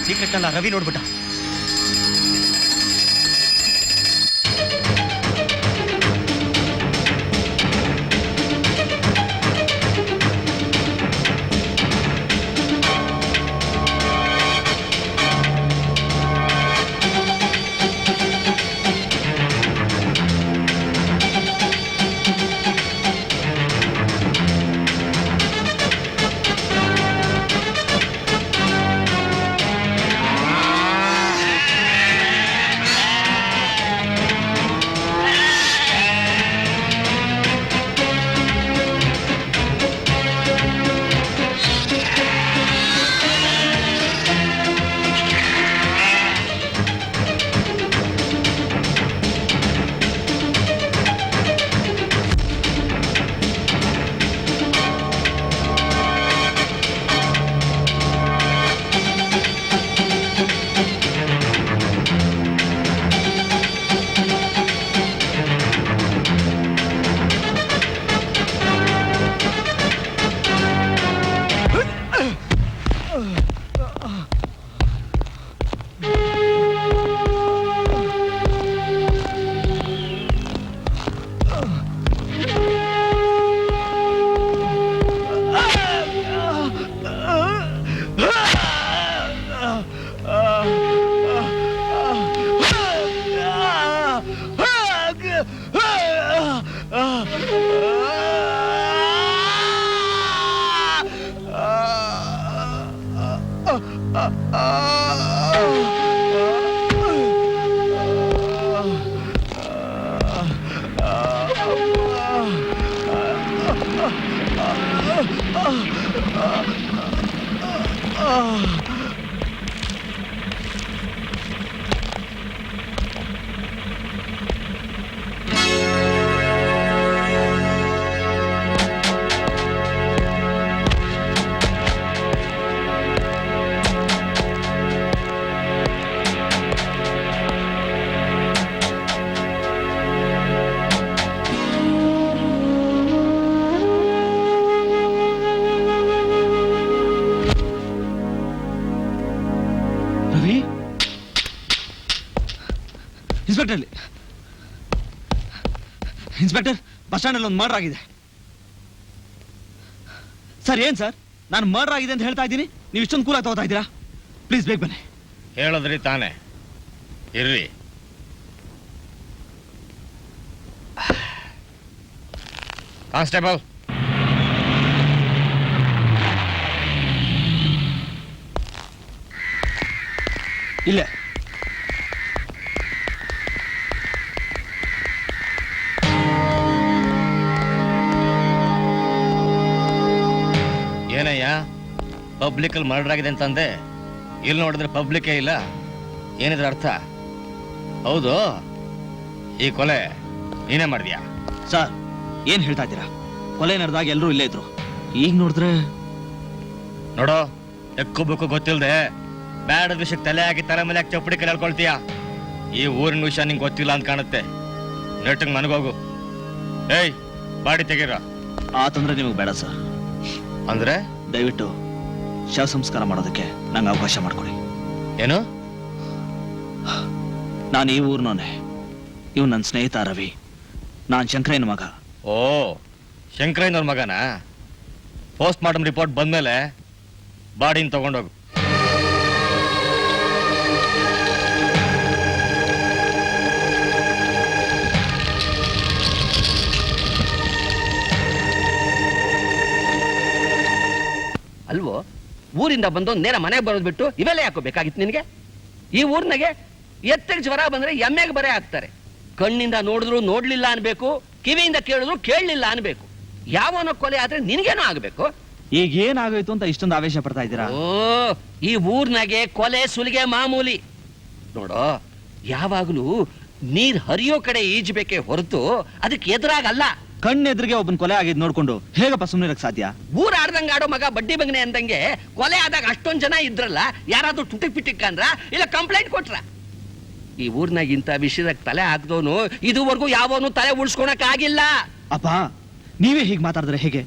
Secret ಅಲ್ಲ Ravi ನೋಡ್ಬಿಟ್ಟ. Inspector, bus stand ಅಲ್ಲಿ ಒಂದು ಮರ್ಡರ್ ಆಗಿದೆ ಸರ್. ಏನ್ ಸರ್, ನಾನು ಮರ್ಡರ್ ಆಗಿದೆ ಅಂತ ಹೇಳ್ತಾ ಇದ್ದೀನಿ, ನೀವು ಇಷ್ಟೊಂದು ಕೂಲ ತಗೋತಾ ಇದ್ದೀರಾ? ಪ್ಲೀಸ್ ಬೇಗ ಬನ್ನಿ. ಹೇಳಿದ್ರಿ ತಾನೆ, ಇರ್ರಿ. ಕಾನ್ಸ್ಟೇಬಲ್, ಇಲ್ಲೇ ಏನಯ್ಯ ಪಬ್ಲಿಕ್ ಅಲ್ಲಿ ಮರ್ಡರ್ ಆಗಿದೆ ಅಂತಂದೆ, ಇಲ್ಲಿ ನೋಡಿದ್ರೆ ಪಬ್ಲಿಕ್ಕೇ ಇಲ್ಲ. ಏನಿದ್ರ ಅರ್ಥ? ಹೌದು, ಈ ಕೊಲೆ ನೀನೇ ಮಾಡಿದ್ಯಾ? ಸರ್, ಏನ್ ಹೇಳ್ತಾ ಇದ್ದೀರಾ? ಕೊಲೆ ನಡೆದಾಗ ಎಲ್ಲರೂ ಇಲ್ಲೇ ಇದ್ರು. ಈಗ ನೋಡಿದ್ರೆ ನೋಡೋ, ಎಕ್ಕು ಬುಕ್ಕು ಗೊತ್ತಿಲ್ದೆ ಬ್ಯಾಡದ ವಿಷಯಕ್ಕೆ ತಲೆ ಹಾಕಿ ತಲೆ ಮೇಲೆ ಹಾಕಿ ಚಪ್ಪಡಿ ಕೈ ಹೇಳ್ಕೊಳ್ತೀಯ. ಈ ಊರಿನ ವಿಷಯ ನಿಂಗೆ ಗೊತ್ತಿಲ್ಲ ಅಂತ ಕಾಣುತ್ತೆ. ನೆಟ್ಟಿಗೆ ನನಗೋಗು. ಏಯ್, ಬಾಡಿ ತೆಗೀರ. ಆ ತೊಂದರೆ ನಿಮಗೆ ಬೇಡ ಸರ್. ಅಂದ್ರೆ ದಯವಿಟ್ಟು ಶವ ಸಂಸ್ಕಾರ ಮಾಡೋದಕ್ಕೆ ನಂಗೆ ಅವಕಾಶ ಮಾಡ್ಕೊಡಿ. ಏನು? ನಾನು ಈ ಊರ್ನೋನೆ. ಇವ್ ನನ್ನ ಸ್ನೇಹಿತ ರವಿ. ನಾನು ಶಂಕರಯ್ಯನ ಮಗ. ಓ, ಶಂಕರಯ್ಯನವ್ರ ಮಗನಾ? ಪೋಸ್ಟ್ ಮಾರ್ಟಮ್ ರಿಪೋರ್ಟ್ ಬಂದ್ಮೇಲೆ ಬಾಡಿನ ತಗೊಂಡೋಗು. ಅಲ್ವೋ, ಊರಿಂದ ಬಂದು ನೇರ ಮನೆಗೆ ಬರೋದು ಬಿಟ್ಟು ಇವೆಲ್ಲ ಯಾಕೋ ಬೇಕಾಗಿತ್ತು ನಿನಗೆ? ಈ ಊರ್ನಾಗೆ ಎತ್ತಿಗೆ ಜ್ವರ ಬಂದ್ರೆ ಎಮ್ಮೆಗೆ ಬರೇ ಹಾಕ್ತಾರೆ. ಕಣ್ಣಿಂದ ನೋಡಿದ್ರು ನೋಡ್ಲಿಲ್ಲ ಅನ್ಬೇಕು, ಕಿವಿಯಿಂದ ಕೇಳಿದ್ರು ಕೇಳಲಿಲ್ಲ ಅನ್ಬೇಕು. ಯಾವನೋ ಕೊಲೆ ಆದ್ರೆ ನಿನಗೇನೋ ಆಗ್ಬೇಕು. ಈಗ ಏನಾಗೋಯ್ತು ಅಂತ ಇಷ್ಟೊಂದು ಆವೇಶ ಪಡ್ತಾ ಇದ್ದೀರಾ? ಓ, ಈ ಊರ್ನಾಗೆ ಕೊಲೆ ಸುಲಿಗೆ ಮಾಮೂಲಿ. ನೋಡೋ, ಯಾವಾಗ್ಲೂ ನೀರ್ ಹರಿಯೋ ಕಡೆ ಈಜ್ಬೇಕೆ ಹೊರತು ಅದಕ್ಕೆ ಎದುರಾಗಲ್ಲ. ಕಣ್ಣೆದ್ರಿಗೆ ಒಬ್ಬನ್ ಕೊಲೆ ಆಗಿದ್ ನೋಡ್ಕೊಂಡು ಹೇಗಪ್ಪ ಸುಮ್ಮನಿರಕ್ ಸಾಧ್ಯ? ಊರ್ ಆಡ್ದಂಗ ಆಡೋ ಮಗ ಬಡ್ಡಿ ಬಗ್ನೆ ಅಂದಂಗೆ ಕೊಲೆ ಆದಾಗ ಅಷ್ಟೊಂದ್ ಜನ ಇದ್ರಲ್ಲ, ಯಾರಾದ್ರೂ ಟುಟಿಕ್ ಪಿಟಿಕ್ ಅಂದ್ರ ಇಲ್ಲ ಕಂಪ್ಲೇಂಟ್ ಕೊಟ್ರ? ಈ ಊರ್ನಾಗ ಇಂತ ವಿಷಯದಾಗ ತಲೆ ಹಾಕ್ದೋನು ಇದುವರೆಗೂ ಯಾವನು ತಲೆ ಉಳ್ಸ್ಕೊಳಕ್ ಆಗಿಲ್ಲ. ಅಪ್ಪ, ನೀವೇ ಹೀಗೆ ಮಾತಾಡಿದ್ರೆ ಹೇಗೆ?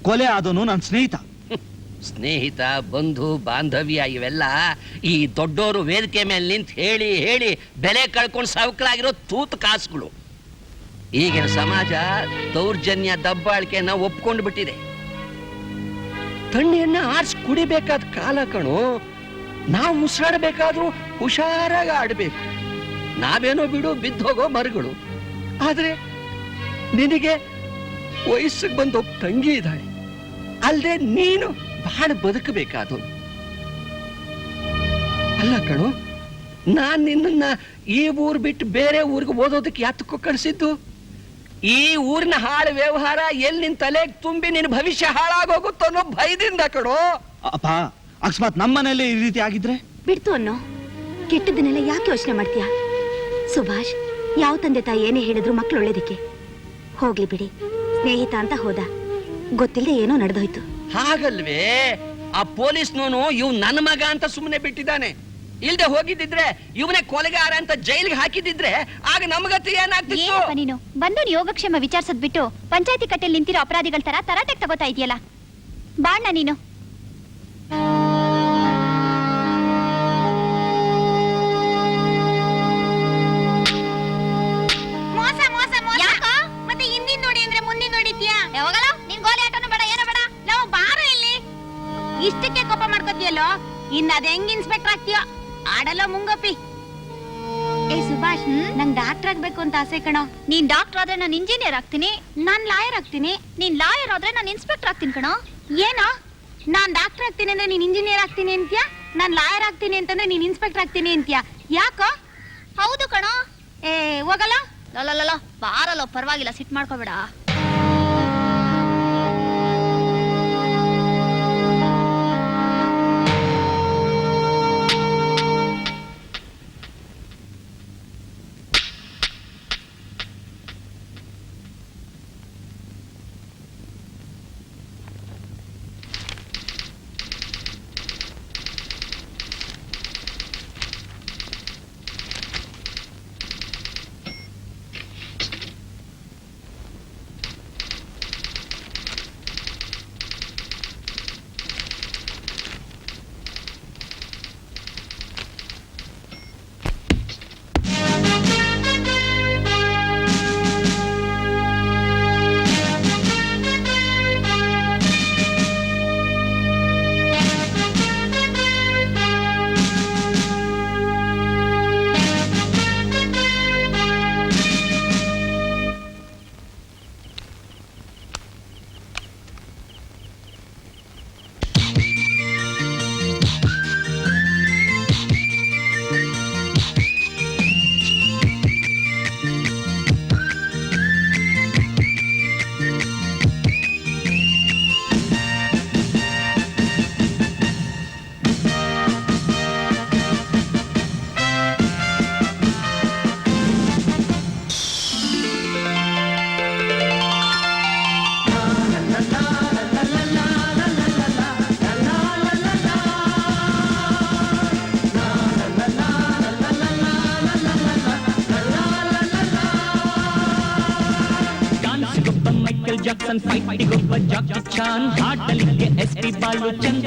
ಕೊಲೆ ಆದೋನು ನನ್ನ ಸ್ನೇಹಿತ. ಸ್ನೇಹಿತ, ಬಂಧು, ಬಾಂಧವ್ಯ ಇವೆಲ್ಲ ಈ ದೊಡ್ಡೋರು ವೇದಿಕೆ ಮೇಲೆ ನಿಂತು ಹೇಳಿ ಹೇಳಿ ಬೆಲೆ ಕಳ್ಕೊಂಡು ಸವಕಲಾಗಿರೋ ತೂತು ಕಾಸುಗಳು. ಈಗಿನ ಸಮಾಜ ದೌರ್ಜನ್ಯ, ದಬ್ಬಾಳಿಕೆಯನ್ನ ಒಪ್ಕೊಂಡು ಬಿಟ್ಟಿದೆ. ತಣ್ಣೆಯನ್ನ ಆರಿಸಿ ಕುಡಿಬೇಕಾದ ಕಾಲ ಕಣು. ನಾವು ಉಸಿರಾಡಬೇಕಾದ್ರೂ ಹುಷಾರಾಗಿ ಆಡ್ಬೇಕು. ನಾವೇನೋ ಬಿಡು ಬಿದ್ದೋಗೋ ಮರಗಳು. ಆದ್ರೆ ನಿನಗೆ ವಯಸ್ಸಿಗೆ ಬಂದು ಒಬ್ಬ ತಂಗಿ ಇದ್ದಾಳೆ, ಅಲ್ಲದೆ ನೀನು ಬಹಳ ಬದುಕಬೇಕಾದು. ಅಲ್ಲ ಕಣು, ನಾನ್ ನಿನ್ನ ಈ ಊರ್ ಬಿಟ್ಟು ಬೇರೆ ಊರಿಗೆ ಓದೋದಕ್ಕೆ ಯಾತಕ್ಕೂ ಕಳಿಸಿದ್ದು? ಈ ಊರಿನ ಹಾಳು ವ್ಯವಹಾರ ಎಲ್ಲಿ ನಿನ್ ತಲೆಗೆ ತುಂಬಿ ನಿನ್ನ ಭವಿಷ್ಯ ಹಾಳಾಗೋಗುತ್ತೋ ಅನ್ನೋ ಭಯದಿಂದ ಕಣೋ. ಅಪ್ಪ, ಅಕಸ್ಮಾತ್ ನಮ್ಮನೇಲಿ ಈ ರೀತಿ ಆಗಿದ್ರೆ? ಬಿಡ್ತು ಅನ್ನೋ, ಕೆಟ್ಟದನ್ನೆಲ್ಲ ಯಾಕೆ ಯೋಚನೆ ಮಾಡ್ತೀಯಾ? ಸುಭಾಷ್, ಯಾವ ತಂದೆ ತಾಯಿ ಏನೇ ಹೇಳಿದ್ರು ಮಕ್ಳು ಒಳ್ಳೇದಕ್ಕೆ. ಹೋಗ್ಲಿ ಬಿಡಿ, ಸ್ನೇಹಿತ ಅಂತ ಹೋದ, ಗೊತ್ತಿಲ್ಲದೆ ಏನೋ ನಡೆದೋಯ್ತು. ಹಾಗಲ್ವೇ, ಆ ಪೊಲೀಸ್ನೋನು ಇವ್ ನನ್ನ ಮಗ ಅಂತ ಸುಮ್ಮನೆ ಬಿಟ್ಟಿದ್ದಾನೆ. ಇಲ್ದೆ ಹೋಗಿದ್ದಿದ್ರೆ, ಇವನೇ ಕೊಲೆಗಾರ ಅಂತ ಜೈಲಿಗೆ ಹಾಕಿದಿದ್ರೆ ಆಗ ನಮಗತಿ ಏನಾಗ್ತಿತ್ತು? ಏನಪ್ಪ ನೀನು ಬಂದು ಯೋಗಕ್ಷೇಮ ವಿಚಾರಿಸದ್ ಬಿಟ್ಟು ಪಂಚಾಯತಿ ಕಟ್ಟೆಯಲ್ಲಿ ನಿಂತಿರೋ ಅಪರಾಧಿಗಳ ತರ ತರಾಟೆಗೆ ತಗೋತಾ ಇದೆಯಲ್ಲ. ಬಾಣ್ಣ ನೀನು. ಮೋಸ ಮೋಸ ಮೋಸ. ಮತ್ತೆ ಹಿಂದಿನ ನೋಡಿ ಅಂದ್ರೆ ಮುಂದಿನ ನೋಡಿದ್ಯಾ? ಯಾವಾಗಲೂ ನಿನ್ ಗೋಲಿ ಆಟನು ಬೇಡ, ಏನೋ ಬೇಡ. ನಾವು ಬಾರ ಇಲ್ಲಿ. ಇಷ್ಟಕ್ಕೆ ಕೋಪ ಮಾಡ್ಕೋತಿಯಲ್ಲೋ, ಇನ್ನ ಅದ ಹೆಂಗ್ ಇನ್ಸ್ಪೆಕ್ಟರ್ ಆಗ್ತೀಯೋ ಆಡಲ್ಲೋ ಮುಂಗಪ್ಪಿ. ಏ ಸುಭಾಷ್, ನಂಗ್ ಡಾಕ್ಟರ್ ಆಗ್ಬೇಕು ಅಂತ ಆಸೆ ಕಣೋ. ನೀನ್ ಡಾಕ್ಟರ್ ಆದ್ರೆ ನಾನು ಇಂಜಿನಿಯರ್ ಆಗ್ತೀನಿ. ನಾನ್ ಲಾಯರ್ ಆಗ್ತೀನಿ. ನೀನ್ ಲಾಯರ್ ಆದ್ರೆ ನಾನು ಇನ್ಸ್ಪೆಕ್ಟರ್ ಆಗ್ತೀನಿ ಕಣೋ. ಏನೋ, ನಾನ್ ಡಾಕ್ಟರ್ ಆಗ್ತೀನಿ ಅಂದ್ರೆ ನೀನ್ ಇಂಜಿನಿಯರ್ ಆಗ್ತೀನಿ ಅಂತ್ಯಾ, ನಾನ್ ಲಾಯರ್ ಆಗ್ತೀನಿ ಅಂತಂದ್ರೆ ನೀನ್ ಇನ್ಸ್ಪೆಕ್ಟರ್ ಆಗ್ತೀನಿ ಅಂತ್ಯಾ. ಯಾಕೋ? ಹೌದು ಕಣೋ. ಏ ಹೋಗಲ್ಲ. ಲಲಲಲ, ಬಾರಲ್ಲೋ, ಪರವಾಗಿಲ್ಲ, ಸಿಟ್ ಮಾಡ್ಕೋಬೇಡ. ಜಾಕ್ಸನ್ ಫೈಟಿಗೊಬ್ಬ ಜಾಕಿ ಚಾನ್, ಹಾಡಲಿಕ್ಕೆ SP ಬಾಲು ಚಂದ.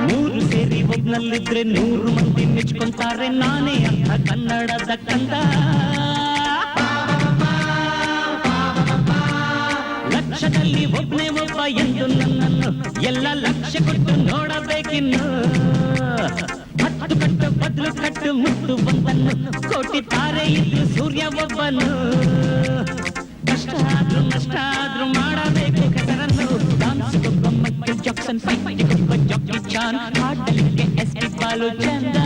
ಮೂರು ಸೇರಿ ಒಬ್ನಲ್ಲಿದ್ರೆ 100 ಮಂದಿ ಮೆಚ್ಕೊಂತಾರೆ, ನಾನೇ ಅಂತ ಕನ್ನಡದ ಕಂದ. ಲಕ್ಷದಲ್ಲಿ ಒಬ್ನೇ ಒಬ್ಬ ಎಂದು ನನ್ನನ್ನು ಎಲ್ಲ ಲಕ್ಷ ಕೊಟ್ಟು ನೋಡಬೇಕಿನ್ನು. 10 ಕಟ್ಟು ಬದಲು ಕಟ್ಟು ಮುತ್ತು ಒಂದನ್ನು, ಕೋಟಿ ತಾರೆ ಇದ್ದು ಸೂರ್ಯ ಒಬ್ಬನು. ಕಷ್ಟ ಆದ್ರೂ ನಷ್ಟ ಆದ್ರೂ ಮಾಡಬೇಕು ಹೆಸರನ್ನು. ಡಾನ್ಸ್ಗೊಬ್ಬ ಮೈಕಲ್ ಜಾಕ್ಸನ್, ಫೈಟಿಗೊಬ್ಬ ಜಾಕಿ ಚಾನ್, ಹಾಡಲಿಕ್ಕೆ SP ಬಾಲು ಚಂದ.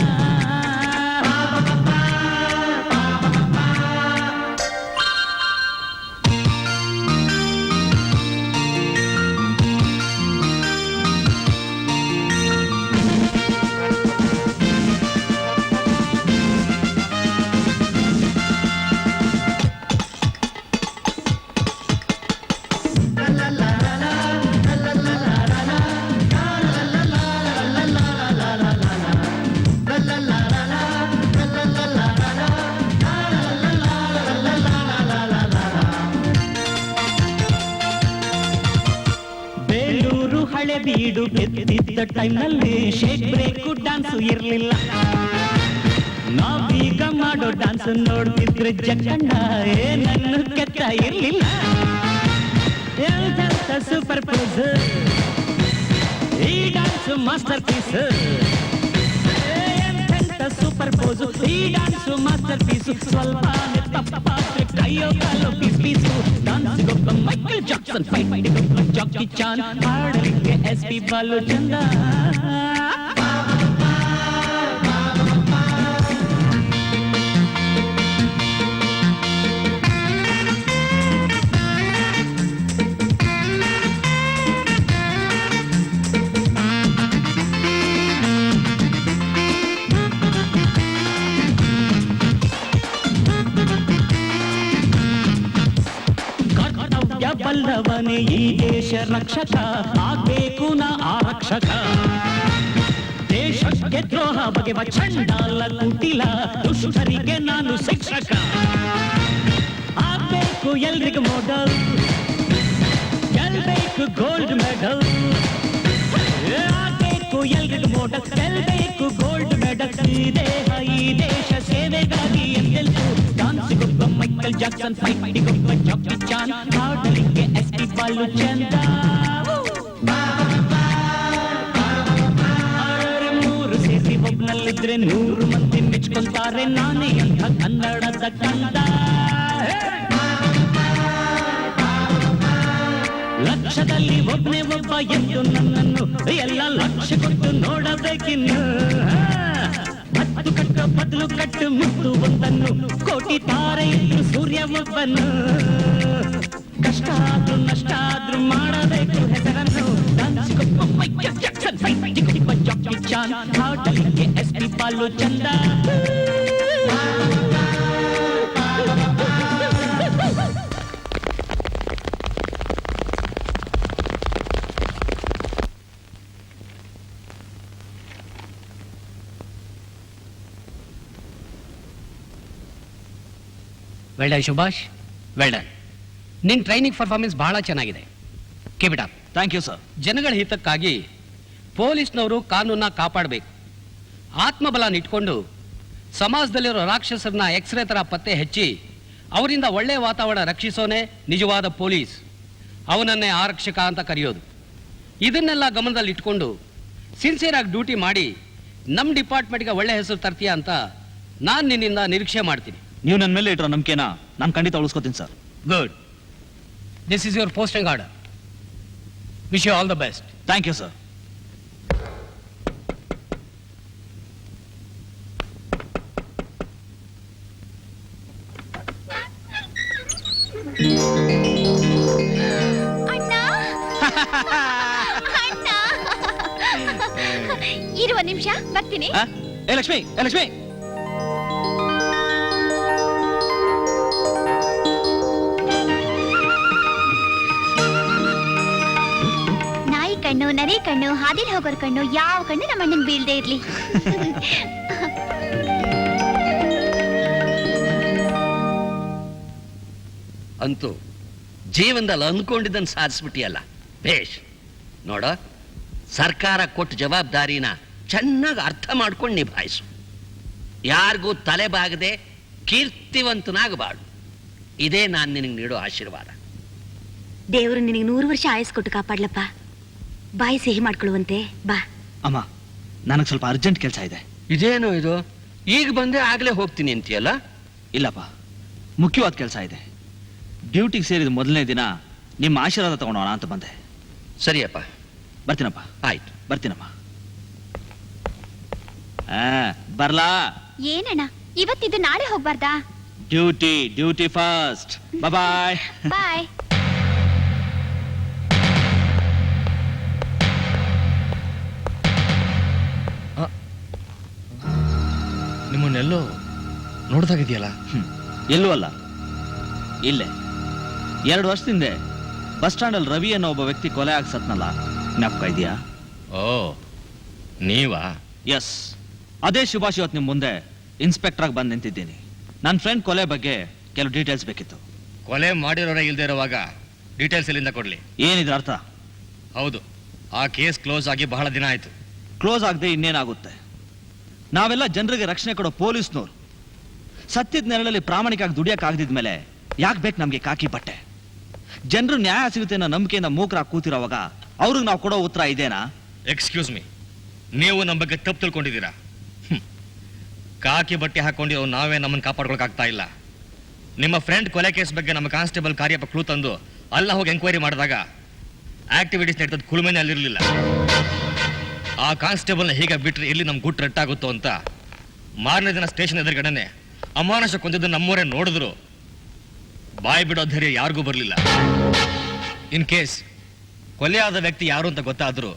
ಹಳೆ ಬೀಡು ಬೆದ್ದಿದ್ದ ಟೈಮ್ನಲ್ಲಿ ಶೇಕ್ ಬ್ರೇಕು ಡ್ಯಾನ್ಸು ಇರ್ಲಿಲ್ಲ. ನಾವೀಗ ಮಾಡೋ ಡ್ಯಾನ್ಸ್ ನೋಡ್ತಿದ್ರೆ ಜಕ್ಕಣ್ಣ ನನ್ನ ಕೆತ್ತ ಇರ್ಲಿಲ್ಲ. ಎಂಥ ಸೂಪರ್ ಪೋಸ್ ಈ ಡ್ಯಾನ್ಸ್ ಮಾಸ್ಟರ್ ಪೀಸ್. ಎಂಥ ಸೂಪರ್ ಪೋಸ್ ಈ ಡ್ಯಾನ್ಸ್ ಮಾಸ್ಟರ್ ಪೀಸ್. ಸ್ವಲ್ಪ ತಪ್ಪಾದ್ರೆ ಕೈಯೋ ಕಾಲೋ ಪೀಸ್ ಪೀಸು. ಡ್ಯಾನ್ಸ್ ಗೊಬ್ಬ ಮೈಕಲ್ ಜಾಕ್ಸನ್, ಫೈಟ್ ಗೊಬ್ಬ ಜಾಕಿ ಚಾನ್, ಹಾಡಲಿಕ್ಕೆ SP ಬಾಲು ಚಂದ. ಬಲ್ಲವನೇ ಈ ದೇಶ ರಕ್ಷಕ, ಆಗ್ಬೇಕು ನಾ ಆರಕ್ಷಕ. ದೇಶಕ್ಕೆ ದ್ರೋಹ ಬಗೆವ ಚಂಡಾಲ ಕುಟಿಲ ದುಷ್ಟರಿಗೆ ನಾನು ಶಿಕ್ಷಕ. ಆಗ್ಬೇಕು ಎಲ್ರಿಗೂ ಮಾಡೆಲ್, ಗೆಲ್ಬೇಕು ಗೋಲ್ಡ್ ಮೆಡಲ್. ಆಗ್ಬೇಕು ಎಲ್ರಿಗೂ ಮಾಡೆಲ್, ಗೆಲ್ಬೇಕು ಗೋಲ್ಡ್ ಮೆಡಲ್. ಈ ದೇಹ ಈ ದೇಶ ಸೇವೆಗಾಗಿ ಎಂದೆಲ್ದು. ಡ್ಯಾನ್ಸಿಗೊಬ್ಬ ಮೈಕಲ್ ಜಾಕ್ಸನ್, ಫೈಟಿಗೊಬ್ಬ ಜಾಕಿ ಚಾನ್, ಹಾಡಲಿಕ್ಕೆ SP ಬಾಲು ಚಂದ. ಮೂರು ಸೇರಿ ಒಬ್ನಲ್ಲಿದ್ರೆ 100 ಮಂದಿ ಮೆಚ್ಕೊಂತಾರೆ. ನಾನೇ ಅಂತ ಕನ್ನಡದ ಕಂದ. ಲಕ್ಷದಲ್ಲಿ ಒಬ್ಬನೇ ಒಬ್ಬ ಎಂದು ನನ್ನನ್ನು ಎಲ್ಲ ಲಕ್ಷ ಕೊಟ್ಟು ನೋಡಬೇಕಿನ್ನು. 10 ಕಟ್ಟು ಬದಲು ಕಟ್ಟು ಮುತ್ತು ಒಂದನ್ನು, ಕೋಟಿ ತಾರೆ ಇಟ್ಟು ಸೂರ್ಯ ಒಬ್ಬನು. ಕಷ್ಟ ಆದ್ರೂ ನಷ್ಟ ಆದ್ರೂ ಮಾಡಬೇಕು ಹೆಸರನ್ನು. ಡ್ಯಾನ್ಸಿಗೊಬ್ಬ ಮೈಕಲ್ ಜಾಕ್ಸನ್, ಫೈಟಿಗೊಬ್ಬ ಜಾಕಿ ಚಾನ್, ಹಾಡಲಿಕ್ಕೆ SP ಬಾಲು ಚಂದ. Well done Subhash, well done. ನಿನ್ನ ಟ್ರೈನಿಂಗ್ ಪರ್ಫಾರ್ಮೆನ್ಸ್ ಬಹಳ ಚೆನ್ನಾಗಿದೆ. Keep it up. Thank you sir. ಜನಗಳ ಹಿತಕ್ಕಾಗಿ ಪೊಲೀಸ್ನವರು ಕಾನೂನನ್ನ ಕಾಪಾಡಬೇಕು. ಆತ್ಮಬಲನ ಇಟ್ಕೊಂಡು ಸಮಾಜದಲ್ಲಿರೋ ರಾಕ್ಷಸರನ್ನ ಎಕ್ಸ್ರೇ ಥರ ಪತ್ತೆ ಹಚ್ಚಿ ಅವರಿಂದ ಒಳ್ಳೆಯ ವಾತಾವರಣ ರಕ್ಷಿಸೋನೆ ನಿಜವಾದ ಪೊಲೀಸ್. ಅವನನ್ನೇ ಆರಕ್ಷಕ ಅಂತ ಕರೆಯೋದು. ಇದನ್ನೆಲ್ಲ ಗಮನದಲ್ಲಿ ಇಟ್ಕೊಂಡು ಸಿನ್ಸಿಯರ್ ಆಗಿ ಡ್ಯೂಟಿ ಮಾಡಿ ನಮ್ಮ ಡಿಪಾರ್ಟ್ಮೆಂಟ್ಗೆ ಒಳ್ಳೆ ಹೆಸರು ತರ್ತೀಯ ಅಂತ ನಾನು ನಿನ್ನಿಂದ ನಿರೀಕ್ಷೆ ಮಾಡ್ತೀನಿ. ನೀವು ನನ್ನ ಮೇಲೆ ಇಟ್ಟಿರೋ ನಂಬಿಕೆನ ನಾನು ಖಂಡಿತ ಉಳಿಸ್ಕೋತೀನಿ sir. Good. This is your posting order. Wish you all the best. Thank you sir. ಇರುವ ನಿಮಿಷ ಬರ್ತೀನಿ. ಏ ಲಕ್ಷ್ಮಿ, ಏ ಲಕ್ಷ್ಮಿ. ನಾಯಿ ಕಣ್ಣು, ನರಿ ಕಣ್ಣು, ಹಾದಿಲ್ ಹೋಗೋರ್ ಕಣ್ಣು, ಯಾವ ಕಣ್ಣು ನಮ್ಮ ಅಣ್ಣನ್ ಬೀಳ್ದೇ ಇರ್ಲಿ. ಅಂತೂ ಜೀವನದಲ್ಲಿ ಅಂದ್ಕೊಂಡಿದ್ದನ್ನು ಸಾಧಿಸ್ಬಿಟ್ಟಿಯಲ್ಲ, ಬೇಷ್. ನೋಡ, ಸರ್ಕಾರ ಕೊಟ್ಟ ಜವಾಬ್ದಾರಿನ ಚೆನ್ನಾಗಿ ಅರ್ಥ ಮಾಡ್ಕೊಂಡು ನಿಭಾಯಿಸು. ಯಾರಿಗೂ ತಲೆ ಬಾಗದೆ ಕೀರ್ತಿವಂತನಾಗಬಾರ್ದು. ಇದೇ ನಾನು ನಿನಗೆ ನೀಡೋ ಆಶೀರ್ವಾದ. ದೇವರು ನಿನಗೆ 100 ವರ್ಷ ಆಯಸ್ ಕೊಟ್ಟು ಕಾಪಾಡ್ಲಪ್ಪ. ಬಾಯಿ ಸಿಹಿ ಮಾಡ್ಕೊಳ್ಳುವಂತೆ ಬಾ. ಅಮ್ಮ, ನನಗೆ ಸ್ವಲ್ಪ ಅರ್ಜೆಂಟ್ ಕೆಲಸ ಇದೆ. ಇದೇನು ಇದು, ಈಗ ಬಂದೆ ಆಗ್ಲೇ ಹೋಗ್ತೀನಿ ಅಂತೀಯಲ್ಲ? ಇಲ್ಲಪ್ಪ, ಮುಖ್ಯವಾದ ಕೆಲಸ ಇದೆ. ಡ್ಯೂಟಿಗೆ ಸೇರಿದ ಮೊದಲನೇ ದಿನ ನಿಮ್ಮ ಆಶೀರ್ವಾದ ತಗೊಳೋಣ ಅಂತ ಬಂದೆ. ಸರಿಯಪ್ಪ, ಬರ್ತೀನಪ್ಪ. ಆಯ್ತು. ಬರ್ತೀನಮ್ಮ. ಬರ್ಲಾ? ಏನಣ್ಣ ಇವತ್ತಿದ್ದು ನಾಳೆ ಹೋಗ್ಬಾರ್ದಾ? Duty first. ಬಾಯ್. ಬಾಯ್. ನಿಮ್ಮನ್ನೆಲ್ಲೋ ನೋಡ್ದಾಗಿದೆಯಲ್ಲ? ಎಲ್ಲೂ ಅಲ್ಲ, ಇಲ್ಲೇ 2 ವರ್ಷದಿಂದ ಬಸ್ ಸ್ಟ್ಯಾಂಡಲ್ಲಿ ರವಿ ಅನ್ನೋ ಒಬ್ಬ ವ್ಯಕ್ತಿ ಕೊಲೆ ಆಗ್ಸತ್ನಲ್ಲ, ಜ್ಞಾಪಕ ಇದೆಯಾ? ಓ, ನೀವಾ? ಎಸ್, ಅದೇ ಸುಭಾಷ್ ಇವತ್ತು ನಿಮ್ಮ ಮುಂದೆ ಇನ್ಸ್ಪೆಕ್ಟರ್ ಆಗಿ ಬಂದು ನಿಂತಿದ್ದೀನಿ. ನನ್ನ ಫ್ರೆಂಡ್ ಕೊಲೆ ಬಗ್ಗೆ ಕೆಲವು ಡೀಟೇಲ್ಸ್ ಬೇಕಿತ್ತು. ಕೊಲೆ ಮಾಡಿರೋರೇ ಇಲ್ದೇ ಇರುವಾಗ ಡೀಟೇಲ್ಸ್ ಎಲ್ಲಿಂದ ಕೊಡ್ಲಿ? ಏನಿದ್ರ ಅರ್ಥ? ಹೌದು, ಆ ಕೇಸ್ ಕ್ಲೋಸ್ ಆಗಿ ಬಹಳ ದಿನ ಆಯ್ತು. ಕ್ಲೋಸ್ ಆಗದೆ ಇನ್ನೇನಾಗುತ್ತೆ? ನಾವೆಲ್ಲ ಜನರಿಗೆ ರಕ್ಷಣೆ ಕೊಡೋ ಪೊಲೀಸ್ನವ್ರು. ಸತ್ಯದ ನೆರಳಲ್ಲಿ ಪ್ರಾಮಾಣಿಕವಾಗಿ ದುಡಿಯಕ್ಕಾಗದಿದ್ಮೇಲೆ ಯಾಕೆ ಬೇಕು ನಮಗೆ ಕಾಕಿ ಬಟ್ಟೆ? ಜನರು ನ್ಯಾಯ ಸಿಗುತ್ತೆ ಅನ್ನೋ ನಂಬಿಕೆಯಿಂದ ಮೂಕರಾಗಿ ಕೂತಿರೋವಾಗ ಅವ್ರಿಗೆ ನಾವು ಕೊಡೋ ಉತ್ತರ ಇದೇನಾ? ಎಕ್ಸ್ಕ್ಯೂಸ್ ಮೀ, ನೀವು ನಮ್ಮ ಬಗ್ಗೆ ತಪ್ಪು ತಿಳ್ಕೊಂಡಿದ್ದೀರಾ. ಕಾಕಿ ಬಟ್ಟೆ ಹಾಕೊಂಡಿರೋ ನಾವೇ ನಮ್ಮನ್ನು ಕಾಪಾಡ್ಕೊಳಕ್ಕಾಗ್ತಾ ಇಲ್ಲ. ನಿಮ್ಮ ಫ್ರೆಂಡ್ ಕೊಲೆ ಕೇಸ್ ಬಗ್ಗೆ ನಮ್ಮ ಕಾನ್ಸ್ಟೇಬಲ್ ಕಾರ್ಯಪ್ಪ ಕ್ಲೂ ತಂದು ಅಲ್ಲ ಹೋಗಿ ಎಂಕ್ವೈರಿ ಮಾಡಿದಾಗ ಆಕ್ಟಿವಿಟೀಸ್ ನಡೀತದ ಕುಲುಮೆನೆ ಅಲ್ಲಿರಲಿಲ್ಲ. ಆ ಕಾನ್ಸ್ಟೇಬಲ್ನ ಹೀಗೆ ಬಿಟ್ರೆ ಎಲ್ಲಿ ನಮ್ಗೆ ಗುಟ್ಟು ರಟ್ಟಾಗುತ್ತೋ ಅಂತ ಮಾರನೇ ದಿನ ಸ್ಟೇಷನ್ ಎದುರುಗಡೆನೆ ಅಮಾನುಷ ಕೊಂದಿದ್ದು ನಮ್ಮವರೇ ನೋಡಿದ್ರು ಬಾಯಿ ಬಿಡೋ ಧೈರ್ಯ ಯಾರಿಗೂ ಬರಲಿಲ್ಲ. ಇನ್ ಕೇಸ್ ಕೊಲೆ ಆದ ವ್ಯಕ್ತಿ ಯಾರು ಅಂತ ಗೊತ್ತಾದ್ರು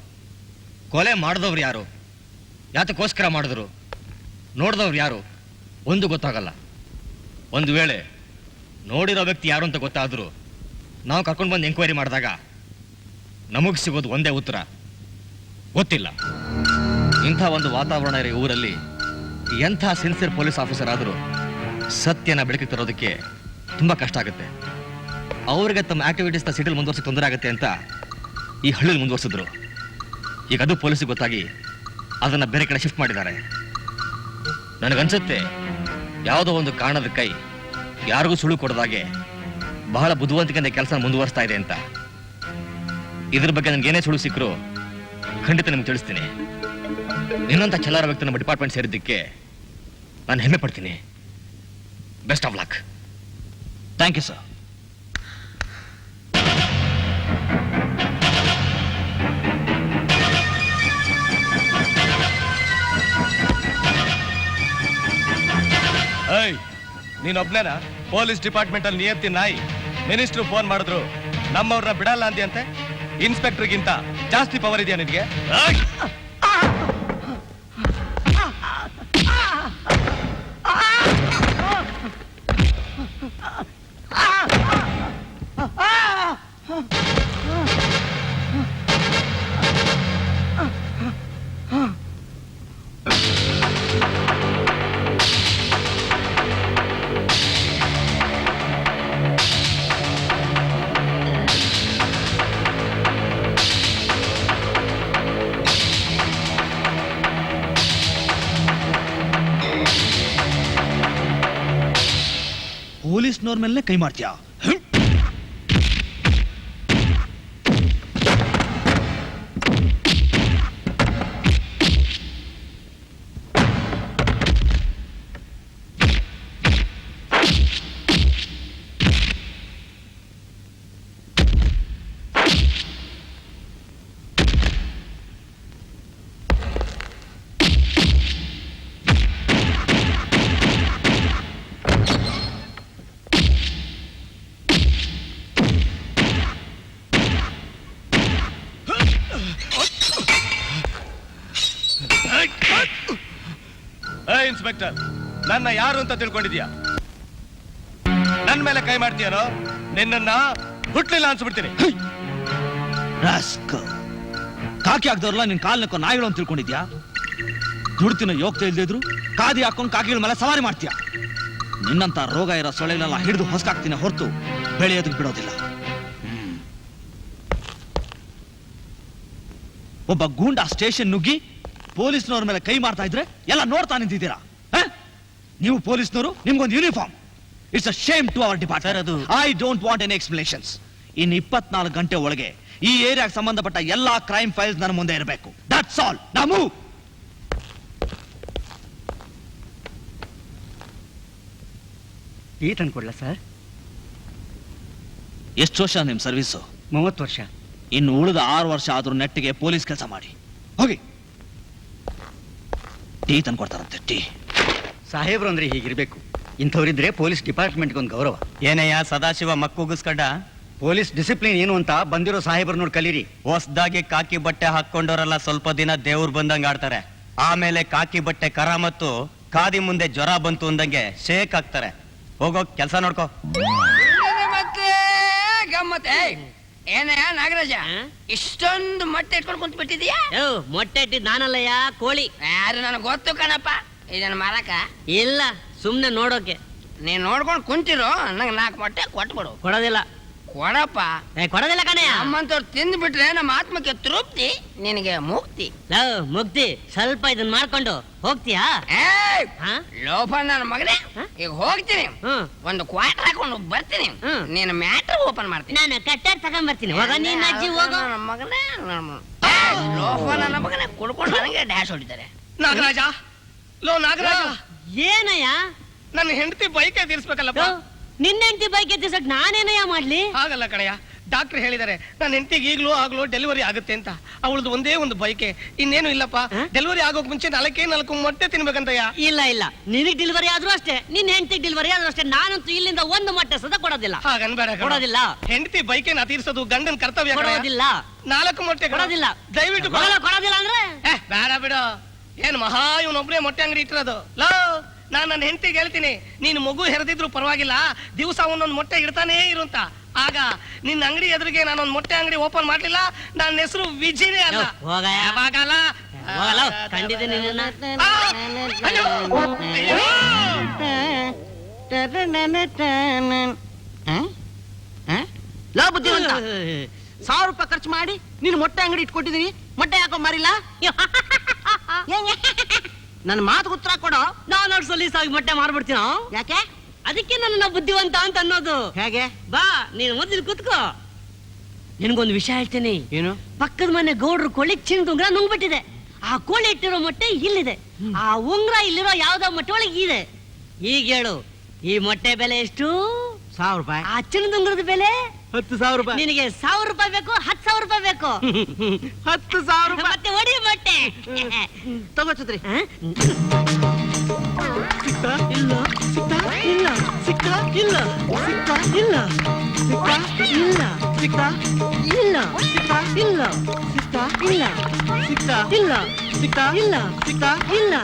ಕೊಲೆ ಮಾಡಿದವ್ರು ಯಾರು, ಯಾತಕ್ಕೋಸ್ಕರ ಮಾಡಿದ್ರು, ನೋಡಿದವ್ರು ಯಾರು ಒಂದು ಗೊತ್ತಾಗಲ್ಲ. ಒಂದು ವೇಳೆ ನೋಡಿರೋ ವ್ಯಕ್ತಿ ಯಾರು ಅಂತ ಗೊತ್ತಾದ್ರು ನಾವು ಕರ್ಕೊಂಡು ಬಂದು ಎಂಕ್ವೈರಿ ಮಾಡಿದಾಗ ನಮಗೆ ಸಿಗೋದು ಒಂದೇ ಉತ್ತರ, ಗೊತ್ತಿಲ್ಲ. ಇಂಥ ಒಂದು ವಾತಾವರಣ ಇರೋ ಊರಲ್ಲಿ ಎಂಥ ಸಿನ್ಸಿಯರ್ ಪೊಲೀಸ್ ಆಫೀಸರ್ ಆದರೂ ಸತ್ಯನ ಬೆಳಕಿಗೆ ತರೋದಕ್ಕೆ ತುಂಬ ಕಷ್ಟ ಆಗುತ್ತೆ. ಅವರಿಗೆ ತಮ್ಮ ಆಕ್ಟಿವಿಟೀಸ್ನ ಸಿಟಿಲಿ ಮುಂದುವರ್ಸಕ್ಕೆ ತೊಂದರೆ ಆಗುತ್ತೆ ಅಂತ ಈ ಹಳ್ಳಿಲಿ ಮುಂದುವರ್ಸಿದ್ರು. ಈಗ ಅದು ಪೊಲೀಸಿಗೆ ಗೊತ್ತಾಗಿ ಅದನ್ನು ಬೇರೆ ಕಡೆ ಶಿಫ್ಟ್ ಮಾಡಿದ್ದಾರೆ. ನನಗನ್ಸುತ್ತೆ ಯಾವುದೋ ಒಂದು ಕಾರಣದ ಕೈ ಯಾರಿಗೂ ಸುಳ್ಳು ಕೊಡದಾಗೆ ಬಹಳ ಬುದ್ಧಿವಂತಿಕೆಯಿಂದ ಕೆಲಸ ಮುಂದುವರಿಸ್ತಾ ಇದೆ ಅಂತ. ಇದ್ರ ಬಗ್ಗೆ ನನಗೇನೇ ಸುಳ್ಳು ಸಿಕ್ಕರು ಖಂಡಿತ ನಿಮ್ಗೆ ತಿಳಿಸ್ತೀನಿ. ನಿನ್ನಂಥ ಛಲಾರ ವ್ಯಕ್ತಿ ನಮ್ಮ ಡಿಪಾರ್ಟ್ಮೆಂಟ್ ಸೇರಿದ್ದಕ್ಕೆ ನಾನು ಹೆಮ್ಮೆ ಪಡ್ತೀನಿ. Best of luck. Thank you sir. ನೀನೊಬ್ನೇನಾ ಪೊಲೀಸ್ ಡಿಪಾರ್ಟ್ಮೆಂಟ್ ಅಲ್ಲಿ ನಿಯತ್ತಿ ನಾಯಿ? ಮಿನಿಸ್ಟ್ರು ಫೋನ್ ಮಾಡಿದ್ರು ನಮ್ಮವ್ರನ್ನ ಬಿಡಲ್ಲ ಅಂತೆ. ಇನ್ಸ್ಪೆಕ್ಟರ್ಗಿಂತ ಜಾಸ್ತಿ ಪವರ್ ಇದೆಯಾ ನಿನಗೆ? ಪೊಲೀಸ್ನವ್ರ ಮೇಲೆ ಕೈ ಮಾಡ್ತೀಯಾ? ಇನ್ಸ್ಪೆಕ್ಟರ್, ನನ್ನ ಯಾರು ಅಂತ ತಿಳ್ಕೊಂಡಿದ್ಯಾ? ನನ್ನ ಮೇಲೆ ಕೈ ಮಾಡ್ತೀಯಾನೋ ನಿನ್ನ ಹುಟ್ಲಿಲ್ಲ ಅನ್ಸ್ಬಿಡ್ತೀನಿ. ಕಾಕಿ ಹಾಕ್ದವ್ರಲ್ಲ ನಿನ್ ಕಾಲ್ ನಕ್ಕೋ ನಾಯಿಗಳು ಅಂತ ತಿಳ್ಕೊಂಡಿದ್ಯಾ? ದುಡ್ತಿನ ಯೋಗ್ತಾ ಇಲ್ದಿದ್ರು ಕಾದಿ ಹಾಕೊಂಡು ಕಾಕಿಗಳ ಮೇಲೆ ಸವಾರಿ ಮಾಡ್ತೀಯ. ನಿನ್ನಂತ ರೋಗ ಇರೋ ಸೊಳೆನೆಲ್ಲ ಹಿಡಿದು ಹೊಸಕಾಗ್ತೀನಿ ಹೊರತು ಬೆಳೆಯೋದಕ್ಕೆ ಬಿಡೋದಿಲ್ಲ. ಒಬ್ಬ ಗೂಂಡ ಸ್ಟೇಷನ್ ನುಗ್ಗಿ ಪೊಲೀಸ್ನವ್ರ ಮೇಲೆ ಕೈ ಮಾಡ್ತಾ ಇದ್ರೆ ಎಲ್ಲ ನೋಡ್ತಾ ನಿಂತಿದ್ದೀರಾ? ನೀವು ಪೊಲೀಸ್ನವರು, ನಿಮ್ಗೊಂದು uniform. It's a shame to our department. I don't want any explanations. In 24 ಗಂಟೆ ಒಳಗೆ ಈ ಏರಿಯಾಗೆ ಸಂಬಂಧಪಟ್ಟ ಎಲ್ಲಾ ಕ್ರೈಮ್ ಫೈಲ್ಸ್ ನನ್ನ ಮುಂದೆ ಇರಬೇಕು. That's all. Now move. Tea ತಂದ್ಕೊಡ್ಲ ಸರ್? ಎಷ್ಟು ವರ್ಷ ನಿಮ್ ಸರ್ವಿಸು? 30 ವರ್ಷ. ಇನ್ನು ಉಳಿದ 6 ವರ್ಷ ಆದ್ರೂ ನೆಟ್ಟಿಗೆ ಪೊಲೀಸ್ ಕೆಲಸ ಮಾಡಿ ಹೋಗಿ. ಟೀ ತಂದ್ಕೊಡ್ತಾರಂತೆ. ಟೀ ಸಾಹೇಬ್ರು ಅಂದ್ರೆ ಹೀಗಿರ್ಬೇಕು. ಇಂಥವ್ರಿದ್ರೆ ಪೊಲೀಸ್ ಡಿಪಾರ್ಟ್ಮೆಂಟ್ಗೆ ಒಂದು ಗೌರವ. ಏನಯ್ಯ ಸದಾಶಿವ ಮಕ್ಕುಗಿಸ್ಕಂಡ? ಪೊಲೀಸ್ ಡಿಸಿಪ್ಲಿನ್ ಏನು ಅಂತ ಬಂದಿರೋ ಸಾಹೇಬ್ರು ನೋಡಿ ಕಲೀರಿ. ಹೊಸ್ದಾಗಿ ಕಾಕಿ ಬಟ್ಟೆ ಹಾಕೊಂಡವರೆಲ್ಲ ಸ್ವಲ್ಪ ದಿನ ದೇವ್ರು ಬಂದಂಗೆ ಆಡ್ತಾರೆ. ಆಮೇಲೆ ಕಾಕಿ ಬಟ್ಟೆ ಕರ ಮತ್ತು ಕಾದಿ ಮುಂದೆ ಜ್ವರ ಬಂತು ಅಂದಂಗೆ ಶೇಕ್ ಆಗ್ತಾರೆ. ಹೋಗೋ ಕೆಲಸ ನೋಡ್ಕೋ. ಏನಯ್ಯ ನಾಗರಾಜ, ಇಷ್ಟೊಂದು ಮೊಟ್ಟೆ ಇಟ್ಕೊಂಡು ಕುಂತ ಬಿಟ್ಟಿದೀಯಾ? ಮೊಟ್ಟೆ ಇಟ್ಟಿದ್ ನಾನಲ್ಲಯ್ಯ, ಕೋಳಿ. ಯಾರು ನನಗೆ ಗೊತ್ತು ಕಣಪ್ಪ. ಇದನ್ನ ಮಾರಕ ಇಲ್ಲ, ಸುಮ್ನೆ ನೋಡೋಕೆ. ನೀನ್ ನೋಡ್ಕೊಂಡು ಕುಂತಿರೋ, ನಂಗೆ 4 ಮೊಟ್ಟೆ ಕೊಟ್ಬಿಡು. ಕೊಡೋದಿಲ್ಲ. ಕೊಡಪ್ಪ. ಕೊಡೋದಿಲ್ಲ ಕಣಯ್ಯ. ನಮ್ಮಂತವ್ರು ತಿಂದ್ಬಿಟ್ರೆ ನಮ್ಮ ಆತ್ಮಕ್ಕೆ ತೃಪ್ತಿ, ನಿನಗೆ ಮುಕ್ತಿ. ಮುಗ್ದಿ ಸ್ವಲ್ಪ ಇದನ್ನ ಮಾಡ್ಕೊಂಡು ಹೋಗ್ತೀಯಾ? ಏಯ್! ಹಾ? ಲೋಫ ನನ್ನ ಮಗನೇ, ಈಗ ಹೋಗ್ತೀನಿ, ಒಂದು ಕ್ವಾರ್ಟರ್ ಹಾಕೊಂಡು ಬರ್ತೀನಿ, ನೀನು ಮ್ಯಾಟ್ರ್ ಓಪನ್ ಮಾಡ್ತೀನಿ. ನಾನು ಕಟ್ಟಾಡ್ ತಗೊಂಡ್ಬರ್ತೀನಿ. ಹೋಗ ನೀನ್ ಅಜ್ಜಿ ಹೋಗೋ. ನನ್ನ ಮಗನೇ, ಲೋಫ ನನ್ನ ಮಗನೇ ಕುಡ್ಕೊಂಡು ನನಗೆ ಡ್ಯಾಶ್ ಹೊಡಿತಾರೆ. ನಾಗರಾಜ, ಲೋ ನಾಗರಾಜ, ಏನಯ್ಯ? ನನ್ನ ಹೆಂಡತಿ ಬೈಕ್ ತೀರ್ಸ್ಬೇಕಲ್ಲಪ್ಪ. ನಿನ್ನ ಹೆಂಡತಿ ಬೈಕ್ ಎತ್ತಿಸಕ್ ನಾನೇನಯ್ಯ ಮಾಡ್ಲಿ? ಹಾಗಲ್ಲ ಕಣಯ್ಯ, ಡಾಕ್ಟರ್ ಹೇಳಿದಾರೆ ನನ್ನ ಹೆಂಡತಿಗೆ ಈಗ್ಲೂ ಆಗ್ಲೂ ಡೆಲಿವರಿ ಆಗುತ್ತೆ ಅಂತ. ಅವಳದು ಒಂದೇ ಒಂದು ಬೈಕೆ, ಇನ್ನೇನು ಇಲ್ಲಪ್ಪ. ಡೆಲಿವರಿ ಆಗೋಕ್ ಮುಂಚೆ 4 ಮೊಟ್ಟೆ ತಿನ್ಬೇಕಂತಯ್ಯ. ಇಲ್ಲ ಇಲ್ಲ, ನಿನಗ್ ಡೆಲಿವರಿ ಆದ್ರೂ ಅಷ್ಟೇ, ನಿನ್ನ ಹೆಂಡತಿ ಡೆಲಿವರಿ ಆದ್ರೂ ಅಷ್ಟೇ. ನಾನಂತೂ ಇಲ್ಲಿಂದ ಒಂದು ಮೊಟ್ಟೆ ಸದ ಕೊಡೋದಿಲ್ಲ. ಹಾಗನ್ಬೇಡ, ಕೊಡೋದಿಲ್ಲ. ಹೆಂಡತಿ ಬೈಕೆನ ತೀರ್ಸೋದು ಗಂಡನ ಕರ್ತವ್ಯ. ಕೊಡೋದಿಲ್ಲ. 4 ಮೊಟ್ಟೆ ಕೊಡೋದಿಲ್ಲ. ದಯವಿಟ್ಟು ಕೊಡೋದಿಲ್ಲ ಅಂದ್ರೆ ಬೇಡ ಬಿಡು. ಏನ್ ಮಹಾ ಇವನೊಬ್ನೇ ಮೊಟ್ಟೆ ಅಂಗಡಿ ಇಟ್ಟಿರೋದು. ಲೋ, ನಾನ್ ನನ್ನ ಹೆಂಡತಿಗೆ ಹೇಳ್ತೀನಿ, ನೀನು ಮಗು ಹೆರೆದಿದ್ರು ಪರವಾಗಿಲ್ಲ, ದಿವಸ ಒಂದೊಂದು ಮೊಟ್ಟೆ ಇಡ್ತಾನೇ ಇರುಂತ. ಆಗ ನಿನ್ನ ಅಂಗಡಿ ಎದುರಿಗೆ ನಾನೊಂದು ಮೊಟ್ಟೆ ಅಂಗಡಿ ಓಪನ್ ಮಾಡ್ಲಿಲ್ಲ, ನನ್ನ ಹೆಸರು ವಿಜಿನೇ ಅಲ್ಲ. ಯಾವಾಗಲ್ಲ ಕಂಡಿದ್ದೀನಿ ಲೋ ಬುದ್ಧಿವಂತ, 1000 ರೂಪಾಯಿ ಖರ್ಚು ಮಾಡಿ ನೀನು ಮೊಟ್ಟೆ ಅಂಗಡಿ ಇಟ್ಕೊಟ್ಟಿದೀನಿ, ಮೊಟ್ಟೆ ಯಾಕೋ ಮಾರಿಲ್ಲ? ನನ್ನ ಮಾತು ಉತ್ತರ ಕೊಡೋ. ನಾನು ಸಲೀಸಾಗಿ ಮೊಟ್ಟೆ ಮಾರ್ಬಿಡ್ತೀನ. ಯಾಕೆ? ಅದಕ್ಕೆ ನನ್ನ ಬುದ್ಧಿವಂತ ಅಂತ ಅನ್ನೋದು. ಹೇಗೆ? ಬಾ, ನೀನು ಮೊದಲು ಕುತ್ಕೋ. ನಿನ್ಗೊಂದು ವಿಷಯ ಹೇಳ್ತೀನಿ. ಏನು? ಪಕ್ಕದ ಮನೆ ಗೌಡ್ರು ಕೋಳಿ ಚಿನ್ನದ ಉಂಗ್ರ ನುಂಗ್ಬಿಟ್ಟಿದೆ. ಆ ಕೋಳಿ ಇಟ್ಟಿರೋ ಮೊಟ್ಟೆ ಇಲ್ಲಿದೆ, ಆ ಉಂಗ್ರ ಇಲ್ಲಿರೋ ಯಾವ್ದೋ ಮೊಟ್ಟೆ ಒಳಗೆ ಇದೆ. ಈಗ ಹೇಳು, ಈ ಮೊಟ್ಟೆ ಬೆಲೆ ಎಷ್ಟು? 1000 ರೂಪಾಯಿ. ಆ ಚಿನ್ನದ ಉಂಗ್ರದ ಬೆಲೆ 10,000 ರೂಪಾಯಿ. ನಿನಗೆ 1000 ರೂಪಾಯಿ ಬೇಕು, 10,000 ರೂಪಾಯಿ ಬೇಕು? 10,000 ರೂಪಾಯಿ. ಮತ್ತೆ ಹೊಡಿ ಮೊಟ್ಟೆ. ತಗೋ ಛತ್ರಿ. ಇಲ್ಲ ಸಿಕ್ತಾ? ಇಲ್ಲ ಸಿಕ್ತಾ? ಇಲ್ಲ ಸಿಕ್ತಾ? ಇಲ್ಲ ಸಿಕ್ತಾ? ಇಲ್ಲ ಸಿಕ್ತಾ? ಇಲ್ಲ ಸಿಕ್ತಾ? ಇಲ್ಲ ಸಿಕ್ತಾ? ಇಲ್ಲ ಸಿಕ್ತಾ? ಇಲ್ಲ ಸಿಕ್ತಾ? ಇಲ್ಲ ಸಿಕ್ತಾ? ಇಲ್ಲ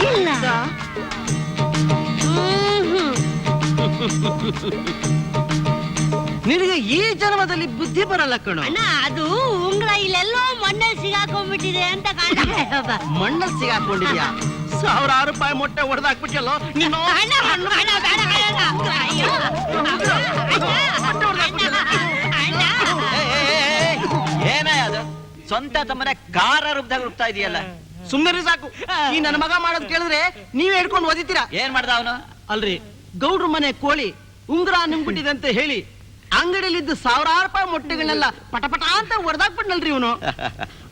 ಇಲ್ಲ ಸಿಕ್ತಾ? ನಿನಗೆ ಈ ಜನ್ಮದಲ್ಲಿ ಬುದ್ಧಿ ಬರಲ್ಲ ಕಣೋ. ಅಣ್ಣ, ಅದು ಉಂಗ್ರ ಇಲ್ಲೆಲ್ಲೋ ಮಣ್ಣಲ್ಲಿ ಸಿಗಾಕೊಂಡ್ಬಿಟ್ಟಿದೆ ಅಂತ ಕಾಣ್ತಾ. ಮಣ್ಣಲ್ಲಿ ಸಿಗಾಕೊಂಡಿದ್ಯಾ? 1000 ರೂಪಾಯಿ ಮೊಟ್ಟೆ ಹೊಡೆದಾಕ್ಬಿಟ್ಟಲ್ಲೋ ನೀನು. ಏನೇ ಅದು ಸ್ವಂತ ತಮ್ಮನೆ ಕಾರ ರೂಪದಾಗ ರೂಪ್ತಾ ಇದೆಯಲ್ಲ. ಸುಮ್ಮನೆ ಸಾಕು. ಈ ನನ್ನ ಮಗ ಮಾಡೋದು ಕೇಳಿದ್ರೆ ನೀವೇ ಹಿಡ್ಕೊಂಡು ಓದಿತೀರಾ. ಏನ್ ಮಾಡ್ದ ಅವನು? ಅಲ್ರಿ, ಗೌಡ್ರ ಮನೆ ಕೋಳಿ ಉಂಗ್ರ ನಿಂಬಿಟ್ಟಿದೆ ಅಂತ ಹೇಳಿ ಅಂಗಡಿಲಿದ್ದು 1000 ರೂಪಾಯಿ ಮೊಟ್ಟೆಗಳನ್ನೆಲ್ಲ ಪಟಪಟ ಅಂತ ಹೊಡೆದಾಕ್ಬಿಟ್ನಲ್ರಿ ಇವನು.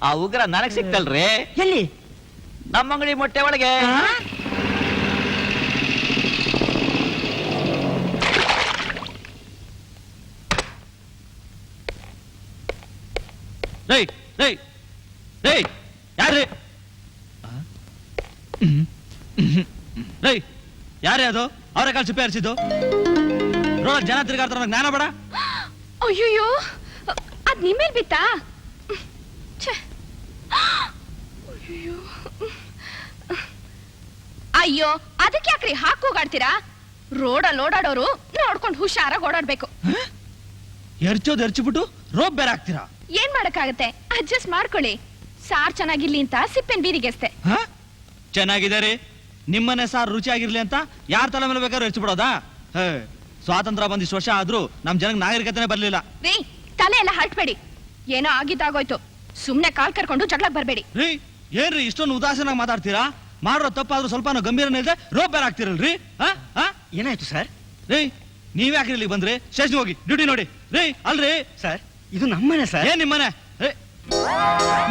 ಆ ಉಗ್ರ ನನಗ್ ಸಿಕ್ತಲ್ರಿ. ಎಲ್ಲಿ? ನಮ್ಮ ಅಂಗಡಿ ಮೊಟ್ಟೆ ಒಳಗೆ. ಯಾರ್ರಿ ಯಾರೇ ಅದು? ಅವರ ಕಾಲ್ ಸಿಪ್ಪೆ ಹರಿಸಿದ್ದು ರೋಡ ಜನ ತಿರುಗಾಡ್ತಾರ, ಜ್ಞಾನ ಬೇಡ? ಅಯ್ಯೋ, ಅದ್ ನಿಮ್ಮೇಲ್ ಬಿತ್ತಾ? ಅಯ್ಯೋ, ಅದಕ್ಕೆ ಯಾಕ್ರಿ ಹಾಕೋಗಾಡ್ತೀರಾ? ರೋಡಲ್ಲಿ ಓಡಾಡೋರು ನೋಡ್ಕೊಂಡು ಹುಷಾರಾಗಿ ಓಡಾಡ್ಬೇಕು. ಎರ್ಚೋದು ಎರ್ಚಿಬಿಟ್ಟು ರೋಪ್ ಬೇರೆ ಹಾಕ್ತೀರಾ? ಏನ್ ಮಾಡಕ್ಕಾಗತ್ತೆ, ಅಡ್ಜಸ್ಟ್ ಮಾಡ್ಕೊಳ್ಳಿ. ಸಾರ್ ಚೆನ್ನಾಗಿರ್ಲಿ ಅಂತ ಸಿಪ್ಪೆನ್ ಬೀರಿಗೆಸ್ತೆ. ಚೆನ್ನಾಗಿದೆ ರೀ, ನಿಮ್ಮನೆ ಸಾರ್ ರುಚಿಯಾಗಿರ್ಲಿ ಅಂತ ಯಾರ ತಲೆ ಮೇಲೆ ಬೇಕಾದ್ರೂ ಎರ್ಚಿಬಿಡೋದಾ? ಸ್ವಾತಂತ್ರ್ಯ ಬಂದಿಷ್ಟು ವರ್ಷ ಆದ್ರೂ ನಮ್ ಜನಕ್ಕೆ ನಾಗರಿಕತೆನೆ ಬರ್ಲಿಲ್ಲ ರೀ. ತಲೆ ಎಲ್ಲ ಹರಟ್ಬೇಡಿ, ಏನೋ ಆಗಿದ್ದಾಗೋಯ್ತು. ಸುಮ್ನೆ ಕಾಲ್ ಕರ್ಕೊಂಡು ಜಗಳಕ್ಕೆ ಬರ್ಬೇಡಿ ರೀ. ಏನ್ರಿ ಇಷ್ಟೊಂದು ಉದಾಸೀನಾಗಿ ಮಾತಾಡ್ತೀರಾ? ಮಾಡೋ ತಪ್ಪಾದ್ರೂ ಸ್ವಲ್ಪ ಗಂಭೀರನೇ ಇಲ್ಲದೆ ರೋಪ್ ಬೇರೆ ಹಾಕ್ತಿರಲ್ರಿ? ಏನಾಯ್ತು ಸರ್? ರೀ, ನೀವ್ ಯಾಕ್ರಿ ಇಲ್ಲಿಗೆ ಬಂದ್ರಿ? ಸ್ಟೇಷನ್ ಹೋಗಿ ಡ್ಯೂಟಿ ನೋಡಿ. ರೀ ಅಲ್ರಿ ಸರ್, ಇದು ನಮ್ಮನೆ ಸರ್. ಏನ್ ನಿಮ್ಮನೆ?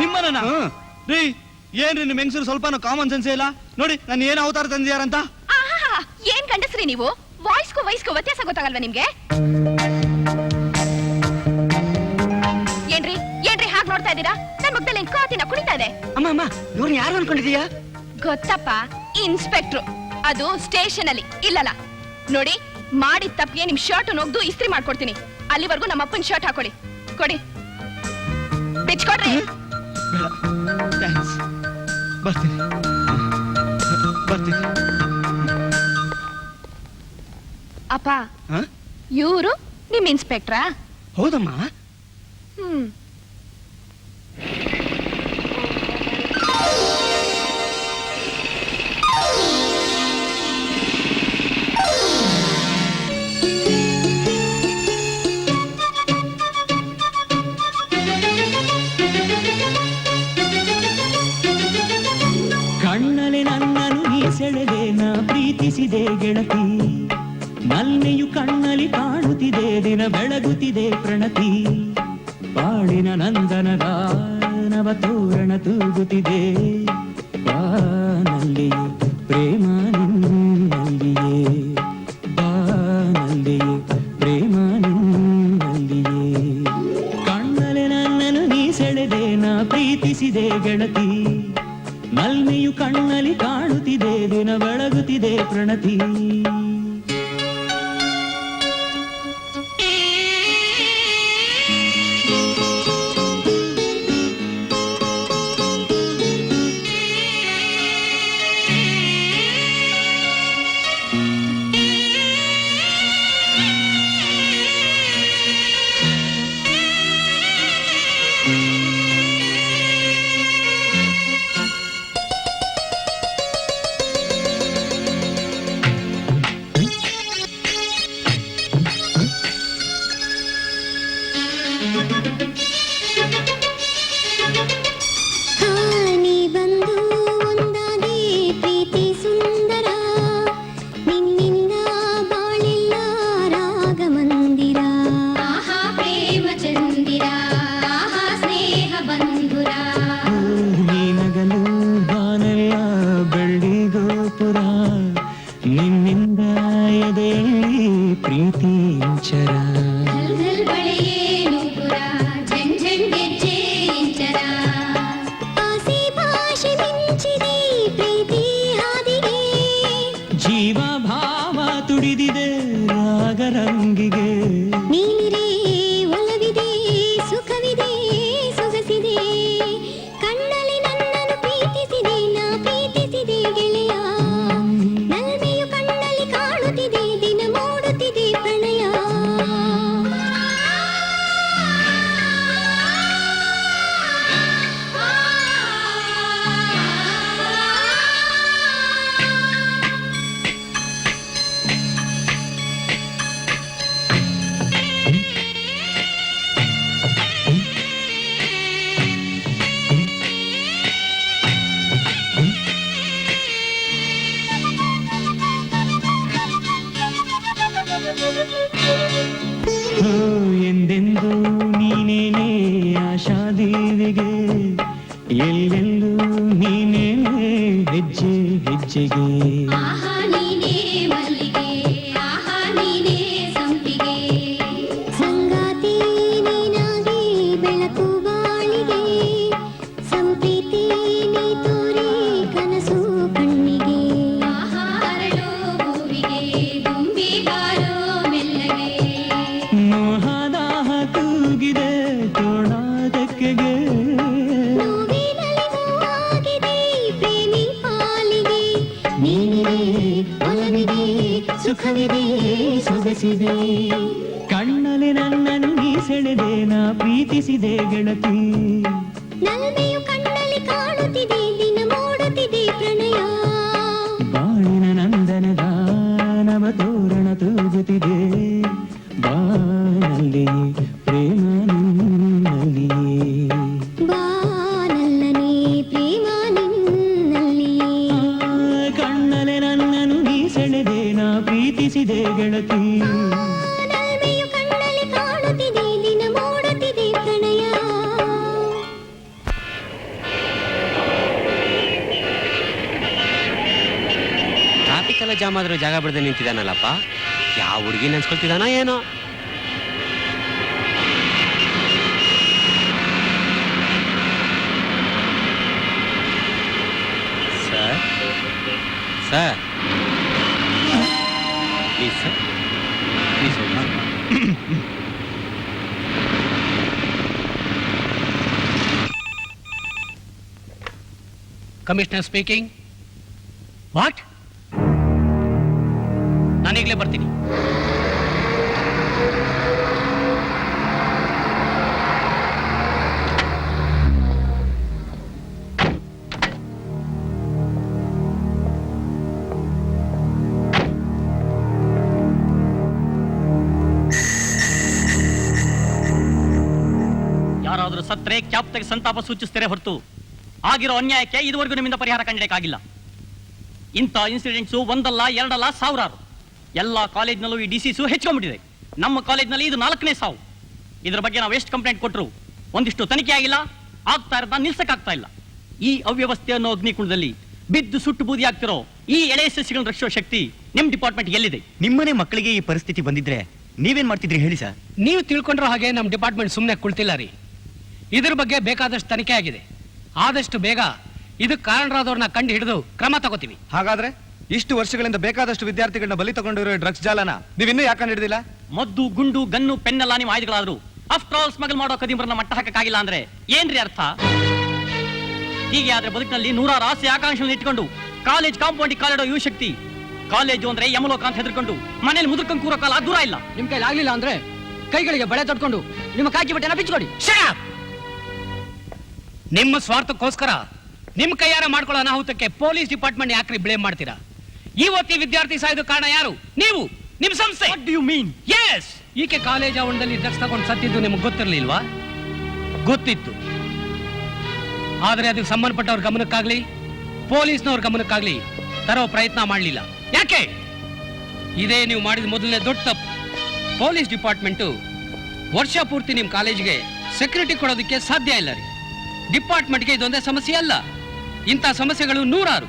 ನಿಮ್ಮನ ರೀ? ಏನ್ರಿ ನಿಮ್ ಹೆಂಗಸರು ಸ್ವಲ್ಪ ಕಾಮನ್ ಸೆನ್ಸ್ ಇಲ್ಲ ನೋಡಿ. ನಾನು ಏನ್ ಅವತಾರ ತಂದಿಯಾರಂತ. ಏನ್ ಗಂಡಸ್ರಿ ನೀವು? ವಾಯ್ಸ್ಗೂ ವಯಸ್ಗೂ ವ್ಯತ್ಯಾಸ ಗೊತ್ತಾಗಲ್ವಾ ನಿಮ್ಗೆ? ಏನ್ರಿ ಏನ್ರಿ ಹಾಗೆ ನೋಡ್ತಾ ಇದ್ದೀರಾ? ನನ್ ಮಗ್ದಲ್ಲಿ ಕಾತಿನ ಕುಣಿತಾ ಇದೆ. ಅಮ್ಮ, ಇವ್ರನ್ನ ಯಾರು ಅನ್ಕೊಂಡಿದೀಯಾ? ಗೊತ್ತಪ್ಪ, ಇನ್ಸ್ಪೆಕ್ಟ್ರು. ಅದು ಸ್ಟೇಷನ್ ಅಲ್ಲಿ ಇಲ್ಲಲ್ಲ. ನೋಡಿ, ಮಾಡಿದ ತಪ್ಪಿಗೆ ನಿಮ್ ಶರ್ಟ್ ನೋಗ್ದು ಇಸ್ತ್ರಿ ಮಾಡ್ಕೊಡ್ತೀನಿ. ಅಲ್ಲಿವರೆಗೂ ನಮ್ಮ ಅಪ್ಪನ ಶರ್ಟ್ ಹಾಕೊಳ್ಳಿ. ಕೊಡಿ, ಬಿಚ್ಕೊಡ್ರಿ. ಬರ್ತೀನಿ ಬರ್ತೀನಿ. ಅಪ್ಪ, ಇವರು ನಿಮ್ ಇನ್ಸ್ಪೆಕ್ಟ್ರಾ? ಹೌದಮ್ಮ. ಹ್ಮ್. ಪ್ರೀತಿಸಿದೆ ಗೆಳತಿ ನಲ್ಮೆಯು ಕಣ್ಣಲ್ಲಿ ಕಾಣುತ್ತಿದೆ ದಿನ ಬೆಳಗುತ್ತಿದೆ ಪ್ರಣತಿ ಬಾಳಿನ ನಂದನದ ನವ ತೋರಣ ತೂಗುತ್ತಿದೆ ಬಾನಲ್ಲಿಯೇ ಪ್ರೇಮ ನಿನ್ನಲ್ಲಿಯೇ ಬಾನಲ್ಲಿಯೇ ಪ್ರೇಮ ನಿನ್ನಲ್ಲಿಯೇ ಕಣ್ಣಲೆ ನನ್ನನ್ನು ನೀ ಸೆಳೆದೆ ನಾ ಪ್ರೀತಿಸಿದೆ ಗೆಳತಿ ನಲ್ಮೆಯು ಕಣ್ಣಲ್ಲಿ ಕಾಣುತ್ತಿದೆ ದಿನ ಬೆಳಗುತ್ತಿದೆ ಪ್ರಣತಿ ಜೀವ ಭಾವ ತುಡಿದಿದೆ ರಾಗರಂಗಿಗೆ ನೀನಿರೇ ಒಲವಿದೆ ಸುಖವಿದೆ ಸೊಗಸಿದೆ ಕಣ್ಣಲ್ಲಿ ನನ್ನನ್ನು ಪ್ರೀತಿಸಿದೆ ನಾ ಪ್ರೀತಿಸಿದೆ ಗೆಳೆಯ ನಲ್ಮೆಯು ಕಣ್ಣಲ್ಲಿ ಕಾಣುತ್ತಿದೆ ದಿನ ಮೂಡುತ್ತಿದೆ ಪ್ರಣಯ ಎಂದೆಂದು ನೀನೇನೆ ಆಶಾದೇವಿಗೆ ಎಲ್ಲೆಲ್ಲೂ ನೀನೇನೆ ಹೆಜ್ಜೆ ಹೆಜ್ಜೆಗೆ ಆಹಾ ನೀನೇ ಮಲ್ಲಿಗೆ ಆಹಾ ನೀನೇ ಸಂಪಿಗೆ ಸಂಗಾತಿ ನೀನಾಗಿ ಬೆಳಕು ಬಾಳಿಗೆ ಸಂಪ್ರೀತಿ ನೀ ತೋರಿ ಕನಸು ಕಣ್ಣಿಗೆ ಆಹಾ ಅರಳೋ ಹೂವಿಗೆ ದುಂಬಿ ಬಾರೋ ಮೆಲ್ಲಗೆ ಮೋಹದಾಹ ತೂಗಿದೆ ತೋಣಾದಕ್ಕೆಗೆ ನೋವಿನಲ್ಲಿ ನೋವಾಗಿದೆ ಪ್ರೇಮಿ ಪಾಲಿಗೆ ನೀನಿರೇ ಒಲವಿದೆ ಸುಖವಿದೆ ಸೊಗಸಿದೆ ಕಣ್ಣಲ್ಲಿ ನನ್ನನ್ನು ನೀ ಸೆಳೆದೆ ನಾ ಪ್ರೀತಿಸಿದೆ ಗೆಳತಿ ನಲ್ಮೆಯು ಕಣ್ಣಲ್ಲಿ ಕಾಣುತ್ತಿದೆ ದಿನ ಮೂಡುತ್ತಿದೆ ಪ್ರಣಯ ಬಾಳಿನ ನಂದನದ ನವ ತೋರಣ ತೂಗುತ್ತಿದೆ ಬಾನಲ್ಲಿಯೇ ಪ್ರೇಮ ನಿನ್ನಲ್ಲಿಯೇ ಬಾನಲ್ಲನೇ ಪ್ರೇಮ ನಿನ್ನಲ್ಲಿಯೇ ಕಣ್ಣಲೆ ನನ್ನನ್ನು ನೀ ಸೆಳೆದೆ ನಾ ಪ್ರೀತಿಸಿದೆ ಗೆಳತಿ ನಲ್ಮೆಯು ಕಣ್ಣಲ್ಲಿ ಕಾಣುತ್ತಿದೆ ದಿನ ಮೂಡುತ್ತಿದೆ ಪ್ರಣಯ ಟ್ರಾಫಿಕ್ ಎಲ್ಲ ಜಾಮ್ ಆದ್ರೂ ಜಾಗ ಬಿಡದೆ ನಿಂತಿದ್ದಾನಲ್ಲಪ್ಪ ಯಾವ ಹುಡುಗಿ ನೆನ್ಸ್ಕೊಳ್ತಿದಾನ ಏನೋ sir sir please sir please commissioner speaking what ನಾನೀಗಲೇ ಬರ್ತೀನಿ ಯಾರಾದ್ರೂ ಸತ್ರೆ ಕ್ಯಾಪ್ಟನ್ಗೆ ಸಂತಾಪ ಸೂಚಿಸ್ತಾರೆ ಹೊರತು ಆಗಿರೋ ಅನ್ಯಾಯಕ್ಕೆ ಇದುವರೆಗೂ ನಿಮ್ಮಿಂದ ಪರಿಹಾರ ಕಂಡಿಡಕ್ಕಾಗಿಲ್ಲ. ಇಂಥ ಇನ್ಸಿಡೆಂಟ್ಸು ಒಂದಲ್ಲ ಎರಡಲ್ಲ ಸಾವಿರಾರು. ಎಲ್ಲ ಕಾಲೇಜ್ನಲ್ಲೂ ಈ ಡಿಸೀಸು ಹೆಚ್ಚುಕೊಂಡ್ಬಿಟ್ಟಿದೆ. ನಮ್ಮ ಕಾಲೇಜ್ನಲ್ಲಿ ಇದು 4ನೇ ಸಾವು. ಇದ್ರ ಬಗ್ಗೆ ನಾವು ಎಷ್ಟು ಕಂಪ್ಲೇಂಟ್ ಕೊಟ್ಟರು ಒಂದಿಷ್ಟು ತನಿಖೆ ಆಗಿಲ್ಲ, ಆಗ್ತಾ ಇರೋದನ್ನ ನಿಲ್ಸಕ್ಕಾಗ್ತಾ ಇಲ್ಲ. ಈ ಅವ್ಯವಸ್ಥೆ ಅನ್ನೋ ಅಗ್ನಿಕುಂಡದಲ್ಲಿ ಬಿದ್ದು ಸುಟ್ಟು ಬೂದಿ ಆಗ್ತಿರೋ ಈ ಎಳೆ ಸಸ್ಯಗಳನ್ನ ರಕ್ಷಿಸೋ ಶಕ್ತಿ ನಿಮ್ ಡಿಪಾರ್ಟ್ಮೆಂಟ್ ಎಲ್ಲಿದೆ? ನಿಮ್ಮನೆ ಮಕ್ಕಳಿಗೆ ಈ ಪರಿಸ್ಥಿತಿ ಬಂದಿದ್ರೆ ನೀವೇನ್ ಮಾಡ್ತಿದ್ರಿ ಹೇಳಿ ಸರ್? ನೀವು ತಿಳ್ಕೊಂಡ್ರೋ ಹಾಗೆ ನಮ್ಮ ಡಿಪಾರ್ಟ್ಮೆಂಟ್ ಸುಮ್ಮನೆ ಕುಳ್ತಿಲ್ಲ ರೀ. ಇದ್ರ ಬಗ್ಗೆ ಬೇಕಾದಷ್ಟು ತನಿಖೆ ಆಗಿದೆ. ಆದಷ್ಟು ಬೇಗ ಇದಕ್ಕೆ ಕಾರಣರಾದವ್ರನ್ನ ಕಂಡು ಹಿಡಿದು ಕ್ರಮ ತಗೋತೀವಿ. ಹಾಗಾದ್ರೆ ಇಷ್ಟು ವರ್ಷಗಳಿಂದ ಬೇಕಾದಷ್ಟು ವಿದ್ಯಾರ್ಥಿಗಳನ್ನ ಬಲಿ ತಗೊಂಡಿರೋ ಡ್ರಗ್ಸ್ ಜಾಲನ ನೀವಿನ್ನೂ ಯಾಕೆ ಹಿಡಿದಿಲ್ಲ? ಮದ್ದು, ಗುಂಡು, ಗನ್ನು, ಪೆನ್ನೆಲ್ಲ ನೀವು ಆಯುಧಗಳಾದ್ರು ಆಫ್ಟರ್ ಆಲ್ ಸ್ಮಗಲ್ ಮಾಡೋ ಕದಿಮರನ್ನ ಮಟ್ಟ ಹಾಕಕ್ಕಾಗಿಲ್ಲ ಅಂದ್ರೆ ಏನ್ರಿ ಅರ್ಥ? ಹೀಗೆ ಆದ್ರೆ ಬದುಕಿನಲ್ಲಿ ನೂರಾರು ಆಸೆ ಆಕಾಂಕ್ಷೆಗಳನ್ನ ಇಟ್ಕೊಂಡು ಕಾಲೇಜ್ ಕಾಂಪೌಂಡ್ ಕಾಲಿಡೋ ಯುವ ಶಕ್ತಿ ಕಾಲೇಜು ಅಂದ್ರೆ ಯಮಲೋಕ ಅಂತ ಹೆದರ್ಕೊಂಡು ಮನೇಲಿ ಮುದುರ್ಕೊಂಡು ಕೂರೋ ಕಾಲ ದೂರ ಇಲ್ಲ. ನಿಮ್ ಕೈಲಿ ಆಗ್ಲಿಲ್ಲ ಅಂದ್ರೆ ಕೈಗಳಿಗೆ ಬಳೆ ತೊಡ್ಕೊಂಡು ನಿಮ್ಮ ಕಾಕಿ ಬಟ್ಟೆನ ಬಿಚ್ಕೊಡಿ. ನಿಮ್ಮ ಸ್ವಾರ್ಥಕ್ಕೋಸ್ಕರ ನಿಮ್ ಕೈಯಾರ ಮಾಡ್ಕೊಳ್ಳೋ ಅನಾಹುತಕ್ಕೆ ಪೊಲೀಸ್ ಡಿಪಾರ್ಟ್ಮೆಂಟ್ ಯಾಕ್ರಿ ಬ್ಲೇಮ್ ಮಾಡ್ತೀರಾ? ಇವತ್ತು ಈ ವಿದ್ಯಾರ್ಥಿ ಸಾಯ್ದು ಕಾರಣ ಯಾರು? ನೀವು, ನಿಮ್ ಸಂಸ್ಥೆ. What do you mean? Yes, ಈಕೆ ಕಾಲೇಜ್ ಆವರಣದಲ್ಲಿ ಡ್ರಗ್ಸ್ ತಗೊಂಡು ಸತ್ತಿದ್ದು ನಿಮ್ಗೆ ಗೊತ್ತಿರ್ಲಿಲ್ವಾ? ಗೊತ್ತಿತ್ತು. ಆದ್ರೆ ಅದಕ್ಕೆ ಸಂಬಂಧಪಟ್ಟವ್ರ ಗಮನಕ್ಕಾಗ್ಲಿ ಪೊಲೀಸ್ನವ್ರ ಗಮನಕ್ಕಾಗ್ಲಿ ತರೋ ಪ್ರಯತ್ನ ಮಾಡಲಿಲ್ಲ. ಯಾಕೆ? ಇದೇ ನೀವು ಮಾಡಿದ ಮೊದಲನೇ ದೊಡ್ಡ ತಪ್ಪು. ಪೊಲೀಸ್ ಡಿಪಾರ್ಟ್ಮೆಂಟು ವರ್ಷ ಪೂರ್ತಿ ನಿಮ್ ಕಾಲೇಜಿಗೆ ಸೆಕ್ಯೂರಿಟಿ ಕೊಡೋದಕ್ಕೆ ಸಾಧ್ಯ ಇಲ್ಲ ರೀ. ಡಿಪಾರ್ಟ್ಮೆಂಟ್ಗೆ ಇದೊಂದೇ ಸಮಸ್ಯೆ ಅಲ್ಲ, ಇಂಥ ಸಮಸ್ಯೆಗಳು ನೂರಾರು.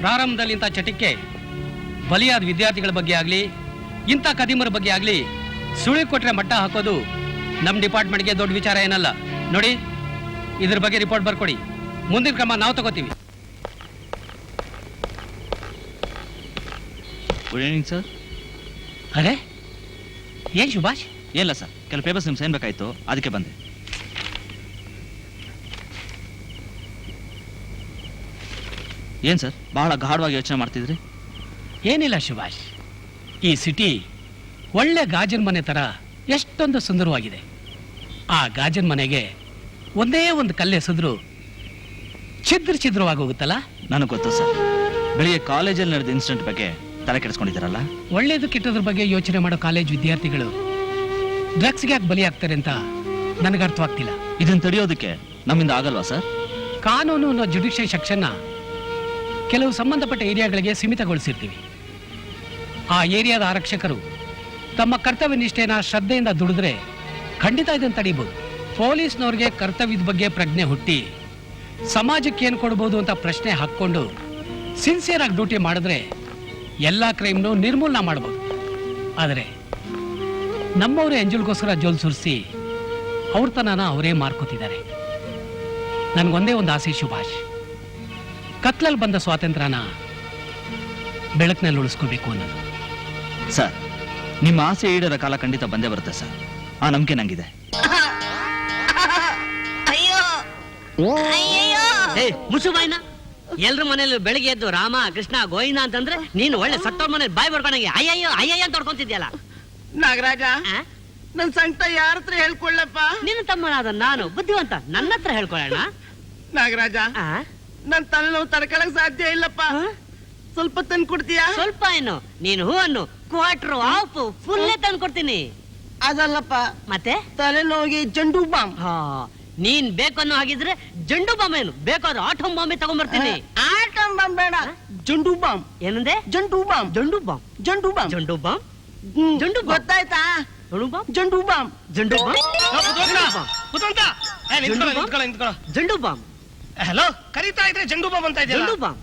ಪ್ರಾರಂಭದಲ್ಲಿ ಇಂಥ ಚಟಕ್ಕೆ ಬಲಿಯಾದ ವಿದ್ಯಾರ್ಥಿಗಳ ಬಗ್ಗೆ ಆಗ್ಲಿ ಇಂಥ ಕದಿಮರ ಬಗ್ಗೆ ಆಗ್ಲಿ ಸುಳಿ ಕೊಟ್ರೆ ಮಟ್ಟ ಹಾಕೋದು ನಮ್ಮ ಡಿಪಾರ್ಟ್ಮೆಂಟ್ಗೆ ದೊಡ್ಡ ವಿಚಾರ ಏನಲ್ಲ. ನೋಡಿ, ಇದ್ರ ಬಗ್ಗೆ ರಿಪೋರ್ಟ್ ಬರ್ಕೊಡಿ. ಮುಂದಿನ ಕ್ರಮ ನಾವು ತಗೋತೀವಿ. Good evening sir. ಅರೆ, ಏನ್ ಸುಭಾಷ್? ಏನಿಲ್ಲ ಸರ್, ಕೆಲವು ಪೇಪರ್ಸ್ ನಿಮ್ಗೆ ಸೈನ್ ಬೇಕಾಯ್ತು, ಅದಕ್ಕೆ ಬಂದೆ. ಏನ್ ಸರ್ ಬಹಳ ಗಾಢವಾಗಿ ಯೋಚನೆ ಮಾಡ್ತಿದ್ರಿ? ಏನಿಲ್ಲ ಸುಭಾಷ್, ಈ ಸಿಟಿ ಒಳ್ಳೆ ಗಾಜನ್ ಮನೆ ತರ ಎಷ್ಟೊಂದು ಸುಂದರವಾಗಿದೆ. ಆ ಗಾಜನ್ ಮನೆಗೆ ಒಂದೇ ಒಂದು ಕಲ್ಲೆಸೆದ್ರು ಛಿದ್ರವಾಗಿ ಹೋಗುತ್ತಲ್ಲ. ನನಗೆ ಗೊತ್ತು ಸರ್, ಬೆಳಿಗ್ಗೆ ಕಾಲೇಜಲ್ಲಿ ನಡೆದ ಇನ್ಸಿಡೆಂಟ್ ಬಗ್ಗೆ ತಲೆ ಕೆಡಿಸ್ಕೊಂಡಿದ್ದಾರಲ್ಲ. ಒಳ್ಳೇದು ಕೆಟ್ಟದ್ರ ಬಗ್ಗೆ ಯೋಚನೆ ಮಾಡೋ ಕಾಲೇಜ್ ವಿದ್ಯಾರ್ಥಿಗಳು ಡ್ರಗ್ಸ್ಗೆ ಯಾಕೆ ಬಲಿ ಆಗ್ತಾರೆ ಅಂತ ನನಗೆ ಅರ್ಥವಾಗ್ತಿಲ್ಲ. ಇದನ್ನ ತಡೆಯೋದಕ್ಕೆ ನಮ್ಮಿಂದ ಆಗಲ್ವಾ ಸರ್? ಕಾನೂನು ಅನ್ನೋ ಜುಡಿಷಿಯಲ್ ಸೆಕ್ಷನ್ನ ಕೆಲವು ಸಂಬಂಧಪಟ್ಟ ಏರಿಯಾಗಳಿಗೆ ಸೀಮಿತಗೊಳಿಸಿರ್ತೀವಿ. ಆ ಏರಿಯಾದ ಆರಕ್ಷಕರು ತಮ್ಮ ಕರ್ತವ್ಯ ನಿಷ್ಠೆನ ಶ್ರದ್ಧೆಯಿಂದ ದುಡಿದ್ರೆ ಖಂಡಿತ ಇದನ್ನು ತಡೀಬಹುದು. ಪೊಲೀಸ್ನವ್ರಿಗೆ ಕರ್ತವ್ಯದ ಬಗ್ಗೆ ಪ್ರಜ್ಞೆ ಹುಟ್ಟಿ ಸಮಾಜಕ್ಕೆ ಏನು ಕೊಡ್ಬೋದು ಅಂತ ಪ್ರಶ್ನೆ ಹಾಕ್ಕೊಂಡು ಸಿನ್ಸಿಯರ್ ಆಗಿ ಡ್ಯೂಟಿ ಮಾಡಿದ್ರೆ ಎಲ್ಲ ಕ್ರೈಮ್ನು ನಿರ್ಮೂಲನ ಮಾಡ್ಬೋದು. ಆದರೆ ನಮ್ಮವರೇ ಎಂಜಲ್ಗೋಸ್ಕರ ಜೋಲ್ ಸುರಿಸಿ ಅವ್ರ ತನನ ಅವರೇ ಮಾರ್ಕೋತಿದ್ದಾರೆ. ನನಗೊಂದೇ ಒಂದು ಆಸೆ ಸುಭಾಷ್, ಕತ್ಲಲ್ಲಿ ಬಂದ ಸ್ವಾತಂತ್ರ್ಯನ ಬೆಳಕಿನಲ್ಲಿ ಉಳಿಸ್ಕೋಬೇಕು ಅನ್ನೋದು. ಸರ್, ನಿಮ್ಮ ಆಸೆ ಈಡೇರ ಕಾಲ ಖಂಡಿತ ಬಂದೇ ಬರುತ್ತೆ ಸರ್, ಆ ನಂಬಿಕೆ ನಂಗಿದೆ. ಅಯ್ಯೋ ಅಯ್ಯಯ್ಯೋ ಏ ಮುಸು ಬಾಯ್ನ, ಎಲ್ರ ಮನೇಲಿ ಬೆಳಿಗ್ಗೆ ಎದ್ದು ರಾಮ ಕೃಷ್ಣ ಗೋವಿಂದ ಅಂತಂದ್ರೆ ನೀನು ಒಳ್ಳೆ ಸತ್ತೋರ್ ಮನೇಲಿ ಬಾಯ್ ಬರ್ಕೊಂಡಂಗೆ ಅಯ್ಯಯ್ಯೋ ಅಯ್ಯಯ್ಯ ಅಂತ ಹೊಡ್ಕೊಂತಿದ್ಯಲ್ಲ. ನಾಗರಾಜ, ನನ್ ಸಂಕಟ ಯಾರ ಹತ್ರ ಹೇಳ್ಕೊಳ್ಳಪ್ಪ? ನಿನ್ನ ತಮ್ಮನಾದ ನಾನು ಬುದ್ಧಿವಂತ, ನನ್ನ ಹತ್ರ ಹೇಳ್ಕೊಳ್ಳೋಣ. ನಾಗರಾಜ, ನನ್ ತಲೆನೋವು ತಡ್ಕೊಳಕ್ ಸಾಧ್ಯ ಇಲ್ಲಪ್ಪ. ಸ್ವಲ್ಪ ತಂದು ಕೊಡ್ತೀಯಾ? ಸ್ವಲ್ಪ ಏನು, ನೀನು ಹೂ ಅನ್ನು ಕ್ವಾರ್ಟರ್ ಹಾಫ್ ಫುಲ್ಲೇ ತಂದು ಕೊಡ್ತೀನಿ. ಅದಲ್ಲಪ್ಪ, ಮತ್ತೆ ತಲೆನೋವಿಗೆ ಜಂಡು ಬಾಂಬ್. ನೀನ್ ಬೇಕು ಅನ್ನೋ ಹಾಗಿದ್ರೆ ಜಂಡು ಬಾಂಬ್ ಏನು ಬೇಕಾದ್ರೆ ಆಟೋಮ್ ಬಾಂಬೆ ತಗೊಂಡ್ಬರ್ತೀನಿ. ಆಟಮ್ ಬಾಂಬ್ ಬೇಡ, ಜಂಡು ಬಾಂಬ್. ಏನಂದೆ? ಜಂಡು ಬಾಂಬ್. ಜಂಡು ಬಾಂಬ್. ಜಂಡು ಬಾಂಬ್. ಜಂಡು ಬಾಂಬ್. ಜಂಡು ಗೊತ್ತಾಯ್ತಾ? ಜಂಡು ಬಾಂಬ್. ಜಂಡು ಬಾಂಬ್. ಜಂಡು ಬಾಂಬ್. ಜಂಡು ಬಾಂಬ್. ಹಲೋ, ಕರೀತಾ ಇದ್ರೆ ಜಂಡು ಬಾಂಬ್ ಅಂತ ಇದೆಯಲ್ಲ. ಜಂಡು ಬಾಂಬ್.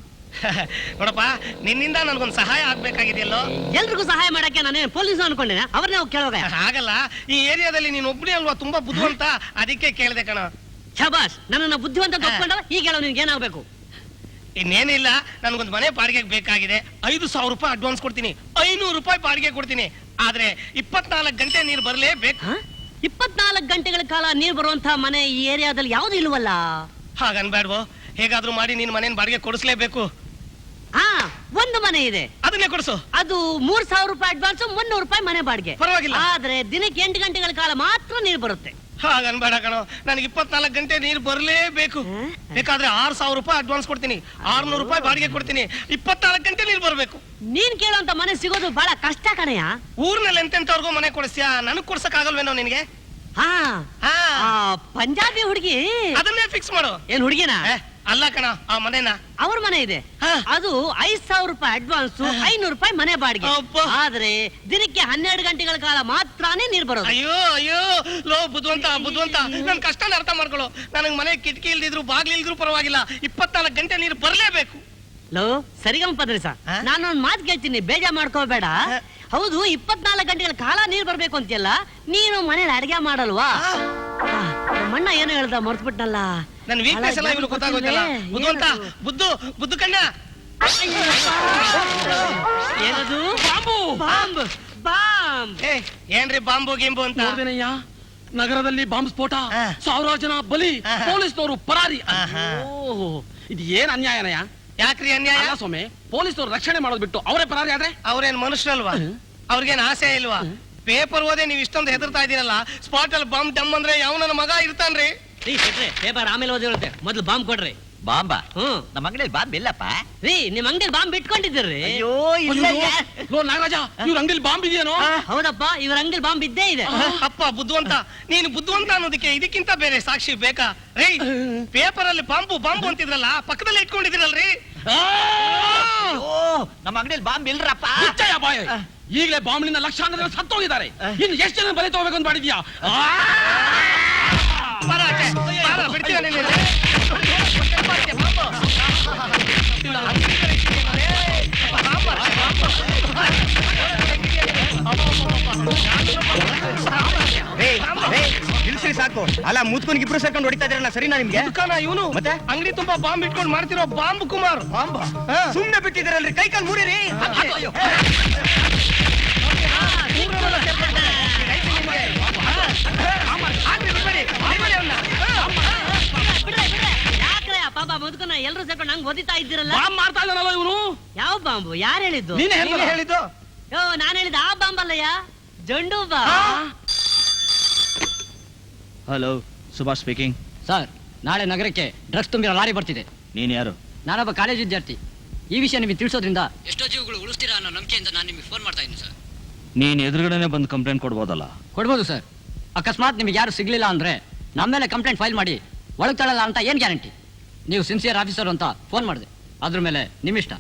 ನೋಡಪ್ಪ, ನಿನ್ನಿಂದ ನನ್ಗೊಂದು ಸಹಾಯ ಆಗ್ಬೇಕಾಗಿದೆಯಲ್ಲೋ. ಎಲ್ರಿಗೂ ಸಹಾಯ ಮಾಡಕ್ಕೆ ನಾನೇನು ಪೊಲೀಸ್ ಅನ್ಕೊಂಡೇನೆ, ಅವ್ರನ್ನೇ ಹೋಗಿ ಕೇಳೋಗ. ಹಾಗಲ್ಲ, ಈ ಏರಿಯಾದಲ್ಲಿ ನೀನು ಒಬ್ಬನೇ ಅಲ್ವಾ ತುಂಬಾ ಬುದ್ಧಿವಂತ, ಅದಕ್ಕೆ ಕೇಳಿದೆ ಕಣ. ಶಬಾಷ್, ನನ್ನನ್ನ ಬುದ್ಧಿವಂತ ತಪ್ಕೊಂಡವ. ಈಗ ಹೇಳೋ ನಿನ್ಗೆ ಏನಾಗಬೇಕು? ಇನ್ನೇನಿಲ್ಲ, ನನ್ಗೊಂದು ಮನೆ ಬಾಡಿಗೆಗೆ ಬೇಕಾಗಿದೆ. 5,000 ರೂಪಾಯಿ ಅಡ್ವಾನ್ಸ್ ಕೊಡ್ತೀನಿ, 500 ರೂಪಾಯಿ ಬಾಡಿಗೆ ಕೊಡ್ತೀನಿ. ಆದ್ರೆ 24 ಗಂಟೆ ನೀರು ಬರಲೇಬೇಕು. 24 ಗಂಟೆಗಳ ಕಾಲ ನೀರು ಬರುವಂತಹ ಮನೆ ಈ ಏರಿಯಾದಲ್ಲಿ ಯಾವ್ದು ಇಲ್ವಲ್ಲ. ಹಾಗನ್ಬೇಡ್ವೋ, ಹೇಗಾದ್ರೂ ಮಾಡಿ ನೀನ್ ಮನೇನ್ ಬಾಡಿಗೆ ಕೊಡಿಸ್ಲೇಬೇಕು. ಒಂದು ಮನೆ ಇದೆ, ಅದನ್ನೇ ಕೊಡಿಸು. ಅದು 3,000 ರೂಪಾಯಿ ಅಡ್ವಾನ್ಸ್, 300 ರೂಪಾಯಿ ಮನೆ ಬಾಡಿಗೆ. ಪರವಾಗಿಲ್ಲ, ಆದ್ರೆ ದಿನಕ್ಕೆ 8 ಗಂಟೆಗಳ ಕಾಲ ಮಾತ್ರ ನೀರು ಬರುತ್ತೆ. ಹಾಗನ್ಬೇಡ ಕಣೋ, ನನಗೆ 24 ಗಂಟೆ ನೀರು ಬರಲೇಬೇಕು. ಬೇಕಾದ್ರೆ 6,000 ರೂಪಾಯಿ ಅಡ್ವಾನ್ಸ್ ಕೊಡ್ತೀನಿ, 600 ರೂಪಾಯಿ ಬಾಡಿಗೆ ಕೊಡ್ತೀನಿ. 24 ಗಂಟೆ ನೀರು ಬರಬೇಕು. ನೀನ್ ಕೇಳೋಂತ ಮನೆ ಸಿಗೋದು ಬಹಳ ಕಷ್ಟ ಕಣಯ್ಯ. ಊರ್ನಲ್ಲಿ ಎಂತೆಂತವ್ರಿಗೂ ಮನೆ ಕೊಡಿಸ್ತೀಯಾ, ನನಗ್ ಕೊಡ್ಸಕ್ ಆಗಲ್ವೇನೋ ನಿನ್ಗೆ? ಪಂಜಾಬಿ ಹುಡುಗಿ ಅದನ್ನೇ ಫಿಕ್ಸ್ ಮಾಡು. ಏನ್ ಹುಡುಗಿನ? ಅಲ್ಲ ಕಣ ಆ ಮನೆನ ಅವ್ರ ಮನೆ ಇದೆ. ಹಾ. ಅದು 5,000 ರೂಪಾಯಿ ಅಡ್ವಾನ್ಸ್, 500 ರೂಪಾಯಿ ಮನೆ ಬಾಡಿಗೆ. ಅಬ್ಬಾ. ಆದ್ರೆ ದಿನಕ್ಕೆ 12 ಗಂಟೆಗಳ ಕಾಲ ಮಾತ್ರನೇ ನೀರ್ ಬರೋದು. ಅಯ್ಯೋ ಅಯ್ಯೋ ಲೋ ಬುದ್ಧಿವಂತ ನನ್ ಕಷ್ಟನ ಅರ್ಥ ಮಾಡ್ಕೊಳ್ಳೋ. ನನಗ್ ಮನೆ ಕಿಟಕಿ ಇಲ್ದಿದ್ರು ಬಾಗ್ಲಿ ಇಲ್ದಿದ್ರು ಪರವಾಗಿಲ್ಲ, 24 ಗಂಟೆ ನೀರು ಬರಲೇಬೇಕು. ಲೋ ಸರಿಗಮ ಪದ್ರಿಸ, ಹಾ? ನಾನೊಂದ್ ಮಾತು ಕೇಳ್ತೀನಿ, ಬೇಜಾರ್ ಮಾಡ್ಕೋಬೇಡ. ಹೌದು 24 ಗಂಟೆಗಳ ಕಾಲ ನೀರ್ ಬರ್ಬೇಕು ಅಂತಿಯಲ್ಲ, ನೀನು ಮನೇಲಿ ಅಡಿಗೆ ಮಾಡಲ್ವಾ? ಮಣ್ಣ ಏನು ಹೇಳ್ದ ಮರ್ತ್ಬಿಟ್ನಲ್ಲ. ನನ್ ವೀಕ್ನೆಸ್ ಎಲ್ಲ ಇವ್ರು ಗೊತ್ತಾಗೋಯ್ತಲ್ಲ. ಬುದ್ಧಿವಂತ ಬುದ್ದು ಕಣ್ಣ. ಏನದು? Bomb bomb bomb. ಏ ಏನ್ರಿ ಬಾಂಬು ಗಿಂಬು ಅಂತ? ನೋಡ್ದೇನಯ್ಯ, ನಗರದಲ್ಲಿ ಬಾಂಬ್ ಸ್ಫೋಟ, ಆ. 1000 ಜನ ಬಲಿ, ಆಹಾ. ಪೊಲೀಸ್ನವರು ಪರಾರಿ. ಆಹಾ. ಓಹೋ, ಇದು ಏನ್ ಅನ್ಯಾಯನಯ್ಯ? ಯಾಕ್ರಿ ಅನ್ಯಾಯ? ಅಲ್ಲ ಸ್ವಾಮಿ, ಪೊಲೀಸ್ನವರು ರಕ್ಷಣೆ ಮಾಡೋದು ಬಿಟ್ಟು ಅವರೇ ಪರಾರಿ ಆದ್ರೆ ಅವ್ರೇನ್ ಮನುಷ್ಯರಲ್ವಾ? ಅವ್ರಿಗೇನ್ ಆಸೆ ಇಲ್ವಾ? ಪೇಪರ್ ಓದೇ ನೀವ್ ಇಷ್ಟೊಂದು ಹೆದರ್ತಾ ಇದೀರಲ್ಲ. ಸ್ಪಾಟ್ ಅಲ್ಲಿ ಬಾಂಬ್ ಡಮ್ ಅಂದ್ರೆ ಯಾವ ನನ್ನ ಮಗ ಇರ್ತಾನ್ರಿ? ಪೇಪರ್ ಆಮೇಲೆ ಓದಿರುತ್ತೆ, ಮೊದ್ಲು ಬಾಂಬ್ ಕೊಡ್ರಿ. ಬಾಂಬಾ ಹ್ಮ್. ನಮ್ಮ ಅಂಗಡಿಯಲ್ಲಿ ಬಾಂಬ್ ಇಲ್ಲಪ್ಪ. ರೀ ನಿಮ್ ಅಂಗಡಿ ಬಾಂಬ್ ಇಟ್ಕೊಂಡಿದ್ದೀರಿ? ಅಯ್ಯೋ ಲೋ ನಾಗರಾಜ, ಇವ್ರ ಅಂಗಡಿಲಿ ಬಾಂಬ್ ಇದೆಯೇನೋ? ಹೌದಪ್ಪ, ಇವ್ರ ಅಂಗಡಿ ಬಾಂಬ್ ಇದ್ದೇ ಇದೆ. ಅಪ್ಪ ಬುದ್ಧಿವಂತ, ನೀನು ಬುದ್ಧಿವಂತ ಅನ್ನೋದಕ್ಕೆ ಇದಕ್ಕಿಂತ ಬೇರೆ ಸಾಕ್ಷಿ ಬೇಕಾ? ರೀ ಪೇಪರ್ ಅಲ್ಲಿ ಬಾಂಬು ಅಂತಿದ್ರಲ್ಲ, ಪಕ್ಕದಲ್ಲಿ ಇಟ್ಕೊಂಡಿದ್ದೀರಲ್ರಿ? ನಮ್ಮ ಅಂಗಡಿಯಲ್ಲಿ ಬಾಂಬ್ ಇಲ್ರಪ್ಪ. ಮುಚ್ಚಯ್ಯ ಬಾಯ್, ಈಗಲೇ ಬಾಂಬ್ನಿಂದ ಲಕ್ಷಾಂತರ ಜನ ಸತ್ತೋಗಿದ್ದಾರೆ. ಇನ್ನು ಎಷ್ಟು ಜನ ಬಲಿ ತಗೋಬೇಕು ಅಂತ ಮಾಡಿದ್ಯಾ? ಬಾರ ಆಚೆ, ಬಾರ, ಬಿಡ್ತೀಯ ನೀನು? ನಿಲ್ಸ್ರಿ ಸಾಕು. ಅಲ್ಲ ಮುತ್ಕೊಂಡ್ ಇಬ್ರು ಸೇರ್ಕೊಂಡು ಹೊಡಿತಾ ಇದ್ರಲ್ಲ, ಸರಿನಾ ನಿಮ್ಗೆ? ಇವನು ಮತ್ತೆ ಅಂಗಡಿ ತುಂಬಾ ಬಾಂಬ್ ಇಟ್ಕೊಂಡು ಮಾಡ್ತಿರೋ ಬಾಂಬ್ ಕುಮಾರ್. ಬಾಂಬ ಸುಮ್ನೆ ಬಿಟ್ಟಿದ್ದೀರಲ್ರಿ, ಕೈ ಕಾಲು ಮುರಿರಿ. ಯಾಕ್ರೆ ಪಾಪ ಮುದುಕನ ಎಲ್ರು ಸೇರ್ಕೊಂಡು ನಂಗೆ ಓದಿತಾ ಇದ್ದೀರಲ್ಲ. ಬಾಂಬ್ ಮಾಡ್ತಾ ಇದ್ದಾನಲ್ಲ ಇವನು. ಯಾವ ಬಾಂಬು? ಯಾರು ಹೇಳಿದ್ದು? ನೀನೇ ನೀನೇ ಹೇಳಿದ್ದು. ಯೋ ನಾನ್ ಹೇಳಿದ ಆ ಬಾಂಬ್ ಅಲ್ಲಯ್ಯ, ಜಂಡು bomb. Hello, Subhash speaking. Sir, ನಾಳೆ ನಗರಕ್ಕೆ ಡ್ರಗ್ಸ್ ತುಂಬಿರೋ ಲಾರಿ ಬರ್ತಿದೆ. ನೀನ್ ಯಾರು? ನಾನೊಬ್ಬ ಕಾಲೇಜ್ ವಿದ್ಯಾರ್ಥಿ. ಈ ವಿಷಯ ನಿಮಗೆ ತಿಳಿಸೋದ್ರಿಂದ ಎಷ್ಟೋ ಜೀವಗಳು ಉಳಿಸ್ತೀರಾ ಅನ್ನೋ ನಂಬಿಕೆಯಿಂದ ನಾನು ನಿಮಗೆ ಫೋನ್ ಮಾಡ್ತಾ ಇದ್ದೀನಿ ಸರ್. ನೀನ್ ಎದುರುಗಡೆನೆ ಬಂದು ಕಂಪ್ಲೇಂಟ್ ಕೊಡ್ಬೋದಲ್ಲ? ಕೊಡ್ಬೋದು ಸರ್. ಅಕಸ್ಮಾತ್ ನಿಮಗೆ ಯಾರು ಸಿಗ್ಲಿಲ್ಲ ಅಂದ್ರೆ ನಮ್ಮ ಮೇಲೆ ಕಂಪ್ಲೇಂಟ್ ಫೈಲ್ ಮಾಡಿ ಒಳಗೆ ತಳ್ಳಲ್ಲ ಅಂತ ಏನ್ ಗ್ಯಾರಂಟಿ? ನೀವು ಸಿನ್ಸಿಯರ್ ಆಫೀಸರ್ ಅಂತ ಫೋನ್ ಮಾಡಿದೆ, ಅದ್ರ ಮೇಲೆ ನಿಮ್ಮಿಷ್ಟ.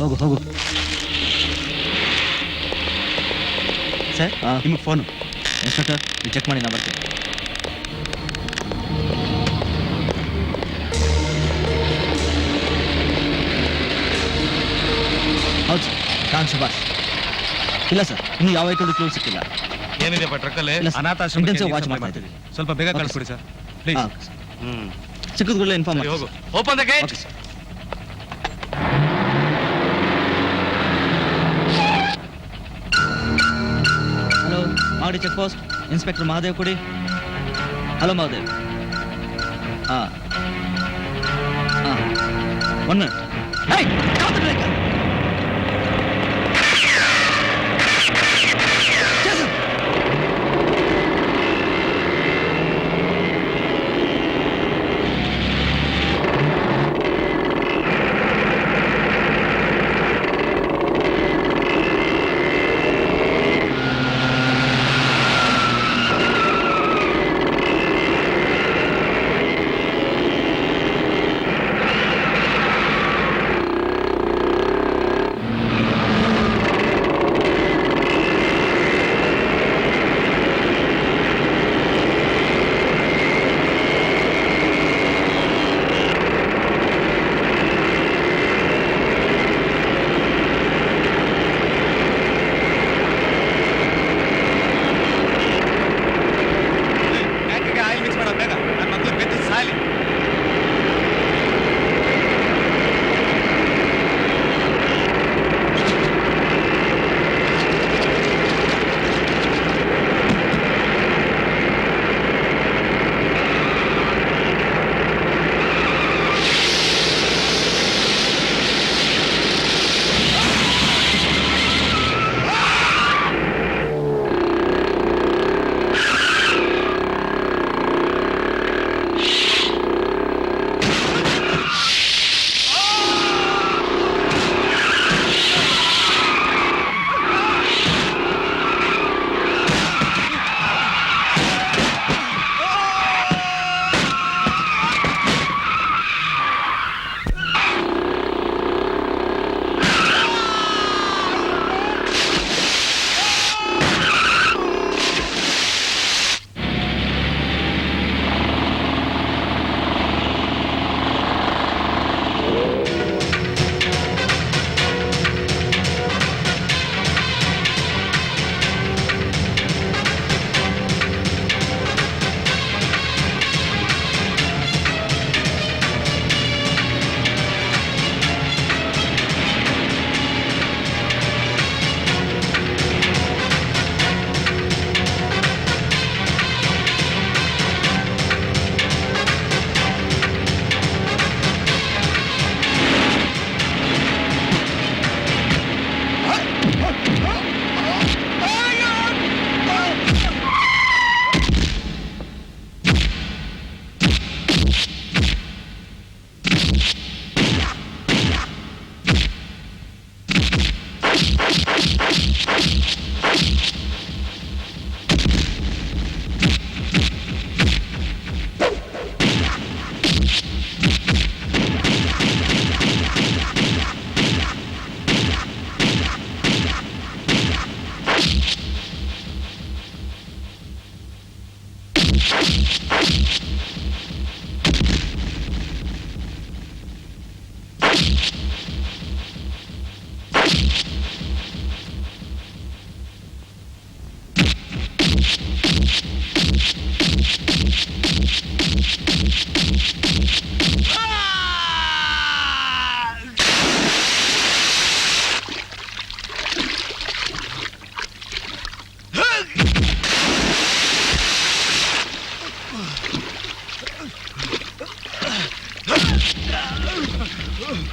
ಹೋಗು ಹೋಗು. ಸರ್ ನಿಮ್ಗೆ ಫೋನು. ಇನ್ಸ್ಪೆಕ್ಟರ್, ನೀವು ಚೆಕ್ ಮಾಡಿ, ನಾ ಬರ್ತೀನಿ. ಹೌದು ಸರ್, ನಾನು ಸುಭಾಷ್. ಇಲ್ಲ ಸರ್, ಇನ್ನು ಯಾವ ವೆಹಿಕಲ್ ಕ್ಲೂ ಸಿಕ್ಕಿಲ್ಲ. ಏನಿದೆ ಟ್ರಕ್ಕಲ್ಲಿ? ಇಲ್ಲ ಸರ್, ಅನಾಥಾಶ್ರಮ intensive watch ಮಾಡ್ತಾ ಇದ್ದೀವಿ. ಸ್ವಲ್ಪ ಬೇಗ Okay, ಕಳಿಸ್ಬಿಡಿ ಸರ್, ಹಾ, ಪ್ಲೀಸ್. okay, sir. ಸಿಕ್ಕಿದ ಕೂಡಲೇ ಇನ್ಫಾರ್ಮ್ ಮಾಡಿ. ಹೋಗು. Open the gate. Okay sir. Hello, Magadi check post, inspector Mahadev ಕೊಡಿ. ಹಲೋ ಮಹಾದೇವ್. ಹಾ ಹಾ, 1 minute. Hey, stop the breaker. Jason. ಹೇಳು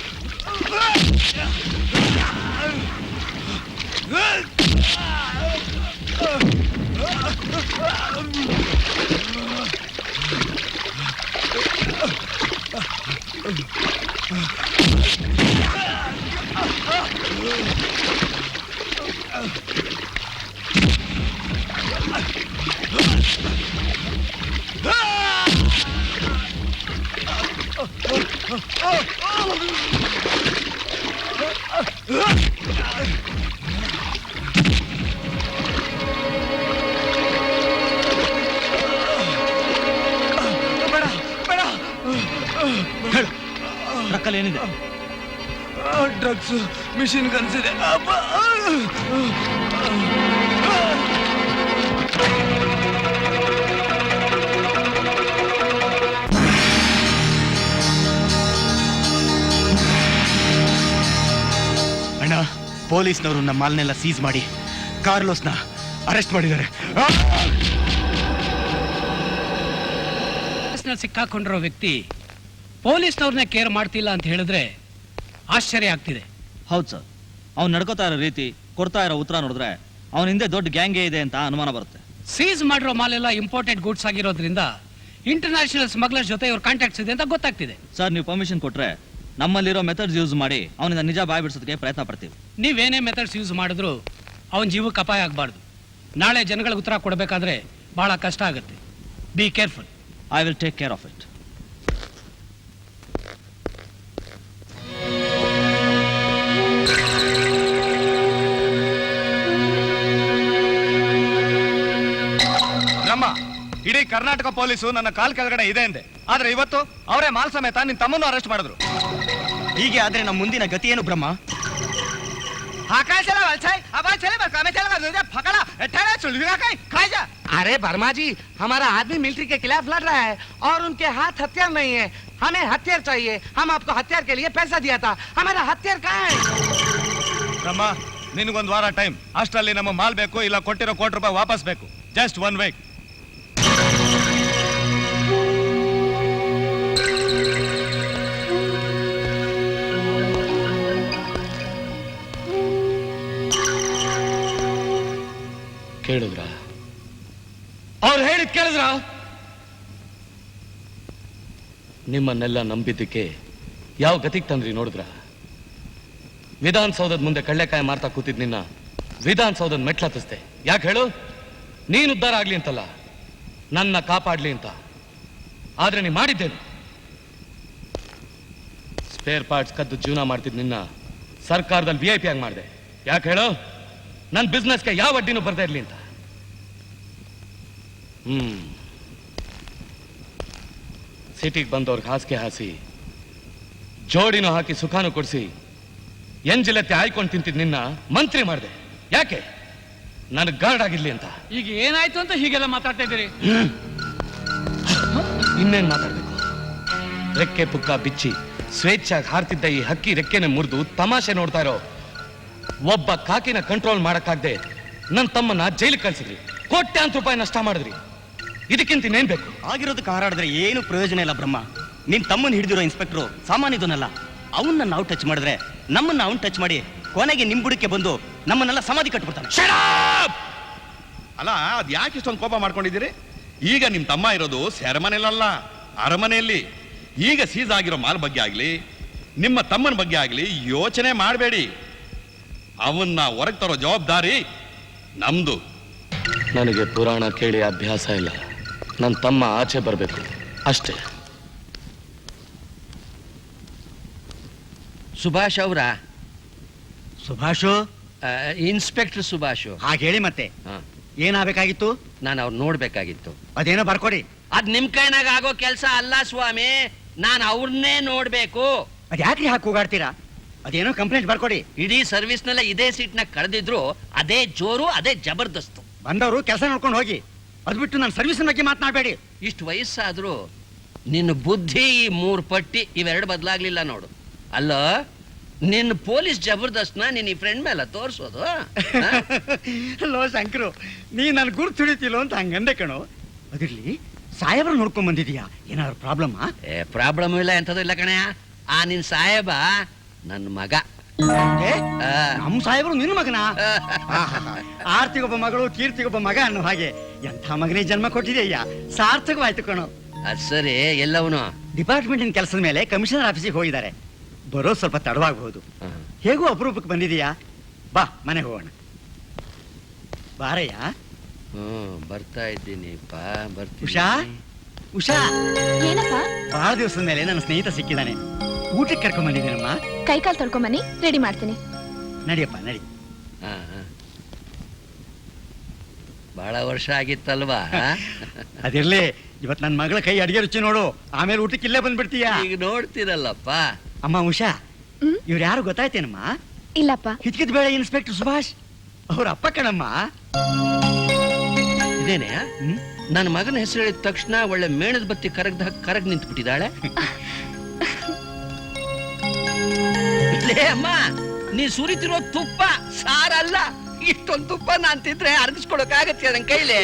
ಟ್ರಕ್ಕಲ್ಲಿ ಏನಿದೆ? ಡ್ರಗ್ಸ್ ಮಿಷಿನ್ ಕನ್ಸಿದೆ. ಅಣ್ಣ, ಪೊಲೀಸ್ನವರು ನಮ್ಮ ಮಾಲ್ನೆಲ್ಲ ಸೀಸ್ ಮಾಡಿ ಕಾರ್ಲೋಸ್ನ ಅರೆಸ್ಟ್ ಮಾಡಿದ್ದಾರೆ. ಸಿಕ್ಕಾಕೊಂಡಿರೋ ವ್ಯಕ್ತಿ ಪೊಲೀಸ್ನವ್ರನ್ನ ಕೇರ್ ಮಾಡ್ತಿಲ್ಲ ಅಂತ ಹೇಳಿದ್ರೆ ಆಶ್ಚರ್ಯ ಆಗ್ತಿದೆ. ಹೌದು ಸರ್, ಅವ್ನು ನಡ್ಕೋತಾ ಇರೋ ರೀತಿ, ಕೊಡ್ತಾ ಇರೋ ಉತ್ತರ ನೋಡಿದ್ರೆ ಅವನ ಹಿಂದೆ ದೊಡ್ಡ ಗ್ಯಾಂಗೇ ಇದೆ ಅಂತ ಅನುಮಾನ ಬರುತ್ತೆ. ಸೀಸ್ ಮಾಡಿರೋ ಮಾಲೆಲ್ಲ ಇಂಪೋರ್ಟೆಡ್ ಗೂಡ್ಸ್ ಆಗಿರೋದ್ರಿಂದ ಇಂಟರ್ನ್ಯಾಷನಲ್ ಸ್ಮಗ್ಲರ್ಸ್ ಜೊತೆ ಇವ್ರ ಕಾಂಟ್ಯಾಕ್ಟ್ಸ್ ಇದೆ ಅಂತ ಗೊತ್ತಾಗ್ತಿದೆ. ಸರ್, ನೀವು ಪರ್ಮಿಷನ್ ಕೊಟ್ರೆ ನಮ್ಮಲ್ಲಿರೋ ಮೆಥಡ್ಸ್ ಯೂಸ್ ಮಾಡಿ ಅವನಿಂದ ನಿಜ ಬಾಯ್ ಬಿಡಿಸೋದಕ್ಕೆ ಪ್ರಯತ್ನ ಪಡ್ತೀವಿ. ನೀವೇನೇ ಮೆಥಡ್ಸ್ ಯೂಸ್ ಮಾಡಿದ್ರು ಅವನ ಜೀವಕ್ಕೆ ಅಪಾಯ ಆಗಬಾರ್ದು. ನಾಳೆ ಜನಗಳಿಗೆ ಉತ್ತರ ಕೊಡಬೇಕಾದ್ರೆ ಬಹಳ ಕಷ್ಟ ಆಗುತ್ತೆ. Be careful. I will take care of it. Brahma, ಇಡೀ ಕರ್ನಾಟಕ ಪೊಲೀಸು ನನ್ನ ಕಾಲ್ ಕೆಳಗಡೆ ಇದೆ ಅಂದೆ, ಆದ್ರೆ ಇವತ್ತು ಅವರೇ ಮಾಲ್ ಸಮೇತ ನಿನ್ ತಮ್ಮನ್ನು ಅರೆಸ್ಟ್ ಮಾಡಿದ್ರು. ಹೀಗೆ ಆದ್ರೆ ನಮ್ಮ ಮುಂದಿನ ಗತಿ ಏನು ಬ್ರಹ್ಮ? अरे वर्मा जी, हमारा आदमी मिलिट्री के खिलाफ लड़ रहा है और उनके हाथ हथियार नहीं है. हमें हथियार चाहिए. हम आपको हथियार के लिए पैसा दिया था. हमारा हथियार कहाँ है? ಬ್ರಹ್ಮ, ನಿನಗೊಂದು ವಾರ ಟೈಮ್. ಅಷ್ಟರಲ್ಲಿ ನಮ್ಮ ಮಾಲ್ ಬೇಕು, ಇಲ್ಲ ಕೊಟ್ಟಿರೋ ₹1 ವಾಪಸ್ ಬೇಕು. Just 1 week. ಕೇಳಿದ್ರ? ಅವ್ರು ಹೇಳಿದ್ ಕೇಳಿದ್ರ? ನಿಮ್ಮನ್ನೆಲ್ಲ ನಂಬಿದ್ದಕ್ಕೆ ಯಾವ ಗತಿಗೆ ತಂದ್ರಿ ನೋಡಿದ್ರ? ವಿಧಾನಸೌಧದ ಮುಂದೆ ಕಳ್ಳೆಕಾಯಿ ಮಾರ್ತಾ ಕೂತಿದ್ ನಿನ್ನ ವಿಧಾನಸೌಧದ ಮೆಟ್ಲತ್ತಿಸ್ದೆ. ಯಾಕೆ ಹೇಳು? ನೀನು ಉದ್ಧಾರ ಆಗ್ಲಿ ಅಂತಲ್ಲ, ನನ್ನ ಕಾಪಾಡ್ಲಿ ಅಂತ. ಆದ್ರೆ ನೀ ಮಾಡಿದ್ದೇನು? ಸ್ಪೇರ್ ಪಾರ್ಟ್ಸ್ ಕದ್ದು ಜೀವನ ಮಾಡ್ತಿದ್ ನಿನ್ನ ಸರ್ಕಾರದಲ್ಲಿ VIP ಆಗಿ ಮಾಡಿದೆ. ಯಾಕೆ ಹೇಳು? ನನ್ನ ಬಿಸ್ನೆಸ್ಗೆ ಯಾವ ಅಡ್ಡಿನೂ ಬರ್ತಾ ಇರ್ಲಿ ಅಂತ. ಸಿಟಿಗೆ ಬಂದವ್ರಿಗೆ ಹಾಸಿಗೆ ಹಾಸಿ, ಜೋಡಿನೂ ಹಾಕಿ ಸುಖಾನು ಕೊಡಿಸಿ, ಎಂಜಿಲತ್ತೆ ಆಯ್ಕೊಂಡು ತಿಂತಿದ್ ನಿನ್ನ ಮಂತ್ರಿ ಮಾಡಿದೆ. ಯಾಕೆ? ನನಗೆ ಗಾರ್ಡ್ ಆಗಿರ್ಲಿ ಅಂತ. ಈಗ ಏನಾಯ್ತು ಅಂತ ಹೀಗೆಲ್ಲ ಮಾತಾಡ್ತಾ ಇದ್ದೀರಿ? ಇನ್ನೇನ್ ಮಾತಾಡ್ಬೇಕು? ರೆಕ್ಕೆ ಪುಕ್ಕ ಬಿಚ್ಚಿ ಸ್ವೇಚ್ಛಾಗಿ ಹಾರ್ತಿದ್ದ ಈ ಹಕ್ಕಿ ರೆಕ್ಕೆನ ಮುರಿದು ತಮಾಷೆ ನೋಡ್ತಾ ಇರೋ ಒಬ್ಬ ಕಾಕಿನ ಕಂಟ್ರೋಲ್ ಮಾಡಕ್ಕಾಗದೆ ನನ್ನ ತಮ್ಮನ್ನ ಜೈಲಿಗೆ ಕಳ್ಸಿದ್ರಿ. ಕೋಟ್ಯಾಂತರ ರೂಪಾಯಿ ನಷ್ಟ ಮಾಡಿದ್ರಿ. ಇದಕ್ಕಿಂತ ಇನ್ನೇನ್ ಬೇಕು? ಆಗಿರೋದಕ್ಕೆ ಹಾರಾಡಿದ್ರೆ ಏನು ಪ್ರಯೋಜನ ಇಲ್ಲ ಬ್ರಹ್ಮ. ನಿನ್ ತಮ್ಮನ್ ಹಿಡಿದಿರೋ ಇನ್ಸ್ಪೆಕ್ಟ್ರು ಸಾಮಾನ್ಯದನಲ್ಲ. ಅವನ್ನ ನಾವು ಟಚ್ ಮಾಡಿದ್ರೆ ನಮ್ಮನ್ನ ಅವನ್ ಟಚ್ ಮಾಡಿ ಕೊನೆಗೆ ನಿಮ್ ಬುಡಕ್ಕೆ ಬಂದು ನಮ್ಮನ್ನೆಲ್ಲ ಸಮಾಧಿ ಕಟ್ಬಿಡ್ತಾನೆ. ಅಲ್ಲ, ಅದ್ ಯಾಕೆ ಇಷ್ಟೊಂದು ಕೋಪ ಮಾಡ್ಕೊಂಡಿದ್ದೀರಿ? ಈಗ ನಿಮ್ ತಮ್ಮ ಇರೋದು ಸೆರೆಮನೆಯಲ್ಲ, ಅರಮನೆಯಲ್ಲಿ. ಈಗ ಸೀಸ್ ಆಗಿರೋ ಮಾಲ್ ಬಗ್ಗೆ ಆಗ್ಲಿ, ನಿಮ್ಮ ತಮ್ಮನ ಬಗ್ಗೆ ಆಗ್ಲಿ ಯೋಚನೆ ಮಾಡಬೇಡಿ. ಅವನ್ನ ಹೊರಗೆ ತರೋ ಜವಾಬ್ದಾರಿ ನಮ್ದು. ನನಗೆ ಪುರಾಣ ಕೇಳಿ ಅಭ್ಯಾಸ ಇಲ್ಲ. ನನ್ನ ತಮ್ಮ ಆಚೆ ಬರಬೇಕು ಅಷ್ಟೇ. ಸುಭಾಷ್ ಅವರ ಸುಭಾಷು, ಇನ್ಸ್ಪೆಕ್ಟರ್ ಸುಭಾಷ್. ಹಾಗೆ ಹೇಳಿ ಮತ್ತೆ ಏನಾಗಬೇಕಾಗಿತ್ತು? ನಾನು ಅವ್ರು ನೋಡ್ಬೇಕಾಗಿತ್ತು. ಅದೇನೋ ಬರ್ಕೊಡಿ. ಅದ್ ನಿಮ್ ಕೈನಾಗ ಆಗೋ ಕೆಲಸ ಅಲ್ಲ ಸ್ವಾಮಿ. ನಾನು ಅವ್ರನ್ನೇ ನೋಡ್ಬೇಕು. ಅದ್ಯಾಕ್ರಿ ಹಾಕಿ ಹೋಗಾಡ್ತೀರಾ? ಅದೇನೋ ಕಂಪ್ಲೇಂಟ್ ಬರ್ಕೊಡಿ. ಇಡೀ ಸರ್ವಿಸ್ನೆಲ್ಲ ಇದೇ ಸೀಟ್ನ ಕಳೆದಿದ್ರು ಅದೇ ಜೋರು, ಅದೇ ಜಬರ್ದಸ್ತು. ಬಂದವರು ಕೆಲಸ ನೋಡ್ಕೊಂಡು ಹೋಗಿ. ಅದ್ ಬಿಟ್ಟು ನನ್ನ ಸರ್ವಿಸ್ ಬಗ್ಗೆ ಮಾತನಾಡಬೇಡಿ. ಇಷ್ಟು ವಯಸ್ಸಾದ್ರೂ ನಿನ್ನ ಬುದ್ಧಿ ಈ 3 ಪಟ್ಟಿ ಇವೆರಡು ಬದಲಾಗ್ಲಿಲ್ಲ ನೋಡು. ಅಲ್ಲ, ನಿನ್ನ ಪೊಲೀಸ್ ಜಬರ್ದಸ್ತ್ನ ನಿನ್ನ ಈ ಫ್ರೆಂಡ್ ಮೇಲೆ ತೋರಿಸೋದು? ಲೋ ಶಂಕರು, ನೀ ನನ್ ಗುರ್ತು ಹಿಡಿತಿಲ್ಲೋ ಅಂತ ಹಂಗಂದೆ ಕಣೋ. ಅದಿರ್ಲಿ, ಸಾಹೇಬ್ರ ನೋಡ್ಕೊಂಡ್ ಬಂದಿದೀಯಾ? ಏನಾದ್ರು ಪ್ರಾಬ್ಲಮ್? ಪ್ರಾಬ್ಲಮ್ ಇಲ್ಲ, ಎಂಥದ್ದು ಇಲ್ಲ ಕಣಯ್ಯ. ಆ ನಿನ್ ಸಾಹೇಬ ನನ್ನ ಮಗ. ನಮ್ಮ ಸಾಹೇಬರು ನಿನ್ನ ಮಗನ? ಆರ್ತಿಗೊಬ್ಬ ಮಗಳು, ಕೀರ್ತಿಗೊಬ್ಬ ಮಗ ಅನ್ನೋ ಹಾಗೆ ಎಂಥ ಮಗನಿಗೆ ಜನ್ಮ ಕೊಟ್ಟಿದೆಯ್ಯ, ಸಾರ್ಥಕವಾಯ್ತು ಕಣೋ. ಅದ್ ಸರಿ, ಎಲ್ಲವನು ಡಿಪಾರ್ಟ್ಮೆಂಟಿನ ಕೆಲಸದ ಮೇಲೆ ಕಮಿಷನರ್ ಆಫೀಸಿಗೆ ಹೋಗಿದ್ದಾರೆ. ಬರೋದು ಸ್ವಲ್ಪ ತಡವಾಗಬಹುದು. ಹೇಗೂ ಅಪರೂಪಕ್ಕೆ ಬಂದಿದೀಯಾ, ಬಾ ಮನೆಗೆ ಹೋಗೋಣ. ಬಾರಯ್ಯ. ಬರ್ತಾ ಇದ್ದೀನಿ ಉಷಾ, ಉಷಾ, ಏನಪ್ಪ? ಬಹಳ ದಿವಸದ ಮೇಲೆ ನನ್ನ ಸ್ನೇಹಿತ ಸಿಕ್ಕಿದ್ದಾನೆ. ಊಟಕ್ಕೆ ಕರ್ಕೊಂಡ್ ಬಂದಿದ್ದೀನಮ್ಮ. ಕೈ ಕಾಲು ತೊಳ್ಕೊಂಬನ್ನಿ, ರೆಡಿ ಮಾಡ್ತೀನಿ. ನಡಿಯಪ್ಪ ನಡಿ. ಬಹಳ ವರ್ಷ ಆಗಿತ್ತಲ್ವಾ? ಅದಿರ್ಲಿ, ಇವತ್ ನನ್ ಮಗಳ ಕೈ ಅಡಿಗೆ ರುಚಿ ನೋಡು, ಆಮೇಲೆ ಊಟಕ್ಕೆ ಇಲ್ಲೇ ಬಂದ್ಬಿಡ್ತೀಯ. ಈಗ ನೋಡ್ತೀರಲ್ಲಪ್ಪ. ಅಮ್ಮ ಉಷಾ, ಇವ್ರು ಯಾರು ಗೊತ್ತಾಯ್ತೇನಮ್ಮ? ಇಲ್ಲಪ್ಪ. ಹಿಚ್ಕಿದ್ ಬೇಡ, ಇನ್ಸ್ಪೆಕ್ಟರ್ ಸುಭಾಷ್ ಅವ್ರ ಅಪ್ಪ ಕಣಮ್ಮ. ಇದೇನೆ ನನ್ನ ಮಗನ ಹೆಸರು ಹೇಳಿದ ತಕ್ಷಣ ಒಳ್ಳೆ ಮೇಣದ ಬತ್ತಿ ಕರಗ್ ನಿಂತು ಬಿಟ್ಟಿದ್ದಾಳೆ. ಲೇ ಅಮ್ಮ, ನೀ ಸುರಿತಿರೋ ತುಪ್ಪ ಸಾರಲ್ಲ. ಇಷ್ಟೊಂದು ತುಪ್ಪ ನಾನ್ ತಿಂದ್ರೆ ಅರ್ಗಿಸ್ಕೊಳಕ್ ಆಗತ್ತೆ ನನ್ ಕೈಲಿ.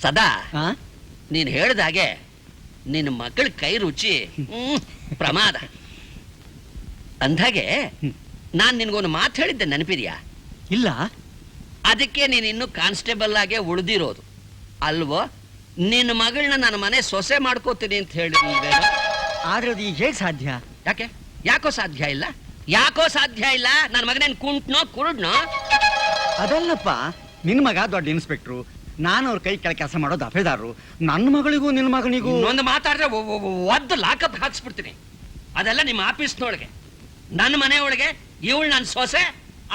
ಸದಾ ನೀನ್ ಹೇಳ್ದ ಹಾಗೆ ನಿನ್ನ ಮಗಳ ಕೈ ರುಚಿ ಪ್ರಮಾದ. ಅಂದಾಗೆ ನಾನ್ ನಿನ್ಗೊಂದು ಮಾತು ಹೇಳಿದ್ದೆ, ನೆನಪಿದ್ಯಾ? ಇಲ್ಲ. ಅದಕ್ಕೆ ನೀನ್ ಇನ್ನು ಕಾನ್ಸ್ಟೇಬಲ್ ಆಗೇ ಉಳಿದಿರೋದು ಅಲ್ವೋ? ನಿನ್ನ ಮಗಳನ್ನ ನನ್ನ ಮನೆ ಸೊಸೆ ಮಾಡ್ಕೋತೀನಿ ಅಂತ ಹೇಳಿ. ಆದ್ರೆ ಅದು ಈಗ ಹೇಗ್ ಸಾಧ್ಯ? ಯಾಕೆ? ಯಾಕೋ ಸಾಧ್ಯ ಇಲ್ಲ? ಯಾಕೋ ಸಾಧ್ಯ ಇಲ್ಲ? ನನ್ನ ಮಗನೇನ್ ಕುಂಟ್ನೋ ಕುರುಡ್ನೋ? ಅದಲ್ಲಪ್ಪ, ನಿನ್ ಮಗ ದೊಡ್ಡ ಇನ್ಸ್ಪೆಕ್ಟ್ರು, ನಾನು ಅವ್ರ ಕೈ ಕೆಳ ಕೆಲಸ ಮಾಡೋ ದಫೇದಾರರು. ನನ್ನ ಮಗಳಿಗೂ ನಿನ್ನ ಮಗನಿಗೂ ಒಂದು ಮಾತಾಡಿದ್ರೆ ಒದ್ದು ಲಾಕಪ್ ಹಾಕ್ಸ್ಬಿಡ್ತೀನಿ. ಅದೆಲ್ಲ ನಿಮ್ಮ ಆಫೀಸ್ನೊಳಗೆ. ನನ್ನ ಮನೆ ಒಳಗೆ ಇವಳು ನನ್ನ ಸೊಸೆ,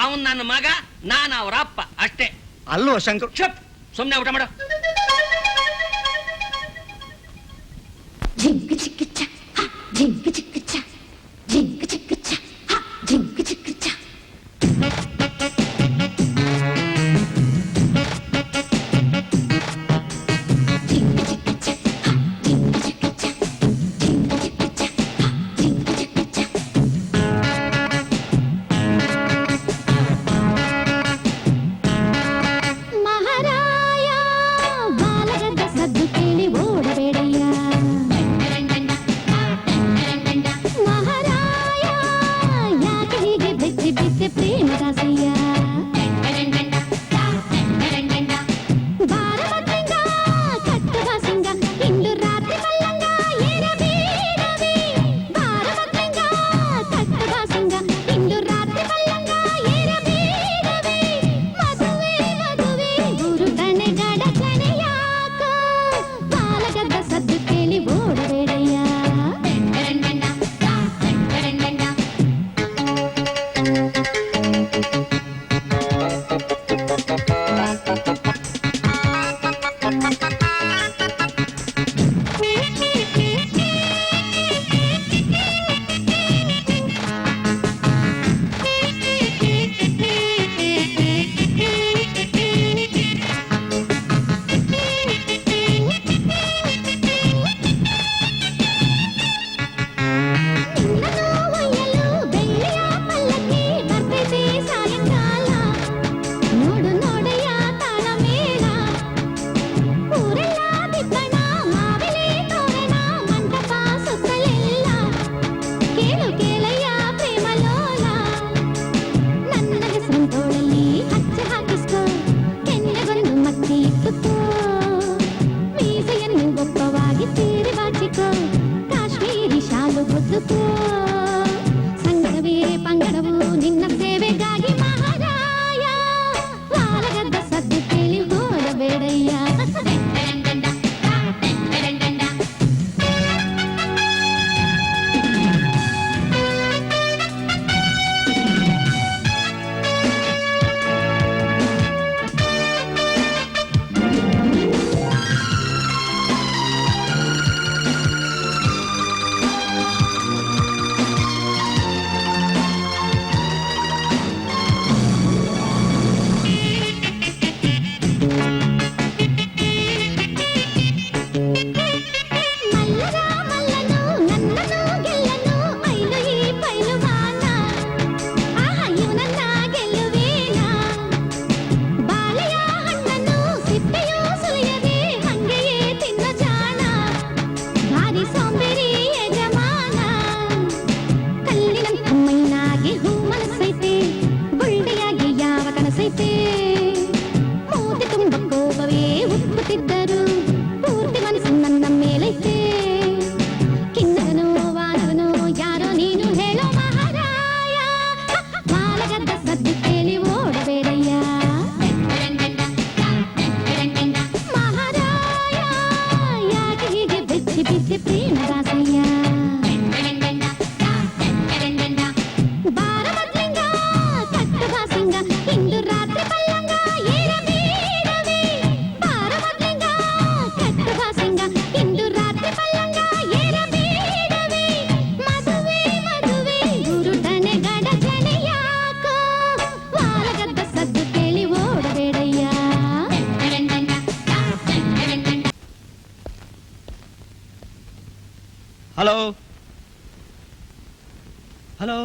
ಅವನ್ ನನ್ನ ಮಗ, ನಾನು ಅವ್ರ ಅಪ್ಪ, ಅಷ್ಟೇ. ಅಲ್ಲೋ ಶಂಕರ್, ಚಪ್, ಸುಮ್ನೆ ಊಟ ಮಾಡು. ಮಹಾರಾಯ ಹಲೋ ಹಲೋ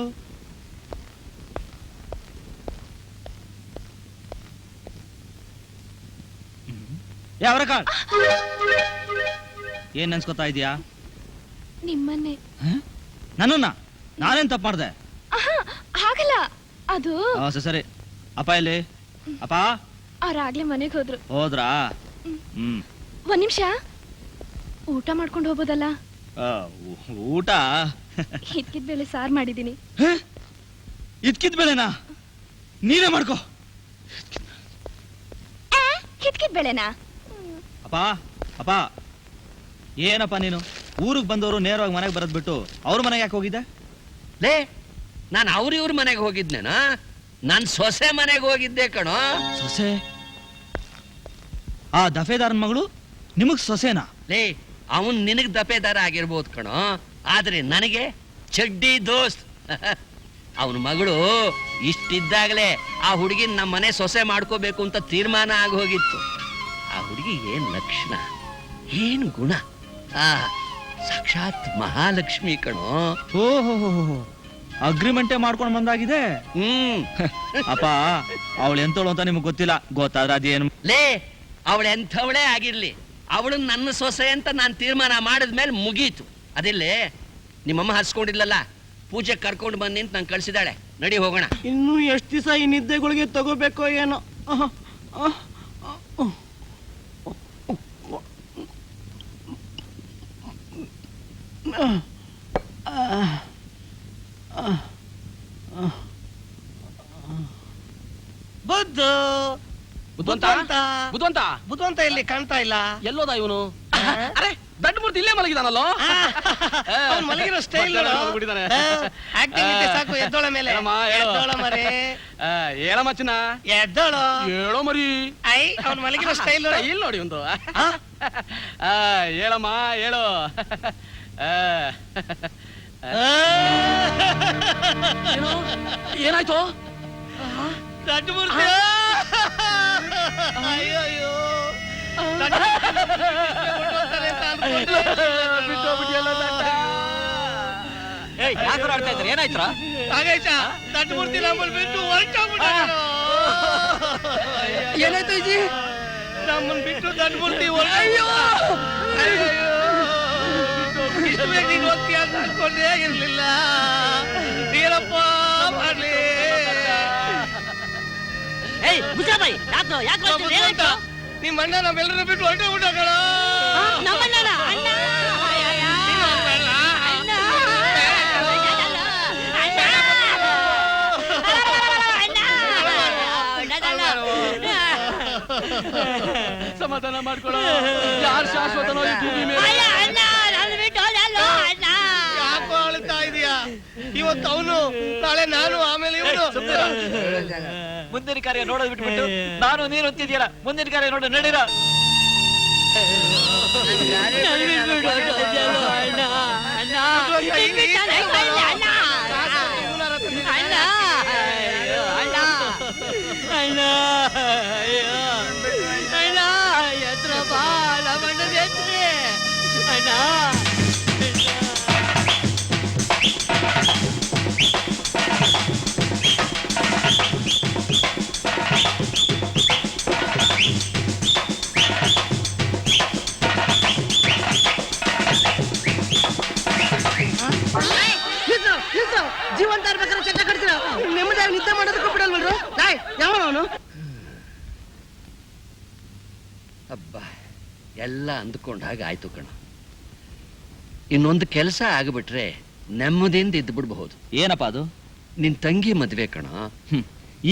ಯಾವ ಕಾಳ್ ಏನ್ ನೆನ್ಸ್ಕೊತಾ ಇದೀಯಾ? ನಿಮ್ಮನ್ನೇ. ನನ್ನನ್ನ ನಾನೇನ್ ತಪ್ಪು ಮಾಡ್ದೆ? ಹಾಗಲ್ಲ, ಅದು ಸರಿ. ಅಪ್ಪ ಎಲ್ಲಿ? ಅಪ್ಪ ಅವ್ರಾಗ್ಲೇ ಮನೆಗೆ ಹೋದ್ರು. ಹೋದ್ರಾ? ಒಂದ್ ನಿಮಿಷ, ಊಟ ಮಾಡ್ಕೊಂಡು ಹೋಗ್ಬೋದಲ್ಲ? ಊಟ ಹಿದ್ಕಿದ್ ಬೇಳೆ ಸಾರ್ ಮಾಡಿದೀನಿ. ಇದ್ಕಿದ್ ಬೇಳೆನಾ? ನೀನೇ ಮಾಡ್ಕೋ. ಹಿದ್ಕಿದ್ ಬೇಳೆನಾ? ಅಪ್ಪ ಅಪ್ಪ, ಏನಪ್ಪ ನೀನು ಊರಿಗೆ ಬಂದವರು ನೇರವಾಗಿ ಮನೆಗೆ ಬರೋದ್ ಬಿಟ್ಟು ಅವ್ರ ಮನೆಗೆ ಯಾಕೆ ಹೋಗಿದ್ದೆ? ಲೇ, ನಾನು ಇವ್ರ ಮನೆಗೆ ಹೋಗಿದ್ನೇನಾ? ನಾನ್ ಸೊಸೆ ಮನೆಗೆ ಹೋಗಿದ್ದೆ ಕಣೋ. ಸೊಸೆ? ಆ ದಫೇದಾರನ್ ಮಗಳು ನಿಮಗ್ ಸೊಸೆನಾ? ಲೇ, ಅವನ್ ನಿನಗ್ ದಪೇದಾರ ಆಗಿರ್ಬೋದು ಕಣೋ, ಆದ್ರೆ ನನಗೆ ಚಡ್ಡಿ ದೋಸ್ತ್. ಅವನ ಮಗಳು ಇಷ್ಟಿದ್ದಾಗಲೇ ಆ ಹುಡುಗಿನ ನಮ್ಮ ಮನೆ ಸೊಸೆ ಮಾಡ್ಕೋಬೇಕು ಅಂತ ತೀರ್ಮಾನ ಆಗಿ ಹೋಗಿತ್ತು. ಆ ಹುಡುಗಿ ಏನ್ ಲಕ್ಷಣ, ಏನ್ ಗುಣ! ಆ ಸಾಕ್ಷಾತ್ ಮಹಾಲಕ್ಷ್ಮಿ ಕಣೋ. ಓಹೋ, ಅಗ್ರಿಮೆಂಟೇ ಮಾಡ್ಕೊಂಡು ಬಂದಾಗಿದೆ. ಅಪ್ಪ, ಅವಳು ಎಂತವಳು ಅಂತ ನಿಮ್ಗೆ ಗೊತ್ತಿಲ್ಲ. ಗೊತ್ತಾದ್ರೆ ಅದೇನು? ಲೇ, ಅವಳು ಎಂಥವಳೇ ಆಗಿರ್ಲಿ, ಅವಳು ನನ್ನ ಸೊಸೆ ಅಂತ ನಾನು ತೀರ್ಮಾನ ಮಾಡಿದ್ಮೇಲೆ ಮುಗೀತು. ಅದಿಲ್ಲೇ ನಿಮ್ಮಮ್ಮ ಹಸ್ಕೊಂಡಿದ್ಲಲ್ಲ, ಪೂಜೆ ಕರ್ಕೊಂಡು ಬನ್ನಿ ಅಂತ ನಂಗೆ ಕಳ್ಸಿದಾಳೆ. ನಡಿ ಹೋಗೋಣ. ಇನ್ನು ಎಷ್ಟು ದಿವಸ ಈ ನಿದ್ದೆಗಳಿಗೆ ತಗೋಬೇಕೋ ಏನೋ. ಬುದ್ಧವಂತ ಇಲ್ಲಿ ಕಾಣ್ತಾ ಇಲ್ಲ. ಎಲ್ಲೋದ ಇವನು? ಅರೆ, ದಡ್ಡ ಮೂರ್ತಿ ಇಲ್ಲೇ ಮಲಗಿದಾನಲ್ಲೋ. ಅವ್ನು ಮಲಗಿರೋ ಸ್ಟೈಲ್ ಆಕ್ಟಿಂಗ್ ಸಾಕು. ಎದ್ದೋಳ ಮೇಲೆ ಎದ್ದೋಳ ಮರಿ, ಹೇಳಮ್ಮ ಚಿನ್ನ, ಎದ್ದೋಳು, ಹೇಳೋ ಮರಿ. ಐ ಅವ್ನು ಮಲಗಿರೋ ಸ್ಟೈಲ್ ಇಲ್ಲಿ ನೋಡಿ ಒಂದು. ಹೇಳಮ್ಮ ಹೇಳು. ಏನಾಯ್ತು? ದಡ್ಡ ಮೂರ್ತಿ. ಅಯ್ಯೋ, ಏನಾಯ್ತರ? ದಡ್ಡ ಮೂರ್ತಿ ನಮ್ಮಲ್ಲಿ ಬಿಟ್ಟು ಹೊರಟೋಗ್ಬಿಟ್ಟ. ಏನಾಯ್ತು ಇಜಿ? ನಮ್ಮನ್ನು ಬಿಟ್ಟು ದಡ್ಡ ಮೂರ್ತಿ ಹೊರಟೋ. ಇಷ್ಟು ಬೇಗ ನೀನು ಹೋಗ್ತೀಯ ಅಂತ ಅನ್ಕೊಂಡೇ ಇರ್ಲಿಲ್ಲ. ನೀರಪ್ಪ ಮಾಡ್ಲಿ. ನಿಮ್ಮ ಅಣ್ಣ ನಮ್ಮೆಲ್ಲರೂ ಬಿಟ್ಟು ಹೊರಟೋಗ್ಬಿಟ್ಟ ಕಣ. ಸಮಾಧಾನ ಮಾಡ್ಕೊಳ್ಳೋ. ಯಾರು ಶಾಶ್ವತನೋ ಈ ಭೂಮಿ ಮೇಲೆ. ಯಾಕೋ ಅಳ್ತಾ ಇದೀಯಾ? ಇವತ್ತು ಅವನು, ನಾಳೆ ನಾನು, ಆಮೇಲೆ ಇವನು. ಮುಂದಿನ ಕಾರ್ಯ ನೋಡೋದು ಬಿಟ್ಬಿಟ್ಟು ನಾನು ನೀನು ಅಂತಿದ್ಯಲ್ಲ, ಮುಂದಿನ ಕಾರ್ಯ ನೋಡು, ನಡೀರ. ಜೀವಂತ ಇರ್ಬೇಕಾದ್ರೆ ಚಟ ಕಟ್ತೀರ, ನೆಮ್ಮದಿಯಾಗಿ ನಿದ್ದೆ ಮಾಡೋದಕ್ಕೂ ಬಿಡಲ್ವಲ್ರು? ಯಾವ ಅವನು? ಅಬ್ಬಾ, ಎಲ್ಲ ಅಂದ್ಕೊಂಡ ಹಾಗೆ ಆಯ್ತು ಕಣ. ಇನ್ನೊಂದು ಕೆಲಸ ಆಗ್ಬಿಟ್ರೆ ನೆಮ್ಮದಿಯಿಂದ ಇದ್ದು ಬಿಡ್ಬಹುದು. ಏನಪ್ಪ ಅದು? ನಿನ್ ತಂಗಿ ಮದ್ವೆ ಕಣ.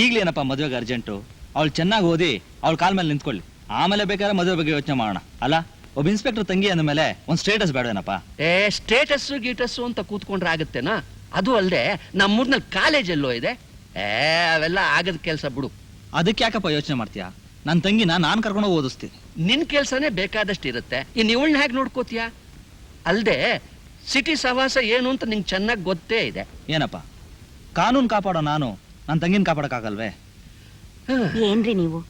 ಈಗ್ಲೇನಪ್ಪ ಮದುವೆಗೆ ಅರ್ಜೆಂಟು? ಅವಳು ಚೆನ್ನಾಗಿ ಓದಿ ಅವಳ ಕಾಲ ಮೇಲೆ ನಿಂತ್ಕೊಳ್ಳಿ, ಆಮೇಲೆ ಬೇಕಾದ್ರೆ ಮದುವೆ ಬಗ್ಗೆ ಯೋಚನೆ ಮಾಡೋಣ. ಅಲ್ಲ, ಒಬ್ಬ ಇನ್ಸ್ಪೆಕ್ಟರ್ ತಂಗಿ ಅಂದ ಮೇಲೆ ಒಂದ್ ಸ್ಟೇಟಸ್ ಬೇಡವೇನಪ್ಪ? ಸ್ಟೇಟಸ್ ಗೀಟಸ್ಸು ಅಂತ ಕೂತ್ಕೊಂಡ್ರೆ ಆಗತ್ತೇನಾ? ಅದು ಅಲ್ಲದೆ ನಮ್ಮೂರ್ನಲ್ಲಿ ಕಾಲೇಜ್ ಎಲ್ಲೋ ಇದೆ. ಅವೆಲ್ಲ ಆಗದ ಕೆಲಸ ಬಿಡು. ಅದಕ್ಕೆ ಯಾಕಪ್ಪ ಯೋಚನೆ ಮಾಡ್ತೀಯಾ? ನನ್ನ ತಂಗಿನ ನಾನ್ ಕರ್ಕೊಂಡು ಓದಿಸ್ತೀನಿ. ನಿನ್ ಕೆಲ್ಸನೇ ಬೇಕಾದಷ್ಟು ಇರುತ್ತೆ, ಇನ್ ಇವಳನ್ನ ಹೇಗೆ ನೋಡ್ಕೋತೀಯ? ಅಲ್ದೆ ಸಿಟಿ ಸಹವಾಸ ಏನು ಅಂತ ನಿಂಗೆ ಚೆನ್ನಾಗಿ ಗೊತ್ತೇ ಇದೆ. ಏನಪ್ಪ, ಕಾನೂನು ಕಾಪಾಡೋ ನಾನು ನನ್ನ ತಂಗಿನ ಕಾಪಾಡಕ್ಕಾಗಲ್ವೇ? ಏನ್ರಿ ನೀವು?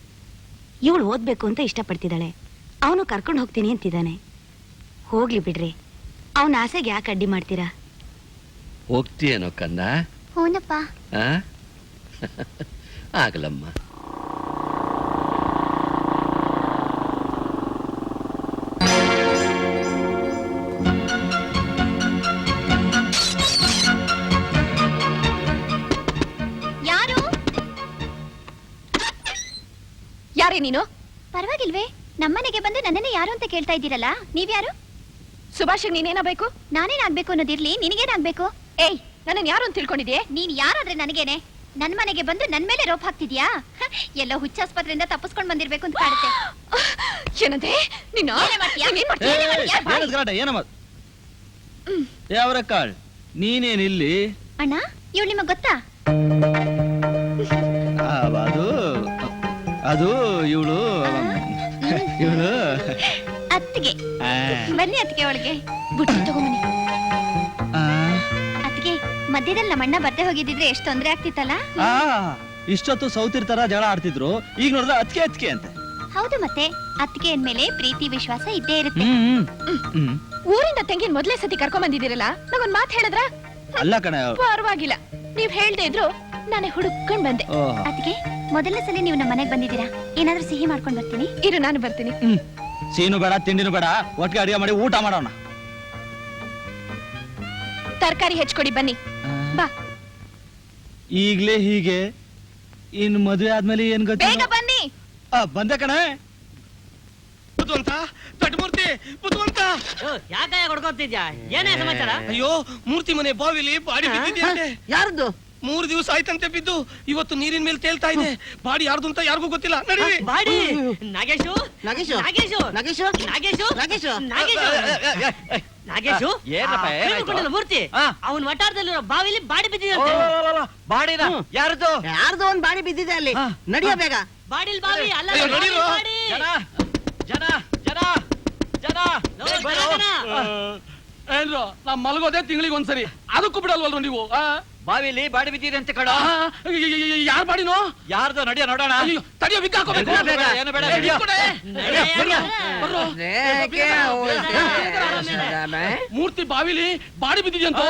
ಇವಳು ಓದ್ಬೇಕು ಅಂತ ಇಷ್ಟಪಡ್ತಿದ್ದಾಳೆ, ಅವನು ಕರ್ಕೊಂಡು ಹೋಗ್ತೀನಿ ಅಂತಿದ್ದಾನೆ. ಹೋಗ್ಲಿ ಬಿಡ್ರಿ, ಅವನ ಆಸೆಗೆ ಯಾಕೆ ಅಡ್ಡಿ ಮಾಡ್ತೀರಾ? ಹೋಗ್ತೀಯೇನೋ ಕಂದ? ಹೂನಪ್ಪ. ಆ? ಆಗಲಮ್ಮ. ಯಾರು? ಯಾರೇ ನೀನು? ಪರವಾಗಿಲ್ವೇ, ನಮ್ಮನೆಗೆ ಬಂದು ನನ್ನನ್ನೇ ಯಾರು ಅಂತ ಕೇಳ್ತಾ ಇದ್ದೀರಲ್ಲ, ನೀವ್ಯಾರು? ಸುಭಾಷ್, ನೀನೇನಾಗಬೇಕು? ನಾನೇನಾಗ್ಬೇಕು ಅನ್ನೋದಿರ್ಲಿ, ನಿನಗೇನಾಗ್ಬೇಕು? ಏಯ್, ನನ್ನ ಯಾರು ಅಂತ ತಿಳ್ಕೊಂಡಿದ್ಯೆ? ನೀನ್ ಯಾರಾದ್ರೆ ನನಗೇನೆ? ನನ್ ಮನೆಗೆ ಬಂದು ನನ್ ಮೇಲೆ ರೋಪ್ ಹಾಕ್ತಿದ್ಯಾ? ಎಲ್ಲೋ ಹುಚ್ಚಾಸ್ಪತ್ರೆಯಿಂದ ತಪ್ಪಿಸ್ಕೊಂಡ್ ಬಂದಿರ್ಬೇಕು ಅಂತ ಕಾಡುತ್ತೆ. ಏನಂತೆ? ನೀನು ಯಾವ್ರಕ್ಕಾಳ್ ನೀನೇನಿಲ್ಲಿ? ಅಣ್ಣ, ಇವಳು ನಿಮಗ್ ಗೊತ್ತಾ? ಅದು ಅದು ಇವಳು ಇವಳು ಅತ್ತಿಗೆ. ಬನ್ನಿ ಅತ್ತಿಗೆ ಒಳಗೆ. ಬುಟ್ಟಿ ತಗೊಂಬನ್ನಿ. ಅತ್ತಿಗೆ, ಮಧ್ಯದಲ್ಲಿ ನಮ್ಮಣ್ಣ ಬರ್ದೇ ಹೋಗಿದ್ರೆ ಎಷ್ಟು ತೊಂದ್ರೆ ಆಗ್ತಿತ್ತಲ್ಲ? ಇಷ್ಟೊತ್ತು ಸೌತಿರ್ತಾರ ಜಗಳ ಆಡ್ತಿದ್ರು, ಈಗ ನೋಡಿದ್ರೆ ಅತ್ಕೆ ಅತ್ಕೆ ಅಂತ. ಹೌದು, ಮತ್ತೆ ಅತ್ತಿಗೆ ಅಂದ್ಮೇಲೆ ಪ್ರೀತಿ ವಿಶ್ವಾಸ ಇದ್ದೇ ಇರುತ್ತೆ. ಊರಿಂದ ತಂಗಿನ ಮೊದ್ಲೇ ಸತಿ ಕರ್ಕೊಂಡ್ ಬಂದಿದ್ದೀರಲ್ಲ, ನಂಗೊಂದ್ ಮಾತು ಹೇಳಿದ್ರ? ಅಲ್ಲ ಕಣ, ಪರವಾಗಿಲ್ಲ, ನೀವ್ ಹೇಳ್ದೆ ಇದ್ರು ನಾನೇ ಹುಡುಕೊಂಡ್ ಬಂದೆ. ಅತ್ತಿಗೆ, ಮೊದಲನೇ ಸಲ ನೀವು ನಮ್ಮ ಮನೆಗೆ ಬಂದಿದ್ದೀರಾ, ಏನಾದ್ರೂ ಸಿಹಿ ಮಾಡ್ಕೊಂಡ್ ಬರ್ತೀನಿ. ಇರು, ನಾನು ಬರ್ತೀನಿ. ಸೀನು ಬೇಡ, ತಿಂಡಿನೂ ಬೇಡ, ಒಟ್ಟಿಗೆ ಅಡಿಗೆ ಮಾಡಿ ಊಟ ಮಾಡೋಣ. ತರಕಾರಿ ಹೆಚ್ಚಿಕೊಡಿ, ಬನ್ನಿ. ಬಾ. ಈಗ್ಲೇ ಹೀಗೆ, ಇನ್ ಮದುವೆ ಆದ್ಮೇಲೆ ಏನ್ ಗೊತ್ತ? ಬೇಗ ಬನ್ನಿ. ಬಂದೆ ಕಣೆ. ಬುದ್ಧಿವಂತ, ತಟಮೂರ್ತಿ, ಬುದ್ಧಿವಂತ. ಯಾಕೆ ಹೊಡ್ಕೊತಿದ್ಯಾ? ಏನೇ ಸಮಾಚಾರ? ಅಯ್ಯೋ, ಮೂರ್ತಿ ಮನೆ ಬಾವಿಲಿ ಬಾಡಿ ಬಿದ್ದಿದ್ಯಂತೆ. ಯಾರ್ದು? 3 ದಿವಸ ಆಯ್ತಂತೆ ಬಿದ್ದು. ಇವತ್ತು ನೀರಿನ ಮೇಲೆ ತೇಲ್ತಾ ಇದೆ. ಬಾಡಿ ಯಾರ್ದು ಅಂತ ಯಾರಿಗೂ ಗೊತ್ತಿಲ್ಲ. ನಡೀರಿ. ಬಾಡಿ ನಾಗೇಶು ನಾಗೇಶು ನಾಗೇಶು ನಾಗೇಶು ನಾಗೇಶು ನಾಗೇಶು ನಾಗೇಶು ನಾಗೇಶು ಮೂರ್ತಿ ಅವನ್ ವಟಾರದಲ್ಲಿರೋ ಬಾವಿಲಿ ಬಾಡಿ ಬಿದ್ದಿದೆ. ಬಾಡಿನ ಯಾರ್ದು? ಯಾರ್ದು ಒಂದ್ ಬಾಡಿ ಬಿದ್ದಿದೆ ಅಲ್ಲಿ. ನಡಿಯ ಬೇಗ. ಬಾಡಿಲ್ ಬಾವಿ ಅಲ್ಲ. ಜನ ಜನ ಜನ ಜನ ಏನ್ರೋ, ನಾ ಮಲಗೋದೆ ತಿಂಗಳಿಗೆ ಒಂದ್ಸರಿ, ಅದಕ್ಕೂ ಬಿಡಲ್ವಲ್ರು ನೀವು? ಬಾವಿಲಿ ಬಾಡಿ ಬಿದ್ದಿದೆ ಅಂತ ಕಡ. ಯಾರ್ ಬಾಡಿನೋ? ಯಾರ್ದು? ನಡಿಯ ನೋಡೋಣ. ತಡಿಯೋ, ವಿಗ್ ಹಾಕೋಬೇಕು. ಏನು ಬೇಡ, ಮೂರ್ತಿ ಬಾವಿಲಿ ಬಾಡಿ ಬಿದ್ದಿದ್ಯಂತ.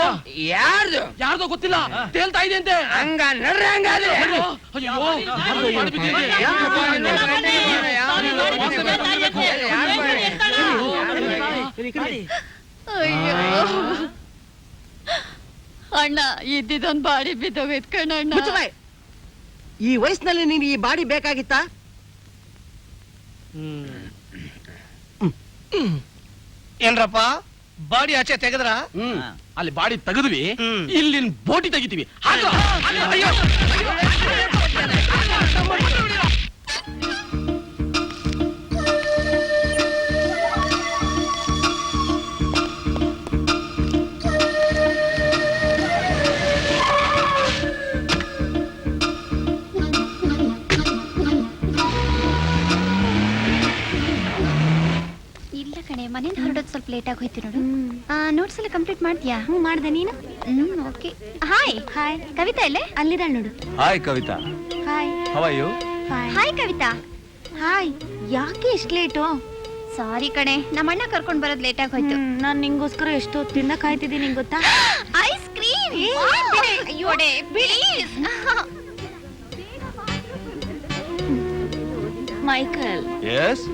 ಯಾರ್ದು? ಯಾರ್ದೋ ಗೊತ್ತಿಲ್ಲ, ತೇಲ್ತಾ ಇದೆ ಅಂತೆ. ಹಂಗ ನಡ್ರಿ, ಹಂಗಾದ್ರೆ. ಅಯ್ಯೋ, ಬಾಡಿ ಬಿದ್ದಿದೆ. ಅಣ್ಣ, ಇದ್ದಿದ್ದೊಂದ್ ಬಾಡಿ ಬಿದ್ದೋಗೈತ್ ಕಣಣ್ಣ. ಈ ವಯಸ್ಸಿನಲ್ಲಿ ನೀನು ಈ ಬಾಡಿ ಬೇಕಾಗಿತ್ತಾ? ಏನ್ರಪ್ಪ, ಬಾಡಿ ಆಚೆ ತೆಗೆದ್ರ? ಅಲ್ಲಿ ಬಾಡಿ ತೆಗೆದ್ವಿ, ಇಲ್ಲಿನ ಬೋಟಿ ತೆಗಿತೀವಿ. ಅಯ್ಯೋ, ಮನೆಯಿಂದ ಹೊರಡೋದು ಸ್ವಲ್ಪ ಲೇಟ್ ಆಗಿ ಹೋಯ್ತು ನೋಡು. ನೋಟ್ಸ್ ಎಲ್ಲ ಕಂಪ್ಲೀಟ್ ಮಾಡ್ತೀಯಾ? ಮಾಡ್ದೆ. ನೀನು? ಓಕೆ. ಹಾಯ್. ಹಾಯ್ ಕವಿತಾ ಇಲ್ಲೇ? ಅಲ್ಲಿದ್ದಾಳೆ ನೋಡು. Hi Kavita. Hi. How are you? Hi Kavita. Hi. ಯಾಕೆ ಇಷ್ಟು ಲೇಟು? ಸಾರಿ ಕಣೆ, ನಮ್ಮ ಅಣ್ಣ ಕರ್ಕೊಂಡು ಬರೋದು ಲೇಟ್ ಆಗಿ ಹೋಯ್ತು. ನಾನು ನಿಂಗೋಸ್ಕರ ಎಷ್ಟು ತಿನ್ನ ಕಾಯ್ತಿದ್ದೀನಿ ಗೊತ್ತಾ? Ice cream. ಅಯ್ಯೋ ಪ್ಲೀಸ್. ಮೈಕಲ್. ಯಸ್.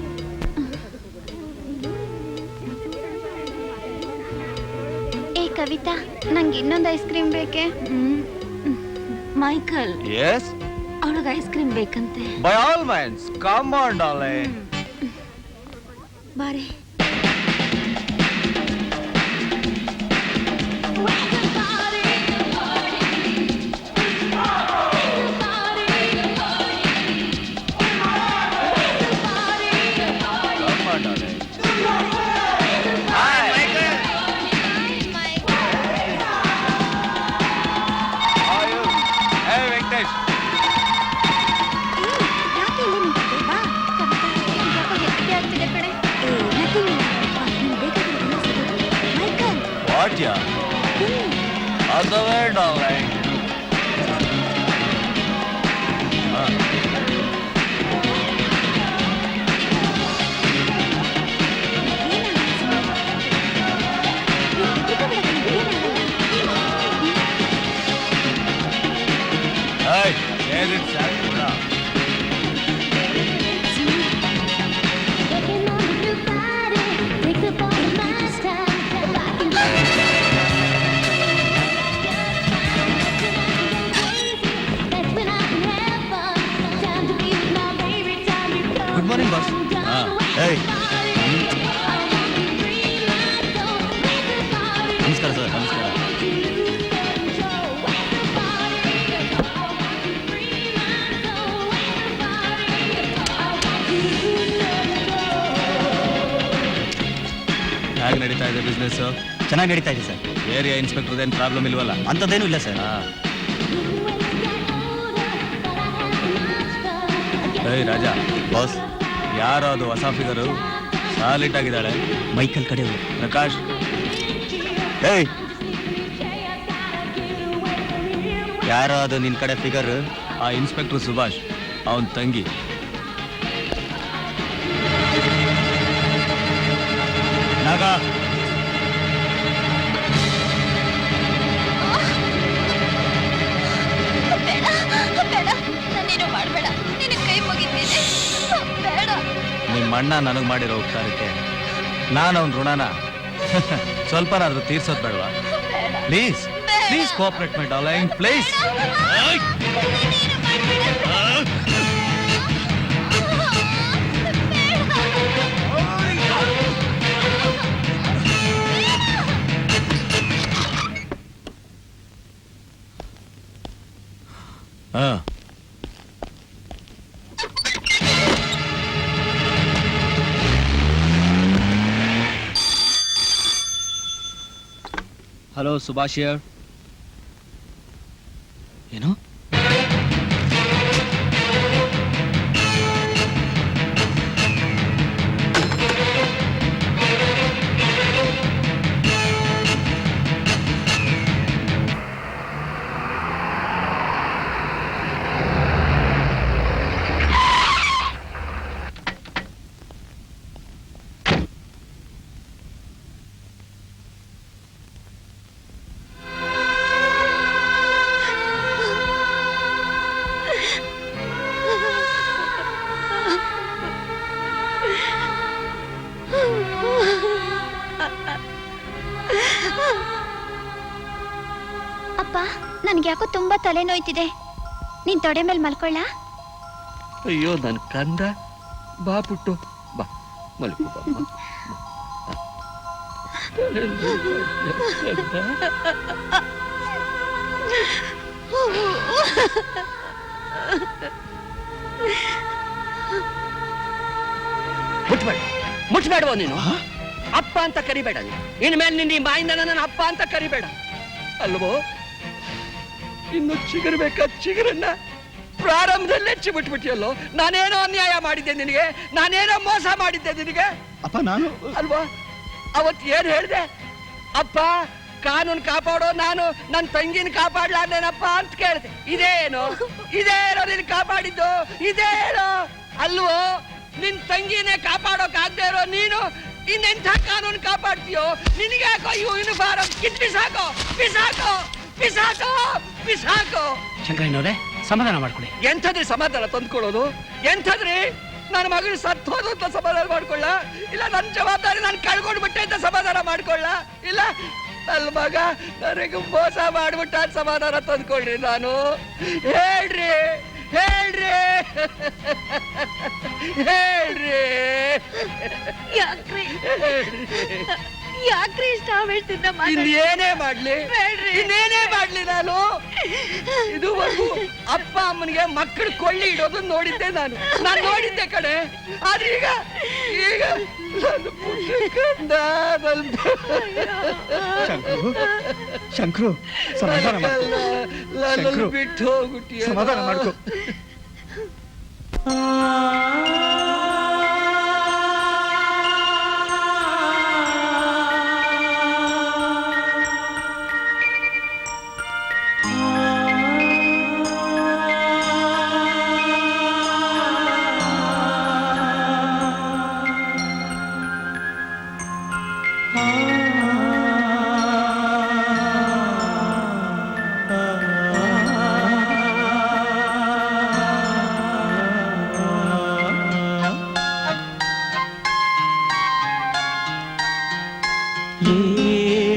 ಕವಿತಾ, ನಂಗೆ ಇನ್ನೊಂದು ಐಸ್ ಕ್ರೀಮ್ ಬೇಕೆ? ಮೈಕಲ್. ಯಸ್. ಅವಳಿಗೆ ಐಸ್ ಕ್ರೀಮ್ ಬೇಕಂತೆ. By all means come on darling. ಬಾರೆ. Other darling. ಹೇಗೆ ನಡೀತಾ ಇದೆ ಬಿಸ್ನೆಸ್? ಚೆನ್ನಾಗಿ ನಡೀತಾ ಇದೆ ಸರ್. ಏರಿಯಾ ಇನ್ಸ್ಪೆಕ್ಟರ್ ಏನು ಪ್ರಾಬ್ಲಮ್ ಇಲ್ವಲ್ಲ? ಅಂಥದ್ದೇನೂ ಇಲ್ಲ ಸರ್. ಏಯ್ ರಾಜಾ, ಬಾಸ್, ಯಾರೋ ಅದು ಹೊಸ ಫಿಗರು ಸಾಲಿಟ್ ಆಗಿದ್ದಾಳೆ. ಮೈಕಲ್ ಕಡೆ ಪ್ರಕಾಶ್, ಏಯ್, ಯಾರೋ ಅದು ನಿನ್ ಕಡೆ ಫಿಗರ್? ಆ ಇನ್ಸ್ಪೆಕ್ಟರ್ ಸುಭಾಷ್, ಅವನ್ ತಂಗಿ. ನಾಗ, ಬೇಡ ಬೇಡ, ನಾನೇನು ಮಾಡಬೇಡ, ನಿನ್ನ ಕೈ ಮುಗಿತೀನಿ. ಬೇಡ. ನಿಮ್ಮ ಅಣ್ಣ ನನಗೆ ಮಾಡಿರೋ ಉಪಕಾರಕ್ಕೆ ನಾನು ಅವನ ಋಣನ ಸ್ವಲ್ಪನಾದ್ರೂ ತೀರ್ಸೋದ್ ಬೇಡವಾ? Please please cooperate my darling, please. Hello Subhash here. ಏನು? ಅಪ್ಪ, ನನ್ಗೆ ಯಾಕೋ ತುಂಬಾ ತಲೆ ನೋಯ್ತಿದೆ. ನೀನ್ ತೊಡೆ ಮೇಲೆ ಮಲ್ಕೊಳ್ಳ? ಅಯ್ಯೋ ನನ್ ಕಂದ, ಬಾ ಪುಟ್ಟು, ಬಾ ಮಲ್ಕೋ ಬಾ. ಮುಟ್ಬೇಡವೋ ನೀನು. ಅಪ್ಪ ಅಂತ ಕರಿಬೇಡ ನೀನು. ಇನ್ಮೇಲೆ ನಿನ್ನ ಬಾಯಿಂದ ನನ್ನ ಅಪ್ಪ ಅಂತ ಕರಿಬೇಡ, ಅಲ್ವೋ? ಇನ್ನು ಚಿಗುರ್ಬೇಕಾದ ಚಿಗುರನ್ನ ಪ್ರಾರಂಭದಲ್ಲೇ ಚಿಬಿಟ್ಬಿಟ್ಟಿಯಲ್ಲೋ. ನಾನೇನೋ ಅನ್ಯಾಯ ಮಾಡಿದ್ದೆ ನಿನಗೆ, ನಾನೇನೋ ಮೋಸ ಮಾಡಿದ್ದೆ ನಿನಗೆ. ಅಪ್ಪ ನಾನು ಅಲ್ವಾ? ಅವತ್ತು ಏನ್ ಹೇಳ್ದೆ? ಅಪ್ಪ ಕಾನೂನು ಕಾಪಾಡೋ ನಾನು ನನ್ನ ತಂಗಿನ ಕಾಪಾಡ್ಲಾರ್ದೇನಪ್ಪ ಅಂತ ಕೇಳ್ದೆ. ಇದೇನೋ ನಿನ್ ಕಾಪಾಡಿದ್ದು? ಇದೇನೋ ಅಲ್ವೋ? ನಿನ್ ತಂಗಿನೇ ಕಾಪಾಡೋಕಾಗ್ದೇ ಇರೋ ನೀನು ಇನ್ನೆಂಥ ಕಾನೂನು ಕಾಪಾಡ್ತೀಯೋ? ನಿನಗೆ ಯಾಕೋ ಯೂನಿಫಾರ್ಮ್ ಕಿತ್ ಬಿಸಾಕೋ, ಬಿಸಾಕೋ, ಬಿಸಾಕೋ, ಬಿಸಾಕೋ. ಶಂಕರಣ್ಣವ್ರೆ, ಸಮಾಧಾನ ಮಾಡ್ಕೊಳ್ಳಿ. ಎಂಥದ್ರಿ ಸಮಾಧಾನ ತಂದ್ಕೊಳ್ಳೋದು? ಎಂಥದ್ರಿ? ನನ್ನ ಮಗಳು ಸತ್ತು ಹೋದು ಅಂತ ಸಮಾಧಾನ ಮಾಡ್ಕೊಳ್ಳ? ಇಲ್ಲ ನನ್ನ ಜವಾಬ್ದಾರಿ ನಾನು ಕಳ್ಕೊಂಡ್ಬಿಟ್ಟೆ ಅಂತ ಸಮಾಧಾನ ಮಾಡ್ಕೊಳ್ಳ? ಇಲ್ಲ ನನ್ನ ಮಗ ನನಗೆ ಮೋಸ ಮಾಡ್ಬಿಟ್ಟ ಅಂತ ಸಮಾಧಾನ ತಂದ್ಕೊಳ್ರಿ ನಾನು? ಹೇಳ್ರಿ, ಹೇಳ್ರಿ, ಹೇಳ್ರಿ. ಯಾಕ್ರಿ ಇಷ್ಟ ಆವೇಶದಿಂದ ಇನ್ನೇನೇ ಮಾಡ್ಲಿ, ಇನ್ನೇನೇ ಮಾಡ್ಲಿ ನಾನು? ಇದುವರೆಗೂ ಅಪ್ಪ ಅಮ್ಮನಿಗೆ ಮಕ್ಕಳು ಕೊಳ್ಳಿ ಇಡೋದು ನೋಡಿದ್ದೆ ನಾನು ನೋಡಿದ್ದೆ ಕಡೆ. ಆದ್ರೆ ಈಗ ನನ್ನ ಪುಟ್ಟ ಕಂದ, ಶಂಕರು ಸಮಾಧಾನ ಮಾಡ್ಕೊ. ನನ್ನನ್ನು ಬಿಟ್ಟು ಹೋಗ್ಬಿಟ್ಟಿಯ. ಸಮಾಧಾನ ಮಾಡ್ಕೊ.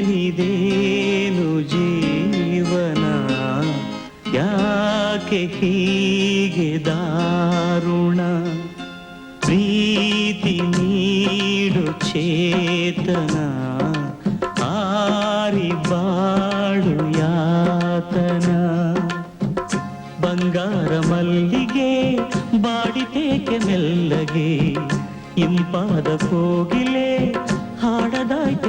ಏನಿದೇನು ಜೀವನ, ಯಾಕೆ ಹೀಗೆ ದಾರುಣ? ಪ್ರೀತಿ ನೀಡು ಚೇತನ, ಆರಿ ಬಾಳು ಯಾತನ. ಬಂಗಾರ ಮಲ್ಲಿಗೆ ಬಾಡಿತೇಕೆ ಮೆಲ್ಲಗೆ, ಇಂಪಾದ ಕೋಗಿಲೆ ಹಾಡದಾಯ್ತು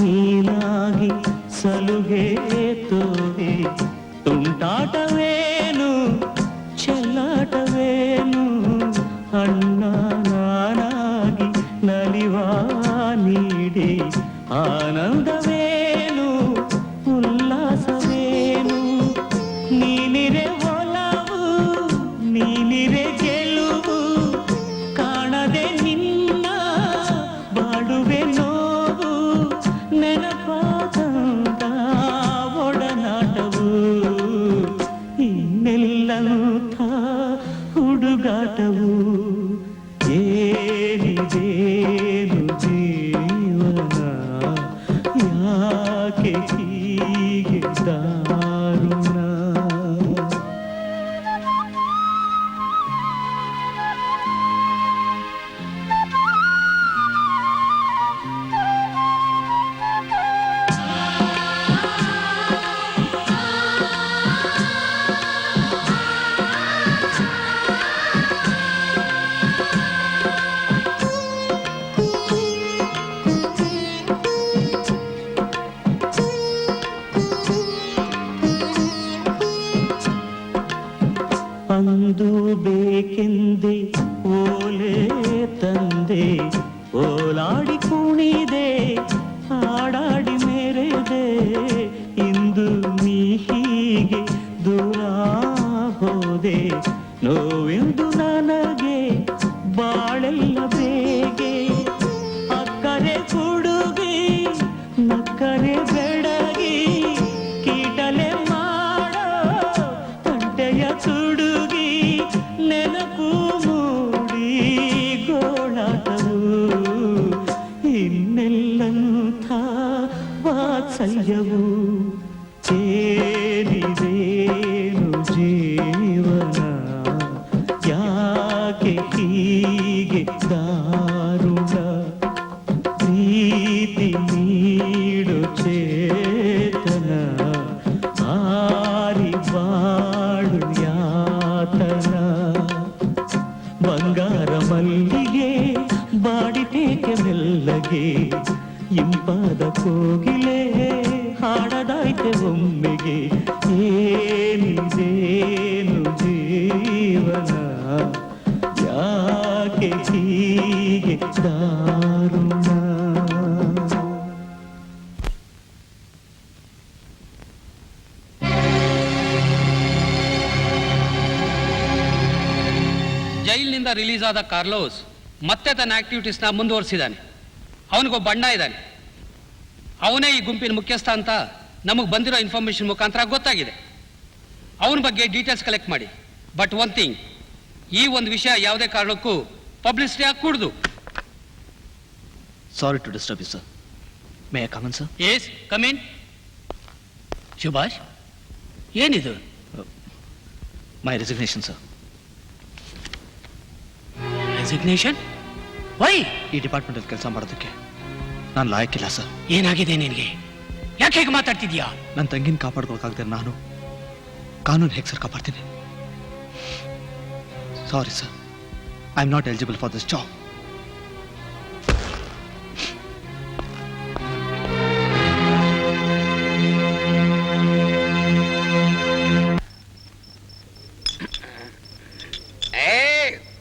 ನೀನಾಗಿ ಸಲುಗೆ ತೋರಿ ತುಂಟಾಟವೇನು ಚೆಲ್ಲಾಟವೇನು ಅಣ್ಣ ನಾನಾಗಿ ನಲಿವ ನೀಡಿ ಆನಂದವೇನು ಉಲ್ಲಾಸವೇನು ನೀನಿರೆ ಒಲವು ನೀನಿರೆ ಗೆಲುವು ಕಾಣದೆ ನಿನ್ನ ಬಾಡುವೆ ನೋವು ನೆನಪಾದಂತ ಒಡನಾಟವು ಇನ್ನೆಲ್ಲಂಥ ಹುಡುಗಾಟವು ಏನಿದೇನು ಜೀವನ ಯಾಕೆ ಹೀಗೆ ದಾರುಣ. ಅಂದು ಬೇಕೆಂದೆ ಓಲೆ ತಂದೆ ಓಲಾಡಿ ಕುಣಿದೆ ಹಾಡಾಡಿ ಮೆರೆದೆ ಇಂದು ನೀ ಹೀಗೆ ದೂರ ಹೋದೆ ನೋವೆಂದು ನನಗೆ ಬಾಳೆಲ್ಲ ಬೇಗೆ ಅಕ್ಕರೆ ಹುಡುಗಿ ನಕ್ಕರೆ ಬೆಡಗಿ ಕೀಟಲೆ ಮಾಡೋ ತಂಟೆಯ ತುಡುಗಿ ನೆನಪು ಮೂಡಿ ಗೋಳಾಟವು ಇನ್ನೆಲ್ಲಂಥ ವಾತ್ಸಲ್ಯವು ಸೇರಿದೇನು ಜೀವನ ಯಾಕೆ ಹೀಗೆ ದಾರುಣ ಪ್ರೀತಿ ನೀಡು ಚೇತನ ಆರಿ ಬಾಳು ಯಾತನ ಬಂಗಾರ ಮಲ್ಲಿಗೆ ಬಾಡಿಟೇಕೆ ಮೆಲ್ಲಗೆ ಇಂಪಾದ ಕೋಗಿಲೆ ಹಾಡದಾಯ್ತೆ ಒಮ್ಮೆಗೆ ಏನಿದೇನು ಜೀವನ ಯಾಕೆ ಹೀಗೆ ದಾರುಣ. ಜೈಲಿನಿಂದ ರಿಲೀಸ್ ಆದ ಕಾರ್ಲೋಸ್ ಮತ್ತೆ ತನ್ನ ಆಕ್ಟಿವಿಟೀಸ್ನ ಮುಂದುವರಿಸಿದ್ದಾನೆ. ಅವನಿಗೊಬ್ಬ ಅಣ್ಣ ಇದ್ದಾನೆ, ಅವನೇ ಈ ಗುಂಪಿನ ಮುಖ್ಯಸ್ಥ ಅಂತ ನಮಗೆ ಬಂದಿರೋ ಇನ್ಫಾರ್ಮೇಶನ್ ಮುಖಾಂತರ ಗೊತ್ತಾಗಿದೆ. ಅವನ ಬಗ್ಗೆ ಡೀಟೇಲ್ಸ್ ಕಲೆಕ್ಟ್ ಮಾಡಿ. ಬಟ್ ಒನ್ ಥಿಂಗ್, ಈ ಒಂದು ವಿಷಯ ಯಾವುದೇ ಕಾರಣಕ್ಕೂ ಪಬ್ಲಿಸಿಟಿ ಆಗಕೂಡದು. Sorry to disturb you sir. May I come in sir? Yes, come in. Subhash, ಏನಿದು? My resignation sir. Resignation? Why? ಈ ಡಿಪಾರ್ಟ್ಮೆಂಟಲ್ಲಿ ಕೆಲಸ ಮಾಡೋದಕ್ಕೆ ನಾನು ಲಾಯಕ್ಕಿಲ್ಲ ಸರ್. ಏನಾಗಿದೆ ನಿನಗೆ? ಯಾಕೆ ಹೇಗೆ ಮಾತಾಡ್ತಿದ್ಯಾ? ನನ್ನ ತಂಗಿನ ಕಾಪಾಡ್ಕೊಳಕ್ಕಾಗದೆ ನಾನು ಕಾನೂನು ಹೇಗೆ ಸರ್ ಕಾಪಾಡ್ತೀನಿ? Sorry sir, I am not eligible for this job.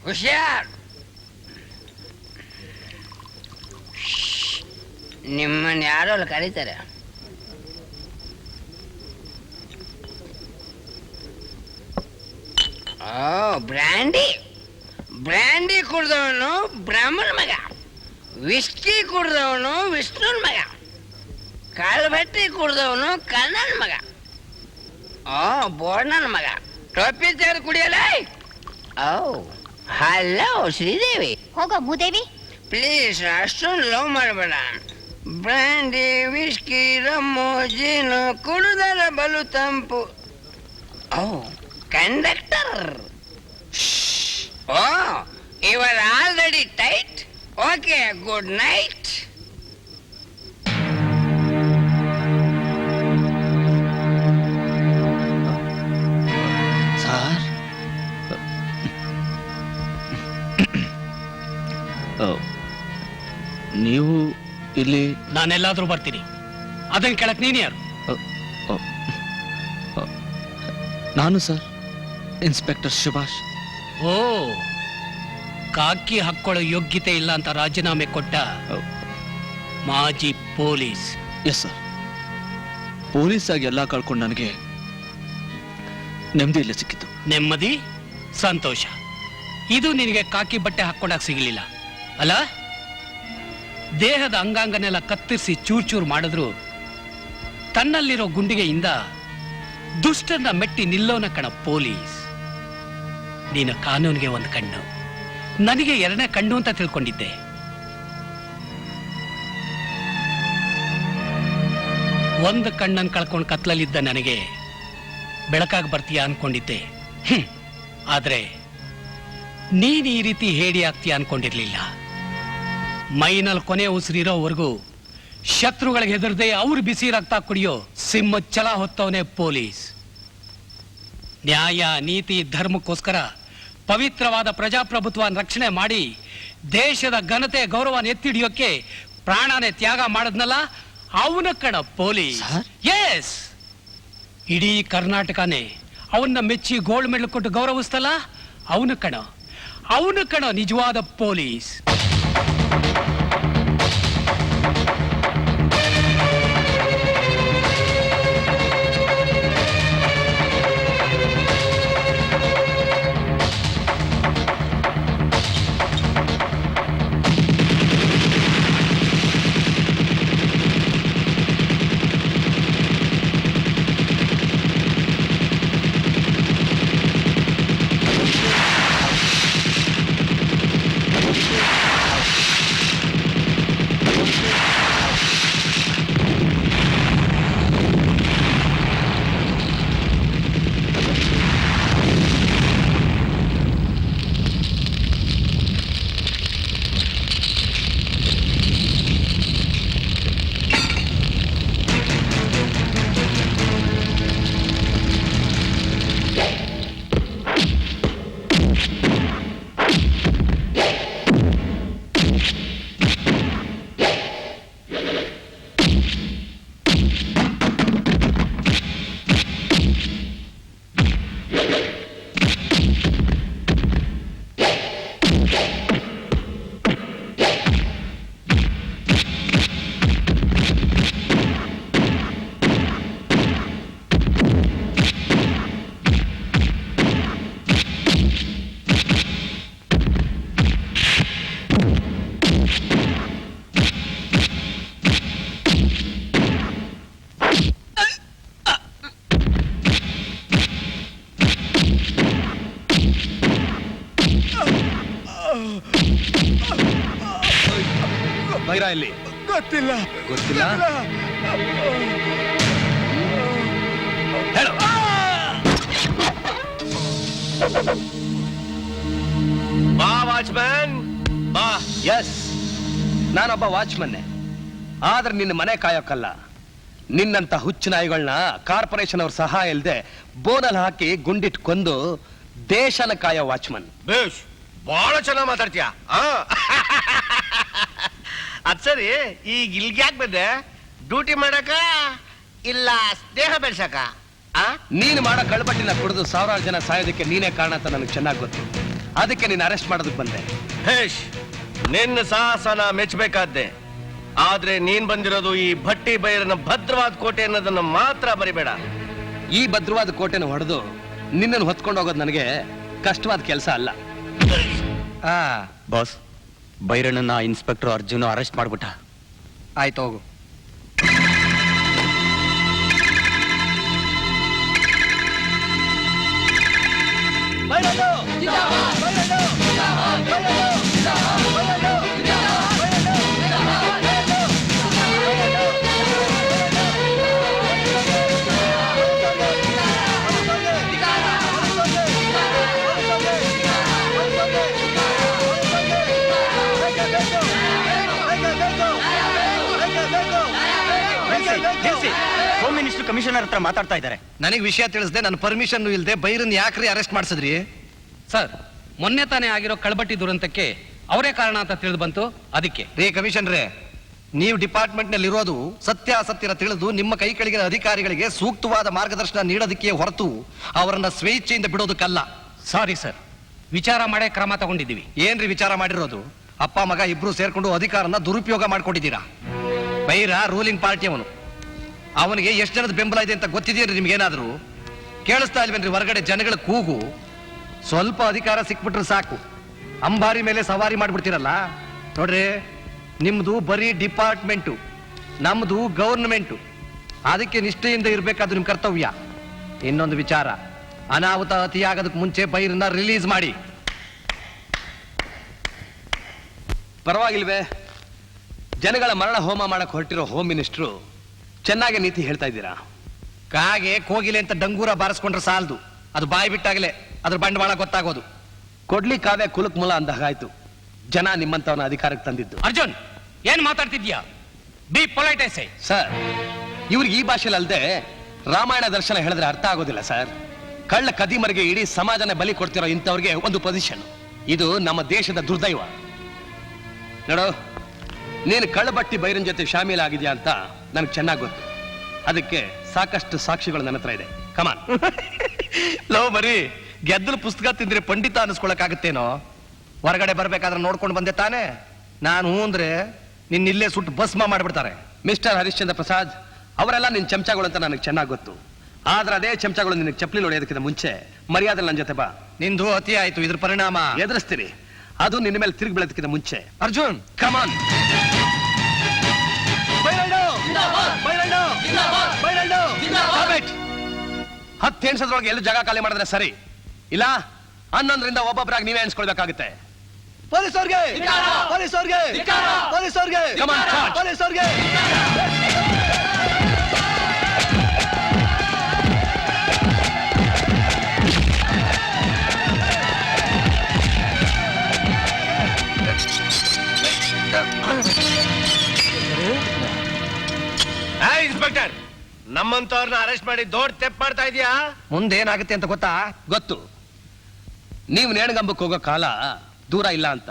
ಹುಷಾರ್, ನಿಮ್ಮನ್ನ ಯಾರೋ ಅಲ್ಲಿ ಕರೀತಾರೆ. ಓ, ಬ್ರ್ಯಾಂಡಿ ಬ್ರ್ಯಾಂಡಿ ಕುಡ್ದವನು ಬ್ರಾಹ್ಮಣ ಮಗ, ವಿಸ್ಕಿ ಕುಡ್ದವನು ವಿಷ್ಣುನ್ ಮಗ, ಕಾಲ್ಬಟ್ಟಿ ಕುಡ್ದವನು ಕಣ್ಣನ್ ಮಗ, ಓ ಬೋರ್ಣನ್ ಮಗ, ಟೋಪಿ ತೆಗೆದು ಕುಡಿಯಲ್ಲ. Oh hello Sridevi. ಹೋಗೋ ಮೂದೇವಿ. ಪ್ಲೀಸ್ ಅಷ್ಟೊಂದು ಲವ್ ಮಾಡಬೇಡ. ಬ್ರ್ಯಾಂಡಿ ವಿಸ್ಕಿ ರಮ್ಮು ಜೀನು ಕುಡಿದರ ಬಲು ತಂಪು. Oh conductor. Oh you are already tight. Okay, good night. Sir, ನೀವು ಇಲ್ಲಿ ನಾನೆಲ್ಲಾದ್ರೂ ಬರ್ತೀನಿ. ಅದನ್ನ ಕೇಳಕ್ ನೀನ್ ಯಾರು? ನಾನು ಸರ್, ಇನ್ಸ್ಪೆಕ್ಟರ್ ಸುಭಾಷ್. ಓ, ಕಾಕಿ ಹಾಕೊಳ್ಳೋ ಯೋಗ್ಯತೆ ಇಲ್ಲ ಅಂತ ರಾಜೀನಾಮೆ ಕೊಟ್ಟ ಮಾಜಿ ಪೊಲೀಸ್. Yes sir. ಪೊಲೀಸ್ ಆಗಿ ಎಲ್ಲ ಕಳ್ಕೊಂಡು ನನಗೆ ನೆಮ್ಮದಿ ಇಲ್ಲ ಸಿಕ್ಕಿತ್ತು. ನೆಮ್ಮದಿ, ಸಂತೋಷ, ಇದು ನಿನಗೆ ಕಾಕಿ ಬಟ್ಟೆ ಹಾಕೊಂಡಾಗ ಸಿಗಲಿಲ್ಲ ಅಲ್ಲ? ದೇಹದ ಅಂಗಾಂಗನೆಲ್ಲ ಕತ್ತರಿಸಿ ಚೂರ್ ಚೂರ್ ಮಾಡಿದ್ರು ತನ್ನಲ್ಲಿರೋ ಗುಂಡಿಗೆಯಿಂದ ದುಷ್ಟನ್ನ ಮೆಟ್ಟಿ ನಿಲ್ಲೋನ ಕಣ ಪೊಲೀಸ್. ನೀನು ಕಾನೂನಿಗೆ ಒಂದು ಕಣ್ಣು, ನನಗೆ ಎರಡನೇ ಕಣ್ಣು ಅಂತ ತಿಳ್ಕೊಂಡಿದ್ದೆ. ಒಂದು ಕಣ್ಣನ್ನು ಕಳ್ಕೊಂಡು ಕತ್ಲಲ್ಲಿದ್ದ ನನಗೆ ಬೆಳಕಾಗಿ ಬರ್ತೀಯ ಅನ್ಕೊಂಡಿದ್ದೆ. ಆದ್ರೆ ನೀನ್ ಈ ರೀತಿ ಹೇಡಿ ಆಗ್ತೀಯ ಅನ್ಕೊಂಡಿರ್ಲಿಲ್ಲ. ಮೈನಲ್ಲಿ ಕೊನೆ ಉಸಿರಿರೋವರೆಗೂ ಶತ್ರುಗಳಿಗೆ ಹೆದರದೆ ಅವ್ರು ಬಿಸಿ ರಕ್ತ ಕುಡಿಯೋ ಸಿಂಹ ಛಲ ಹೊತ್ತವನೇ ಪೊಲೀಸ್. ನ್ಯಾಯ, ನೀತಿ, ಧರ್ಮಕ್ಕೋಸ್ಕರ ಪವಿತ್ರವಾದ ಪ್ರಜಾಪ್ರಭುತ್ವ ರಕ್ಷಣೆ ಮಾಡಿ ದೇಶದ ಘನತೆ ಗೌರವನ ಎತ್ತಿಡಿಯೋಕೆ ಪ್ರಾಣನೇ ತ್ಯಾಗ ಮಾಡದ್ನಲ್ಲ, ಅವನ ಕಣ ಪೊಲೀಸ್. ಎಸ್, ಇಡೀ ಕರ್ನಾಟಕನೇ ಅವನ್ನ ಮೆಚ್ಚಿ ಗೋಲ್ಡ್ ಮೆಡಲ್ ಕೊಟ್ಟು ಗೌರವಿಸ್ತಲ್ಲ, ಅವನ ಕಣ ನಿಜವಾದ ಪೊಲೀಸ್. ಬೈರಾ ಇಲ್ಲಿ ಗೊತ್ತಿಲ್ಲ. ಹೇಳು. ಬಾ ವಾಚ್ಮ್ಯಾನ್ ಬಾ. ಎಸ್, ನಾನೊಬ್ಬ ವಾಚ್ಮನ್ನೇ. ಆದ್ರೆ ನಿನ್ನ ಮನೆ ಕಾಯೋಕ್ಕಲ್ಲ. ನಿನ್ನಂತ ಹುಚ್ಚು ನಾಯಿಗಳನ್ನ ಕಾರ್ಪೊರೇಷನ್ ಅವ್ರ ಸಹಾಯ ಇಲ್ಲದೆ ಬೋನಲ್ಲಿ ಹಾಕಿ ಗುಂಡಿಟ್ ಕೊಂದು ದೇಶನ ಕಾಯೋ ವಾಚ್ಮನ್. ಬೇಷ್, ಬಹಳ ಚೆನ್ನಾಗಿ ಮಾತಾಡ್ತೀಯ. ಅದ್ ಸರಿ, ಈಗ ಇಲ್ಗ್ಯಾಕ್ ಬಂದೆ? ಡ್ಯೂಟಿ ಮಾಡಕ ಇಲ್ಲ ಸ್ನೇಹ ಬೆಳ್ಸಕ? ನೀನು ಮಾಡೋ ಕಳ್ಬಟ್ಟಿನ ಕುಡಿದು ಸಾವಿರಾರು ಜನ ಸಾಯೋದಕ್ಕೆ ನೀನೇ ಕಾರಣ ಅಂತ ನನಗೆ ಚೆನ್ನಾಗಿ ಗೊತ್ತು. ಅದಕ್ಕೆ ನೀನು ಅರೆಸ್ಟ್ ಮಾಡೋದಕ್ಕೆ ಬಂದೆ. ಬೇಷ್, ನಿನ್ನ ಸಾಹಸನ ಮೆಚ್ಚಬೇಕಾದ್ದೆ. ಆದ್ರೆ ನೀನ್ ಬಂದಿರೋದು ಈ ಭಟ್ಟಿ ಬೈರನ ಭದ್ರವಾದ ಕೋಟೆ ಅನ್ನೋದನ್ನ ಮಾತ್ರ ಬರಿಬೇಡ. ಈ ಭದ್ರವಾದ ಕೋಟೆನ ಹೊಡೆದು ನಿನ್ನನ್ನು ಹೊತ್ಕೊಂಡು ಹೋಗೋದು ನನಗೆ ಕಷ್ಟವಾದ ಕೆಲಸ ಅಲ್ಲ. ಬಾಸ್, ಬೈರಣ್ಣನ ಇನ್ಸ್ಪೆಕ್ಟರ್ ಅರ್ಜುನ್ ಅರೆಸ್ಟ್ ಮಾಡ್ಬಿಟ್ಟ. ಆಯ್ತು, ಹೋಗು. ಹೋಮ್ ಮಿನಿಸ್ಟರ್ ಕಮಿಷನರ್ ಹತ್ರ ಮಾತಾಡ್ತಾ ಇದ್ದಾರೆ. ನನಗೆ ವಿಷಯ ತಿಳಿಸದೆ ನನ್ನ ಪರ್ಮಿಷನ್ ಇಲ್ಲದೆ ಬೈರನ್ ಯಾಕ್ರಿ ಅರೆಸ್ಟ್ ಮಾಡಿಸಿದ್ರಿ? ಸರ್, ಮೊನ್ನೆ ತಾನೇ ಆಗಿರೋ ಕಳ್ಬಟ್ಟಿ ದುರಂತಕ್ಕೆ ಅವರೇ ಕಾರಣ ಅಂತ ತಿಳಿದು ಬಂತು, ಅದಕ್ಕೆ. ರೀ ಕಮಿಷನರೇ, ನೀವು ಡಿಪಾರ್ಟ್ಮೆಂಟ್ ನಲ್ಲಿ ಇರೋದು ಸತ್ಯಾಸತ್ಯನ ತಿಳಿದು ನಿಮ್ಮ ಕೈ ಕೆಳಗಿನ ಅಧಿಕಾರಿಗಳಿಗೆ ಸೂಕ್ತವಾದ ಮಾರ್ಗದರ್ಶನ ನೀಡೋದಕ್ಕೆ ಹೊರತು ಅವರನ್ನ ಸ್ವೇಚ್ಛೆಯಿಂದ ಬಿಡೋದಕ್ಕಲ್ಲ. ಸಾರಿ ಸರ್, ವಿಚಾರ ಮಾಡೇ ಕ್ರಮ ತಗೊಂಡಿದ್ದೀವಿ. ಏನ್ರಿ ವಿಚಾರ ಮಾಡಿರೋದು? ಅಪ್ಪ ಮಗ ಇಬ್ರು ಸೇರ್ಕೊಂಡು ಅಧಿಕಾರನ ದುರುಪಯೋಗ ಮಾಡ್ಕೊಂಡಿದ್ದೀರಾ. ಬೈರ ರೂಲಿಂಗ್ ಪಾರ್ಟಿ ಅವನಿಗೆ ಎಷ್ಟು ಜನದ ಬೆಂಬಲ ಇದೆ ಅಂತ ಗೊತ್ತಿದೆಯೇನ್ರಿ ನಿಮ್ಗೇನಾದ್ರು? ಕೇಳಿಸ್ತಾ ಇಲ್ವೇನ್ರಿ ಹೊರಗಡೆ ಜನಗಳ ಕೂಗು? ಸ್ವಲ್ಪ ಅಧಿಕಾರ ಸಿಕ್ಬಿಟ್ರೆ ಸಾಕು, ಅಂಬಾರಿ ಮೇಲೆ ಸವಾರಿ ಮಾಡ್ಬಿಡ್ತೀರಲ್ಲ. ನೋಡ್ರಿ, ನಿಮ್ದು ಬರೀ ಡಿಪಾರ್ಟ್ಮೆಂಟು, ನಮ್ದು ಗವರ್ನಮೆಂಟು. ಅದಕ್ಕೆ ನಿಷ್ಠೆಯಿಂದ ಇರ್ಬೇಕಾದ್ರು ನಿಮ್ ಕರ್ತವ್ಯ. ಇನ್ನೊಂದು ವಿಚಾರ, ಅನಾಹುತ ಅತಿಯಾಗೋದಕ್ಕೆ ಮುಂಚೆ ಬೈರನ್ನ ರಿಲೀಸ್ ಮಾಡಿ. ಪರವಾಗಿಲ್ವೇ? ಜನಗಳ ಮರಣ ಹೋಮ ಮಾಡಕ್ ಹೊರಟಿರೋ ಹೋಮ್ ಮಿನಿಸ್ಟ್ರು ಚೆನ್ನಾಗಿ ನೀತಿ ಹೇಳ್ತಾ ಇದ್ದೀರಾ. ಕಾಗೆ ಕೋಗಿಲೆ ಅಂತ ಡಂಗೂರ ಬಾರಿಸ್ಕೊಂಡ್ರೆ ಸಾಲದು, ಅದು ಬಾಯಿ ಬಿಟ್ಟಾಗಲೇ ಅದ್ರ ಬಂಡವಾಳ ಗೊತ್ತಾಗೋದು. ಕೊಡ್ಲಿ ಕಾವ್ಯ ಕುಲಕ್ ಮೂಲ ಅಂದಾಗಾಯ್ತು. ಜನ ನಿಮ್ಮಂತವನ ಅಧಿಕಾರಕ್ಕೆ ತಂದಿದ್ದು. ಅರ್ಜುನ್, ಏನ್ ಮಾತಾಡ್ತಿದ್ಯಾ? Be polite ಐಸೆ. ಸರ್, ಇವ್ರಿಗೆ ಈ ಭಾಷೆಲಿ ಅಲ್ಲದೆ ರಾಮಾಯಣ ದರ್ಶನ ಹೇಳಿದ್ರೆ ಅರ್ಥ ಆಗೋದಿಲ್ಲ ಸರ್. ಕಳ್ಳ ಕದಿಮರಿಗೆ ಇಡೀ ಸಮಾಜನ ಬಲಿ ಕೊಡ್ತಿರೋ ಇಂಥವ್ರಿಗೆ ಒಂದು ಪೊಸಿಷನ್. ಇದು ನಮ್ಮ ದೇಶದ ದುರ್ದೈವ. ನೋಡು, ನೀನು ಕಳ್ಳಬಟ್ಟಿ ಬೈರನ್ ಜೊತೆ ಶಾಮೀಲ್ ಆಗಿದ್ಯಾ ಅಂತ ನನಗೆ ಚೆನ್ನಾಗಿ ಗೊತ್ತು. ಅದಕ್ಕೆ ಸಾಕಷ್ಟು ಸಾಕ್ಷಿಗಳು ನನ್ನ ಹತ್ರ ಇದೆ. ಕಮಾನ್. ಲೋ ಬರೀ ಗೆದ್ದಲು ಪುಸ್ತಕ ತಿಂದ್ರೆ ಪಂಡಿತ ಅನಿಸ್ಕೊಳಕ್ಕಾಗತ್ತೇನೋ? ಹೊರಗಡೆ ಬರ್ಬೇಕಾದ್ರೆ ನೋಡ್ಕೊಂಡು ಬಂದೆ ತಾನೆ. ನಾನು ಅಂದ್ರೆ ನಿನ್ನಿಲ್ಲೇ ಸುಟ್ಟು ಭಸ್ಮ ಮಾಡ್ಬಿಡ್ತಾರೆ. ಮಿಸ್ಟರ್ ಹರಿಶ್ಚಂದ್ರ ಪ್ರಸಾದ್, ಅವರೆಲ್ಲ ನಿನ್ ಚಮಚಗಳು ಅಂತ ನನಗೆ ಚೆನ್ನಾಗಿ ಗೊತ್ತು. ಆದ್ರೆ ಅದೇ ಚಮಚಗಳು ನಿನಗೆ ಚಪ್ಪಲಿ ಹೊಡೆಯೋದಕ್ಕಿಂತ ಮುಂಚೆ ಮರ್ಯಾದೆ ನನ್ನ ಜೊತೆ ಬಾ. ನಿಂದು ಅತಿ ಆಯ್ತು, ಇದ್ರ ಪರಿಣಾಮ ಎದುರಿಸ್ತೀನಿ. ಅದು ನಿನ್ನ ಮೇಲೆ ತಿರುಗಿ ಬೀಳೋದಕ್ಕಿಂತ ಮುಂಚೆ. ಅರ್ಜುನ್, ಕಮಾನ್. ಹತ್ತು ಎಣಿಸೋದ್ರೊಳಗೆ ಎಲ್ಲೂ ಜಾಗ ಖಾಲಿ ಮಾಡಿದ್ರೆ ಸರಿ, ಇಲ್ಲ 11ರಿಂದ ಒಬ್ಬೊಬ್ಬರಾಗಿ ನೀವೇ ಎಣಿಸ್ಕೊಳ್ಬೇಕಾಗುತ್ತೆ. ಪೊಲೀಸವ್ರಿಗೆ, ಪೊಲೀಸವ್ರಿಗೆ, ಪೊಲೀಸವ್ರಿಗೆ, Come on, charge. ಪೊಲೀಸವ್ರಿಗೆ. ಇನ್ಸ್ಪೆಕ್ಟರ್, ನಮ್ಮಂತವ್ರನ್ನ ಅರೆಸ್ಟ್ ಮಾಡಿ ದೊಡ್ಡ ತೆಪ್ಪ ಮಾಡ್ತಾ ಇದೀಯಾ? ಮುಂದೇನಾಗುತ್ತೆ ಅಂತ ಗೊತ್ತಾ? ಗೊತ್ತು. ನೀವು ನೇಣಗಂಬಕ್ಕೆ ಹೋಗೋ ಕಾಲ ದೂರ ಇಲ್ಲ ಅಂತ.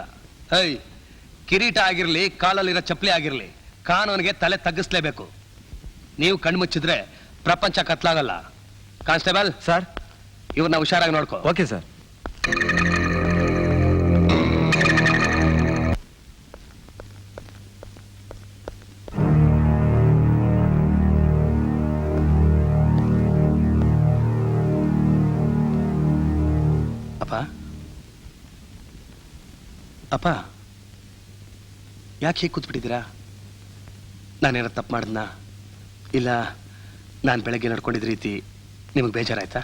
ಕಿರೀಟ ಆಗಿರ್ಲಿ, ಕಾಲಲ್ಲಿರೋ ಚಪ್ಪಲಿ ಆಗಿರ್ಲಿ, ಕಾನೂನಿಗೆ ತಲೆ ತಗ್ಗಿಸ್ಲೇಬೇಕು. ನೀವು ಕಣ್ಮುಚ್ಚಿದ್ರೆ ಪ್ರಪಂಚ ಕತ್ಲಾಗಲ್ಲ. ಕಾನ್ಸ್ಟೇಬಲ್ ಸರ್, ಇವ್ರನ್ನ ಹುಷಾರಾಗಿ ನೋಡ್ಕೋ. Okay sir. ಅಪ್ಪ, ಅಪ್ಪ, ಯಾಕೆ ಹೀಗೆ ಕೂತ್ಬಿಟ್ಟಿದ್ದೀರಾ? ನಾನೇನ ತಪ್ಪು ಮಾಡಿದ್ನ? ಇಲ್ಲ ನಾನು ಬೆಳಗ್ಗೆ ನಡ್ಕೊಂಡಿದ್ದ ರೀತಿ ನಿಮಗೆ ಬೇಜಾರಾಯ್ತಾ?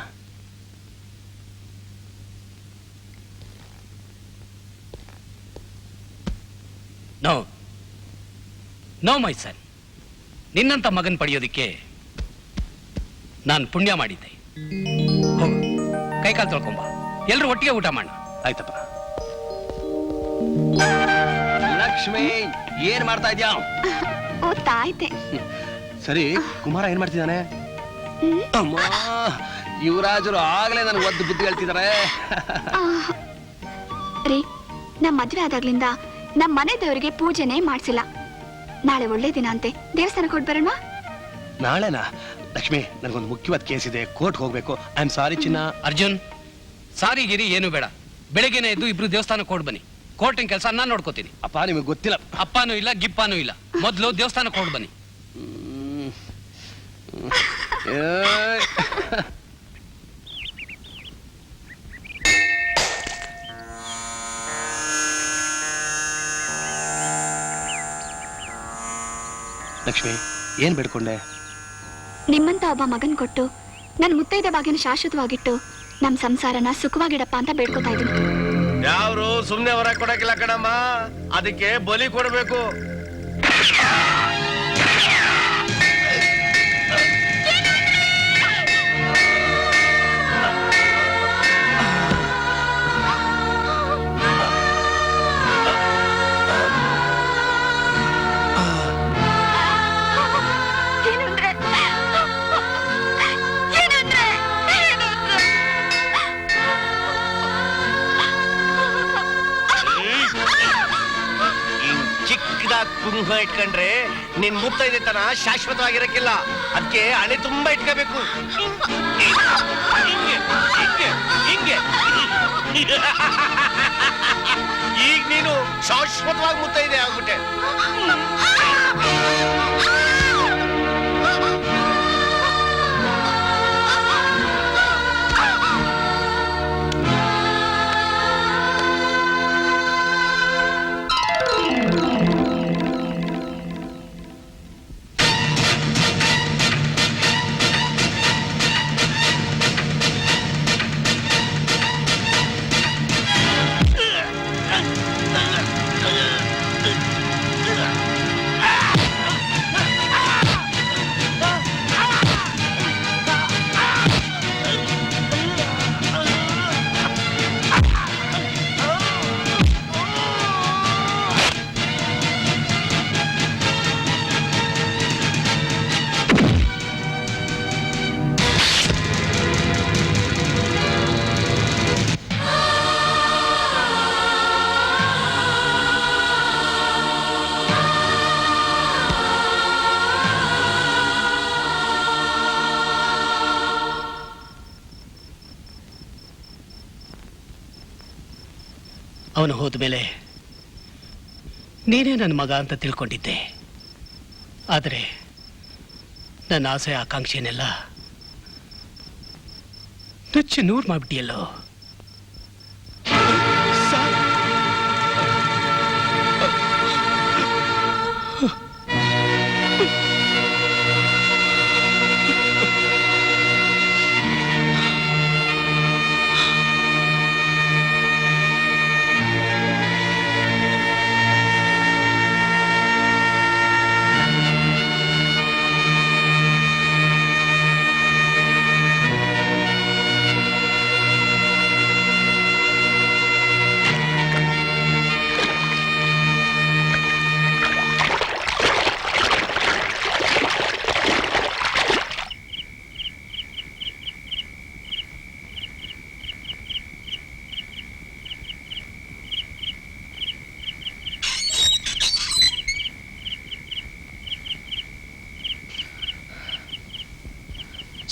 ನೋ ನೋ ಮೈ ಸನ್, ನಿನ್ನಂತ ಮಗನ್ ಪಡೆಯೋದಿಕ್ಕೆ ನಾನು ಪುಣ್ಯ ಮಾಡಿದ್ದೆ. ಹೋಗು, ಕೈಕಾಲು ತೊಳ್ಕೊಂಬ, ಎಲ್ರು ಒಟ್ಟಿಗೆ ಊಟ ಮಾಡೋಣ. ಆಯ್ತಪ್ಪ. ಲಕ್ಷ್ಮಿ, ಏನ್ ಮಾಡ್ತಾ ಇದ್ಯಾ? ಓದ್ತಾ ಇದ್ದೆ. ಸರಿ, ಕುಮಾರ ಏನ್ ಮಾಡ್ತಿದ್ದಾನೆ? ಅಮ್ಮ, ಯುವರಾಜರು ಆಗ್ಲೇ ನನಗೆ ಒದ್ದು ಬುದ್ಧಿ ಹೇಳ್ತಿದ್ದಾರೆ. ರೀ, ನಮ್ ಮದ್ವೆ ಆದಾಗ್ಲಿಂದ ನಮ್ ಮನೆ ದೇವರಿಗೆ ಪೂಜೆನೇ ಮಾಡ್ಸಿಲ್ಲ. ನಾಳೆ ಒಳ್ಳೆ ದಿನ ಅಂತೆ, ದೇವಸ್ಥಾನಕ್ಕೆ ಹೊಡ್ ಬರೋಣ. ನಾಳೆನಾ? ಲಕ್ಷ್ಮಿ, ನನಗೊಂದು ಮುಖ್ಯವಾದ ಕೇಸ್ ಇದೆ, ಕೋರ್ಟ್ ಹೋಗ್ಬೇಕು. ಐ ಆಮ್ ಸಾರಿ ಚಿನ್ನ. ಅರ್ಜುನ್, ಸಾರಿ ಗಿರಿ ಏನು ಬೇಡ. ಬೆಳಗ್ಗೆನೆ ಎದ್ದು ಇಬ್ರು ದೇವಸ್ಥಾನಕ್ಕೆ ಹೊಡ್ ಬನ್ನಿ. ಕೋರ್ಟಿನ ಕೆಲಸ ನಾನು ನೋಡ್ಕೋತೀನಿ. ಅಪ್ಪ, ನಿಮಗೆ ಗೊತ್ತಿಲ್ಲ. ಅಪ್ಪನೂ ಇಲ್ಲ, ಗಿಪ್ಪಾನೂ ಇಲ್ಲ. ಮೊದಲು ದೇವಸ್ಥಾನಕ್ಕೆ ಹೊಡ್ ಬನ್ನಿ. ಲಕ್ಷ್ಮಿ, ಏನ್ ಬೇಡ್ಕೊಂಡೆ? ನಿಮ್ಮಂತ ಒಬ್ಬ ಮಗನ್ ಕೊಟ್ಟು ನನ್ ಮುತ್ತೈದ ಭಾಗ್ಯನ ಶಾಶ್ವತವಾಗಿಟ್ಟು ನಮ್ ಸಂಸಾರನ ಸುಖವಾಗಿಡಪ್ಪ ಅಂತ ಬೇಡ್ಕೊತಾ ಇದ್ದೀನಿ. ಯಾವ್ರು ಸುಮ್ನೆ ಹೊರ ಕೊಡಕ್ಕಿಲ್ಲ ಕಣಮ್ಮ, ಅದಕ್ಕೆ ಬಲಿ ಕೊಡ್ಬೇಕು. ತುಂಬಾ ಇಟ್ಕೊಂಡ್ರೆ ನಿನ್ ಮುತ್ತೈದೆ ತನ ಶಾಶ್ವತವಾಗಿರಕ್ಕಿಲ್ಲ. ಅದಕ್ಕೆ ಹಣೆ ತುಂಬಾ ಇಟ್ಕೋಬೇಕು. ಹಿಂಗೆ ಹಿಂಗೆ ಈಗ ನೀನು ಶಾಶ್ವತವಾಗಿ ಮುತ್ತೈದೆ ಆಗ್ಬಿಟ್ಟೆ. ಅವನು ಹೋದ ಮೇಲೆ ನೀನೇ ನನ್ನ ಮಗ ಅಂತ ತಿಳ್ಕೊಂಡಿದ್ದೆ. ಆದರೆ ನನ್ನ ಆಸೆ ಆಕಾಂಕ್ಷೆನೆಲ್ಲ ನುಚ್ಚು ನೂರು ಮಾಡ್ಬಿಟ್ಟಿಯಲ್ಲೋ.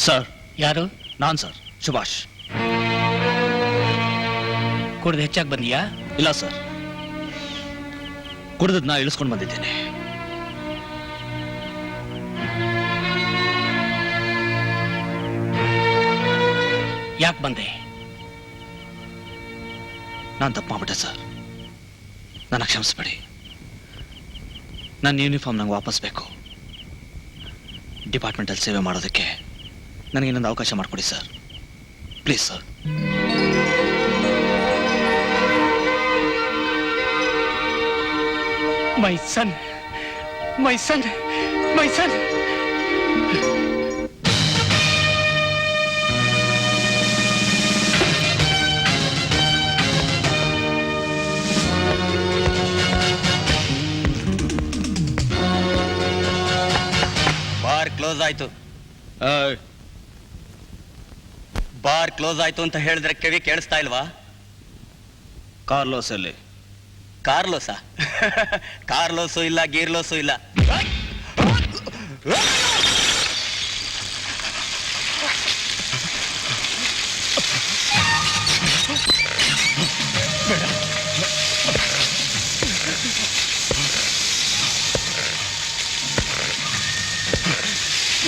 ಸರ್, ಯಾರು? ನಾನ್ ಸರ್, ಸುಭಾಷ್. ಕುಡ್ದು ಹೆಚ್ಚಾಗಿ ಬಂದಿಯಾ? ಇಲ್ಲ ಸರ್, ಕುಡ್ದದ್ನ ಇಳಿಸ್ಕೊಂಡು ಬಂದಿದ್ದೇನೆ. ಯಾಕೆ ಬಂದೆ? ನಾನು ತಪ್ಪು ಮಾಡ್ಬಿಟ್ಟೆ ಸರ್, ನನ್ನ ಕ್ಷಮಿಸ್ಬೇಡಿ. ನನ್ನ ಯೂನಿಫಾರ್ಮ್ ನಂಗೆ ವಾಪಸ್ ಬೇಕು. ಡಿಪಾರ್ಟ್ಮೆಂಟಲ್ಲಿ ಸೇವೆ ಮಾಡೋದಕ್ಕೆ ನನಗೆ ಇನ್ನೊಂದು ಅವಕಾಶ ಮಾಡಿಕೊಡಿ sir, please sir. My son, my son, my son. Bar close ಆಯ್ತು. ಬಾರ್ ಕ್ಲೋಸ್ ಆಯ್ತು ಅಂತ ಹೇಳಿದ್ರೆ ಕಿವಿ ಕೇಳಿಸ್ತಾ ಇಲ್ವಾ? ಕಾರ್ಲೋಸ್ ಅಲ್ಲಿ ಕಾರ್ಲೋಸಾ? ಕಾರ್ಲೋಸು ಇಲ್ಲ, ಗೀರ್ಲೋಸು ಇಲ್ಲ.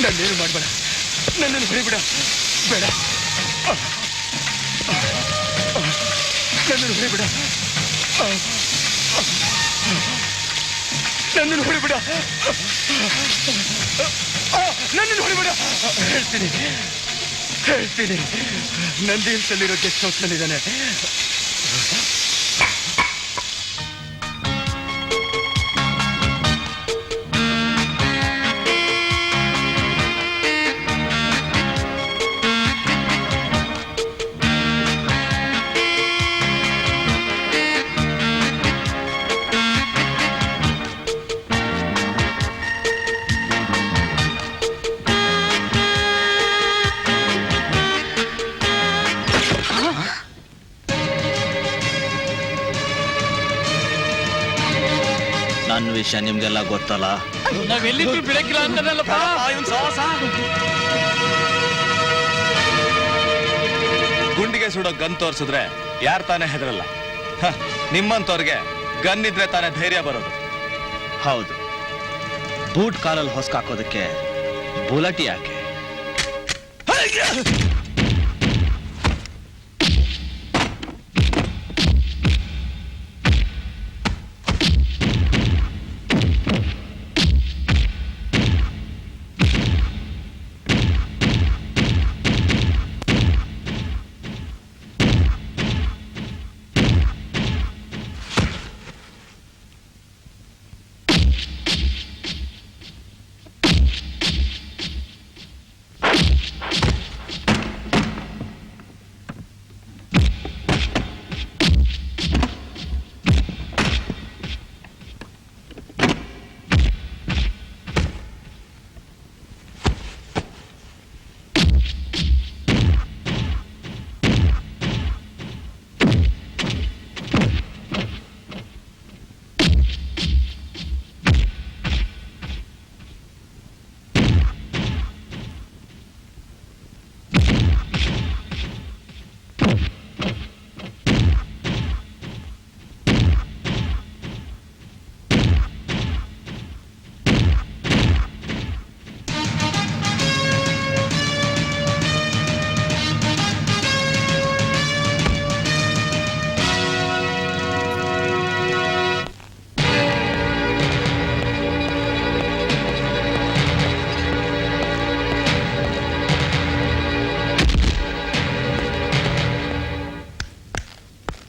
ನನ್ನೇನು ಮಾಡ್ಬೇಡ, ನನ್ನನ್ನು ಹೊಡಿಬೇಡ, ಬೇಡ, ನನ್ನನ್ನು ಹೊಡಿಬೇಡ, ನನ್ನನ್ನು ಹೊಡಿಬೇಡ, ನನ್ನನ್ನು ಹೊಡಿಬೇಡ. ಹೇಳ್ತೀನಿ ಹೇಳ್ತೀನಿ, ನಂದಿ ಹಿಲ್ಸಲ್ಲಿರೋ ಗೆಸ್ಟ್ ಹೌಸ್ನಲ್ಲಿದ್ದಾನೆ. ವಿಷಯ ನಿಮ್ಗೆಲ್ಲ ಗೊತ್ತಲ್ಲ. ನಾವೆಲ್ಲಿದ್ದು ಬಿಡಕ್ಕಿಲ್ಲ ಅಂತನಲ್ಲಪ್ಪ. ಗುಂಡಿಗೆ ಸುಡೋ ಗನ್ ತೋರ್ಸಿದ್ರೆ ಯಾರ್ ತಾನೇ ಹೆದರಲ್ಲ. ನಿಮ್ಮಂತವ್ರಿಗೆ ಗನ್ ಇದ್ರೆ ತಾನೇ ಧೈರ್ಯ ಬರೋದು. ಹೌದು, ಬೂಟ್ ಕಾಲಲ್ಲಿ ಹೊಸ್ಕಾಕೋದಕ್ಕೆ ಬುಲೆಟ್ ಯಾಕೆ?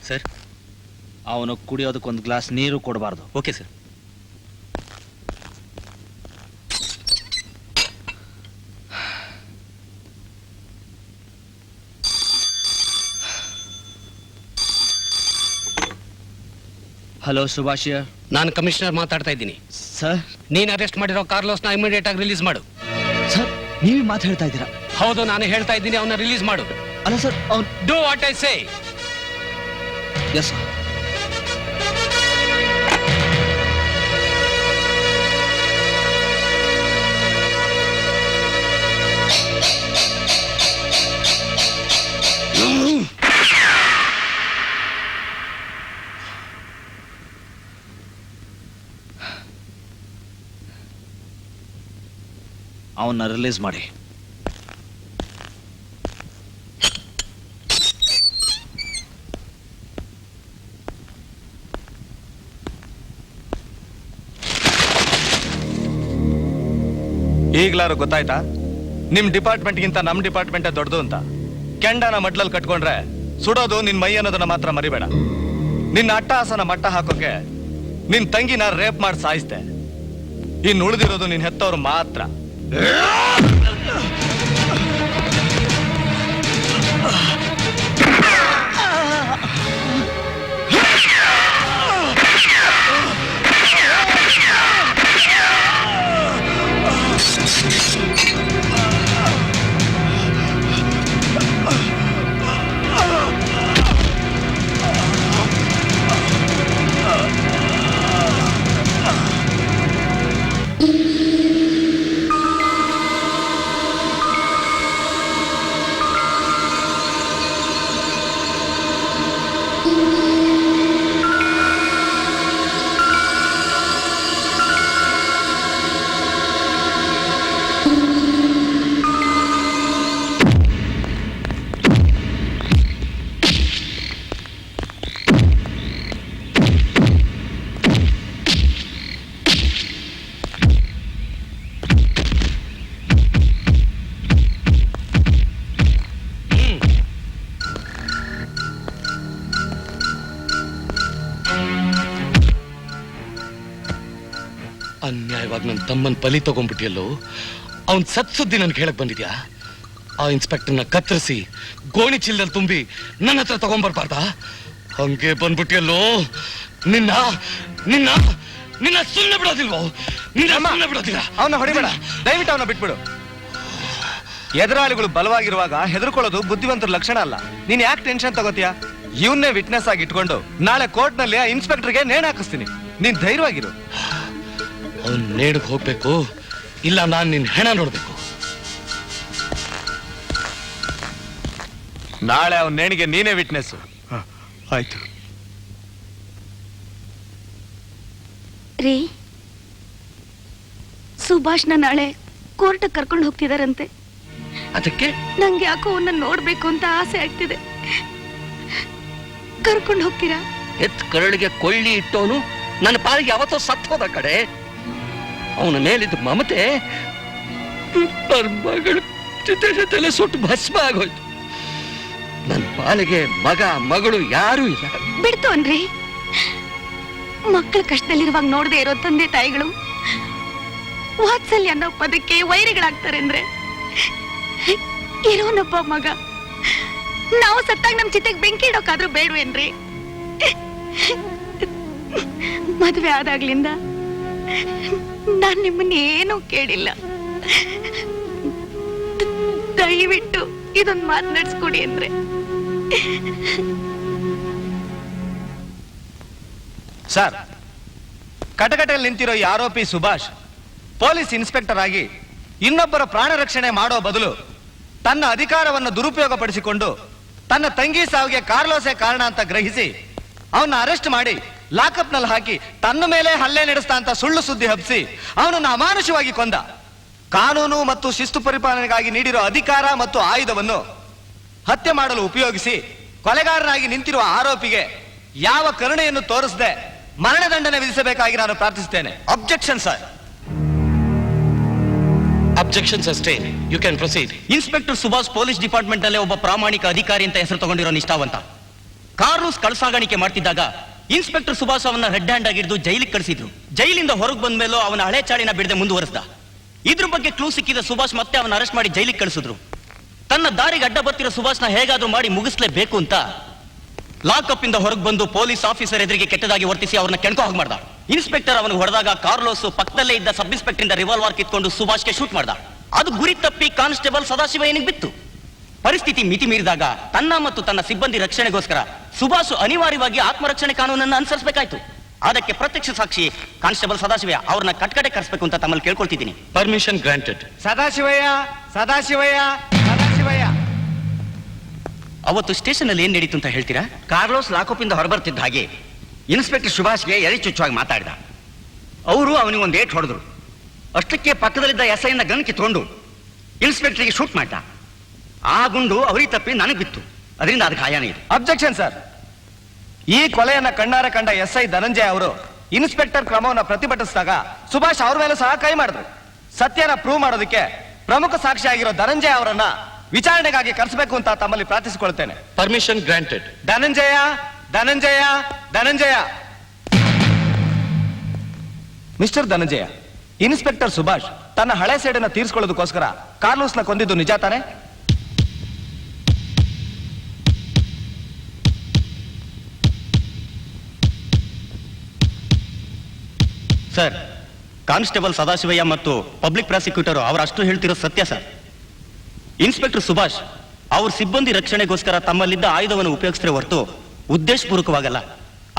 ಸರ್, ಅವನು ಕುಡಿಯೋದಕ್ಕೊಂದು ಗ್ಲಾಸ್ ನೀರು ಕೊಡಬಾರ್ದು. Okay sir. ಹಲೋ ಸುಭಾಷಿಯ, ನಾನು ಕಮಿಷನರ್ ಮಾತಾಡ್ತಾ ಇದ್ದೀನಿ. ಸರ್. ನೀನ್ ಅರೆಸ್ಟ್ ಮಾಡಿರೋ ಕಾರ್ಲೋಸ್ನ ಇಮಿಡಿಯೇಟ್ ಆಗಿ ರಿಲೀಸ್ ಮಾಡು. ಸರ್, ನೀವೇ ಮಾತು ಹೇಳ್ತಾ ಇದ್ದೀರಾ? ಹೌದು, ನಾನು ಹೇಳ್ತಾ ಇದ್ದೀನಿ, ಅವನ್ನ ರಿಲೀಸ್ ಮಾಡು. ಅಲ್ಲ ಸರ್, ಅವ್ನು do what I say. Yes sir. ಅವನ್ನ ರಿಲೀಸ್ ಮಾಡಿ. ಈಗ್ಲಾರು ಗೊತ್ತಾಯ್ತಾ ನಿಮ್ ಡಿಪಾರ್ಟ್ಮೆಂಟ್ಗಿಂತ ನಮ್ ಡಿಪಾರ್ಟ್ಮೆಂಟ್ ದೊಡ್ಡದು ಅಂತ? ಕೆಂಡನ ಮಡ್ಲಲ್ಲಿ ಕಟ್ಕೊಂಡ್ರೆ ಸುಡೋದು ನಿನ್ ಮೈ ಅನ್ನೋದನ್ನ ಮಾತ್ರ ಮರಿಬೇಡ. ನಿನ್ನ ಅಟ್ಟಹಾಸನ ಮಟ್ಟ ಹಾಕೋಕೆ ನಿನ್ ತಂಗಿನ ರೇಪ್ ಮಾಡಿ ಸಾಯಿಸ್ದೆ. ಇನ್ನು ಉಳಿದಿರೋದು ನಿನ್ ಹೆತ್ತವ್ರು ಮಾತ್ರ. ಅನ್ಯಾಯವಾಗಿ ನನ್ನ ತಮ್ಮನ್ ಬಲಿ ತಗೊಂಡ್ಬಿಟ್ಟಿಯಲ್ಲೋ. ಅವನ್ ಸತ್ ಸುದ್ದಿ ನನ್ಗೆ ಹೇಳಕ್ ಬಂದಿದ್ಯಾ? ಆ ಇನ್ಸ್ಪೆಕ್ಟರ್ನ ಕತ್ತರಿಸಿ ಗೋಣಿ ಚೀಲದಲ್ಲಿ ತುಂಬಿ ನನ್ನ ಹತ್ರ ತಗೊಂಡ್ಬರ್ಬಾರ್ದಾ? ಹಂಗೆ ಬಂದ್ಬಿಟ್ಟಿಯಲ್ಲೋ. ನಿನ್ನ ನಿನ್ನ ನಿನ್ನ ಸುಮ್ಮನೆ ಬಿಡೋದಿಲ್ವೋ? ನಿನ್ನ ಸುಮ್ಮನೆ ಬಿಡೋದಿಲ್ಲ. ಅವನ್ನ ಹೊಡಿಬೇಡ, ದಯವಿಟ್ಟು ಅವನ್ನ ಬಿಟ್ಬಿಡು. ಎದುರಾಳಿಗಳು ಬಲವಾಗಿರುವಾಗ ಹೆದರ್ಕೊಳ್ಳೋದು ಬುದ್ಧಿವಂತರ ಲಕ್ಷಣ ಅಲ್ಲ. ನೀನ್ ಯಾಕೆ ಟೆನ್ಷನ್ ತಗೋತೀಯ? ಇವನ್ನೇ ವಿಟ್ನೆಸ್ ಆಗಿ ಇಟ್ಕೊಂಡು ನಾಳೆ ಕೋರ್ಟ್ ನಲ್ಲಿ ಆ ಇನ್ಸ್ಪೆಕ್ಟರ್ಗೆ ನೇಣು ಹಾಕಿಸ್ತೀನಿ. ನೀನ್ ಧೈರ್ಯವಾಗಿರು. ಅವ್ನ್ ನೇಡ್ಗೆ ಹೋಗ್ಬೇಕು, ಇಲ್ಲ ನಾನು ನಿನ್ ಹೆಣ ನೋಡ್ಬೇಕು. ನಾಳೆ ಅವನ ನೇಣಿಗೆ ನೀನೇ ವಿಟ್ನೆಸ್. ಆಯ್ತು. ರೀ, ಸುಭಾಷ್ನ ನಾಳೆ ಕೋರ್ಟ್ ಕರ್ಕೊಂಡು ಹೋಗ್ತಿದಾರಂತೆ. ಅದಕ್ಕೆ ನಂಗೆ ಯಾಕೋ ಅವನ್ನ ನೋಡ್ಬೇಕು ಅಂತ ಆಸೆ ಆಗ್ತಿದೆ. ಕರ್ಕೊಂಡು ಹೋಗ್ತೀರಾ? ಎತ್ ಕರಳಿಗೆ ಕೊಳ್ಳಿ ಇಟ್ಟವನು ನನ್ನ ಪಾಲಿಗೆ ಯಾವತ್ತೋ ಸತ್ತು ಹೋದ ಕಡೆ. ಅವನ ಮೇಲಿದ್ದ ಮಮತೆ ನನ್ನ ಮಗಳ ಜೊತೆ ಸುಟ್ಟು ಭಸ್ಮ ಆಗೋಯ್ತು. ನನ್ನ ಪಾಲಿಗೆ ಮಗ ಮಗಳು ಯಾರೂ ಇಲ್ಲ. ಬಿಡ್ತು ಅನ್ರಿ. ಮಕ್ಕಳ ಕಷ್ಟದಲ್ಲಿರುವಾಗ ನೋಡದೆ ಇರೋ ತಂದೆ ತಾಯಿಗಳು ವಾತ್ಸಲ್ಯ ಅನ್ನೋ ಪದಕ್ಕೆ ವೈರಿಗಳಾಗ್ತಾರೆ ಅಂದ್ರೆ ಇರೋನಪ್ಪ ಮಗ. ನಾವು ಸತ್ತಾಗ ನಮ್ ಚಿತೆಗೆ ಬೆಂಕಿ ಇಡೋಕಾದ್ರೂ ಬೇಡವೇನ್ರಿ? ಮದುವೆ ಆದಾಗ್ಲಿಂದ ನಾನ್ ನಿಮ್ಮನ್ನ ಏನೂ ಕೇಳಿಲ್ಲ. ದಯವಿಟ್ಟು ಇದೊಂದು ಮಾತು ನಡ್ಸ್ಕೊಡಿ ಅಂದ್ರೆ. ಸರ್, ಕಟಕಟೆಯಲ್ಲಿ ನಿಂತಿರೋ ಈ ಆರೋಪಿ ಸುಭಾಷ್ ಪೊಲೀಸ್ ಇನ್ಸ್ಪೆಕ್ಟರ್ ಆಗಿ ಇನ್ನೊಬ್ಬರ ಪ್ರಾಣ ರಕ್ಷಣೆ ಮಾಡೋ ಬದಲು ತನ್ನ ಅಧಿಕಾರವನ್ನು ದುರುಪಯೋಗ ಪಡಿಸಿಕೊಂಡು ತನ್ನ ತಂಗಿ ಸಾವಿಗೆ ಕಾರ್ಲೋಸೆ ಕಾರಣ ಅಂತ ಗ್ರಹಿಸಿ ಅವನ್ನ ಅರೆಸ್ಟ್ ಮಾಡಿ ಲಾಕಪ್ ನಲ್ಲಿ ಹಾಕಿ ತನ್ನ ಮೇಲೆ ಹಲ್ಲೆ ನಡೆಸ್ತಾ ಅಂತ ಸುಳ್ಳು ಸುದ್ದಿ ಹಬ್ಬಿಸಿ ಅವನನ್ನು ಅಮಾನುಷವಾಗಿ ಕೊಂದ. ಕಾನೂನು ಮತ್ತು ಶಿಸ್ತು ಪರಿಪಾಲನೆಗಾಗಿ ನೀಡಿರೋ ಅಧಿಕಾರ ಮತ್ತು ಆಯುಧವನ್ನು ಹತ್ಯೆ ಮಾಡಲು ಉಪಯೋಗಿಸಿ ಕೊಲೆಗಾರನಾಗಿ ನಿಂತಿರುವ ಆರೋಪಿಗೆ ಯಾವ ಕರುಣೆಯನ್ನು ತೋರಿಸದೆ ಮರಣದಂಡನೆ ವಿಧಿಸಬೇಕಾಗಿ ನಾನು ಪ್ರಾರ್ಥಿಸುತ್ತೇನೆ. Objection sir. Objection sustain. You can proceed. Inspector Subhash police department ನಲ್ಲೇ ಒಬ್ಬ ಪ್ರಾಮಾಣಿಕ ಅಧಿಕಾರಿ ಅಂತ ಹೆಸರು ತಗೊಂಡಿರೋ ನಿಷ್ಠಾವಂತ. ಕಾರ್ಲೂಸ್ ಕಳಸಾಗಾಣಿಕೆ ಮಾಡ್ತಿದ್ದಾಗ ಇನ್ಸ್ಪೆಕ್ಟರ್ ಸುಭಾಷ್ ಅವನ್ನ ರೆಡ್ ಹ್ಯಾಂಡ್ ಆಗಿದ್ದು ಜೈಲಿಗೆ ಕಳಿಸಿದ್ರು. ಜೈಲಿಂದ ಹೊರಗೆ ಬಂದ ಮೇಲೂ ಅವನ ಹಳೆ ಚಾಳಿನ ಬಿಡದೆ ಮುಂದುವರೆಸ್ದ. ಇದ್ರ ಬಗ್ಗೆ ಕ್ಲೂ ಸಿಕ್ಕಿದ ಸುಭಾಷ್ ಮತ್ತೆ ಅವನ ಅರೆಸ್ಟ್ ಮಾಡಿ ಜೈಲಿಗೆ ಕಳಿಸಿದ್ರು. ತನ್ನ ದಾರಿಗೆ ಅಡ್ಡ ಬರ್ತಿರೋ ಸುಭಾಷ್ನ ಹೇಗಾದ್ರೂ ಮಾಡಿ ಮುಗಿಸ್ಲೇಬೇಕು ಅಂತ ಲಾಕಪ್ ಇಂದ ಹೊರಗೆ ಬಂದು ಪೊಲೀಸ್ ಆಫೀಸರ್ ಎದುರಿಗೆ ಕೆಟ್ಟದಾಗಿ ವರ್ತಿಸಿ ಅವ್ರನ್ನ ಕೆಣಕೋ ಹಾಗೆ ಮಾಡ್ದ. ಇನ್ಸ್ಪೆಕ್ಟರ್ ಅವನು ಹೊಡೆದಾಗ ಕಾರ್ಲೋಸ್ ಪಕ್ಕದಲ್ಲೇ ಇದ್ದ ಸಬ್ ಇನ್ಸ್ಪೆಕ್ಟರ್ ಇಂದ ರಿವಾಲ್ವರ್ ಕಿತ್ಕೊಂಡು ಸುಭಾಷ್ಗೆ ಶೂಟ್ ಮಾಡ್ದ. ಅದು ಗುರಿ ತಪ್ಪಿ ಕಾನ್ಸ್ಟೇಬಲ್ ಸದಾಶಿವಯ್ಯನಿಗೆ ಬಿತ್ತು. ಪರಿಸ್ಥಿತಿ ಮಿತಿ ಮೀರಿದಾಗ ತನ್ನ ಮತ್ತು ತನ್ನ ಸಿಬ್ಬಂದಿ ರಕ್ಷಣೆಗೋಸ್ಕರ ಸುಭಾಷ್ ಅನಿವಾರ್ಯವಾಗಿ ಆತ್ಮರಕ್ಷಣೆ ಕಾನೂನನ್ನು ಅನುಸರಿಸಬೇಕಾಯ್ತು. ಅದಕ್ಕೆ ಪ್ರತ್ಯಕ್ಷ ಸಾಕ್ಷಿ ಕಾನ್ಸ್ಟೇಬಲ್ ಸದಾಶಿವಯ್ಯ ಅವ್ರನ್ನ ಕಟ್ಕಡೆ ಕರೆಸಬೇಕು ಅಂತ ತಮ್ಮಲ್ಲಿ ಕೇಳ್ಕೊಳ್ತಿದ್ದೀನಿ. Permission granted. ಸದಾಶಿವಯ್ಯ, ಸದಾಶಿವಯ್ಯ, ಸದಾಶಿವಯ್ಯ. ಅವತ್ತು ಸ್ಟೇಷನ್ ಅಲ್ಲಿ ಏನ್ ನಡೀತು ಅಂತ ಹೇಳ್ತೀರಾ? ಕಾರ್ಲೋಸ್ ಲಾಕಪ್ ಇಂದ ಹೊರಬರ್ತಿದ್ದ ಹಾಗೆ ಇನ್ಸ್ಪೆಕ್ಟರ್ ಸುಭಾಷ್ಗೆ ಎಳೆ ಚುಚ್ಚುವಾಗಿ ಮಾತಾಡಿದ. ಅವರು ಅವನಿಗೆ ಒಂದು ಏಟ್ ಹೊಡೆದ್ರು. ಅಷ್ಟಕ್ಕೆ ಪಕ್ಕದಲ್ಲಿದ್ದ ಎಸ್ಐನ ಗನ್ ಕಿತ್ಕೊಂಡು ಇನ್ಸ್ಪೆಕ್ಟರ್ಗೆ ಶೂಟ್ ಮಾಡ್ದ. ಆ ಗುಂಡು ಅವರಿಗೆ ತಪ್ಪಿ ನನಗೆ ಬಿತ್ತು. ಅದರಿಂದ ಅದಕ್ಕೆ ಗಾಯನೇ ಇದೆ. Objection sir. ಈ ಕೊಲೆಯನ್ನ ಕಣ್ಣಾರೆ ಕಂಡ SI ಧನಂಜಯ ಅವರು ಇನ್ಸ್ಪೆಕ್ಟರ್ ಕ್ರಮವನ್ನು ಪ್ರತಿಭಟಿಸಿದಾಗ ಸುಭಾಷ್ ಅವ್ರ ಮೇಲೂ ಸಹ ಕೈ ಮಾಡಿದ್ರು. ಸತ್ಯನ ಪ್ರೂವ್ ಮಾಡೋದಕ್ಕೆ ಪ್ರಮುಖ ಸಾಕ್ಷಿಯಾಗಿರೋ ಧನಂಜಯ ಅವರನ್ನ ವಿಚಾರಣೆಗಾಗಿ ಕರೆಸಬೇಕು ಅಂತ ತಮ್ಮಲ್ಲಿ ಪ್ರಾರ್ಥಿಸಿಕೊಳ್ಳುತ್ತೇನೆ. Permission granted. Dhananjaya, Dhananjaya, Dhananjaya. Mister Dhananjaya, inspector Subhash ತನ್ನ ಹಳೆ ಸೇಡನ್ನ ತೀರಿಸಿಕೊಳ್ಳೋದಕ್ಕೋಸ್ಕರ ಕಾರ್ಲೋಸ್ನ ಕೊಂದಿದ್ದು ನಿಜ ತಾನೆ? ಸರ್, ಕಾನ್ಸ್ಟೇಬಲ್ ಸದಾಶಿವಯ್ಯ ಮತ್ತು ಪಬ್ಲಿಕ್ ಪ್ರಾಸಿಕ್ಯೂಟರ್ ಅವರಷ್ಟು ಹೇಳ್ತಿರೋ ಸತ್ಯ ಸರ್. ಇನ್ಸ್ಪೆಕ್ಟರ್ ಸುಭಾಷ್ ಅವ್ರ ಸಿಬ್ಬಂದಿ ರಕ್ಷಣೆಗೋಸ್ಕರ ತಮ್ಮಲ್ಲಿದ್ದ ಆಯುಧವನ್ನು ಉಪಯೋಗಿಸಿದ್ರೆ ಹೊರತು ಉದ್ದೇಶಪೂರ್ವಕವಾಗಲ್ಲ.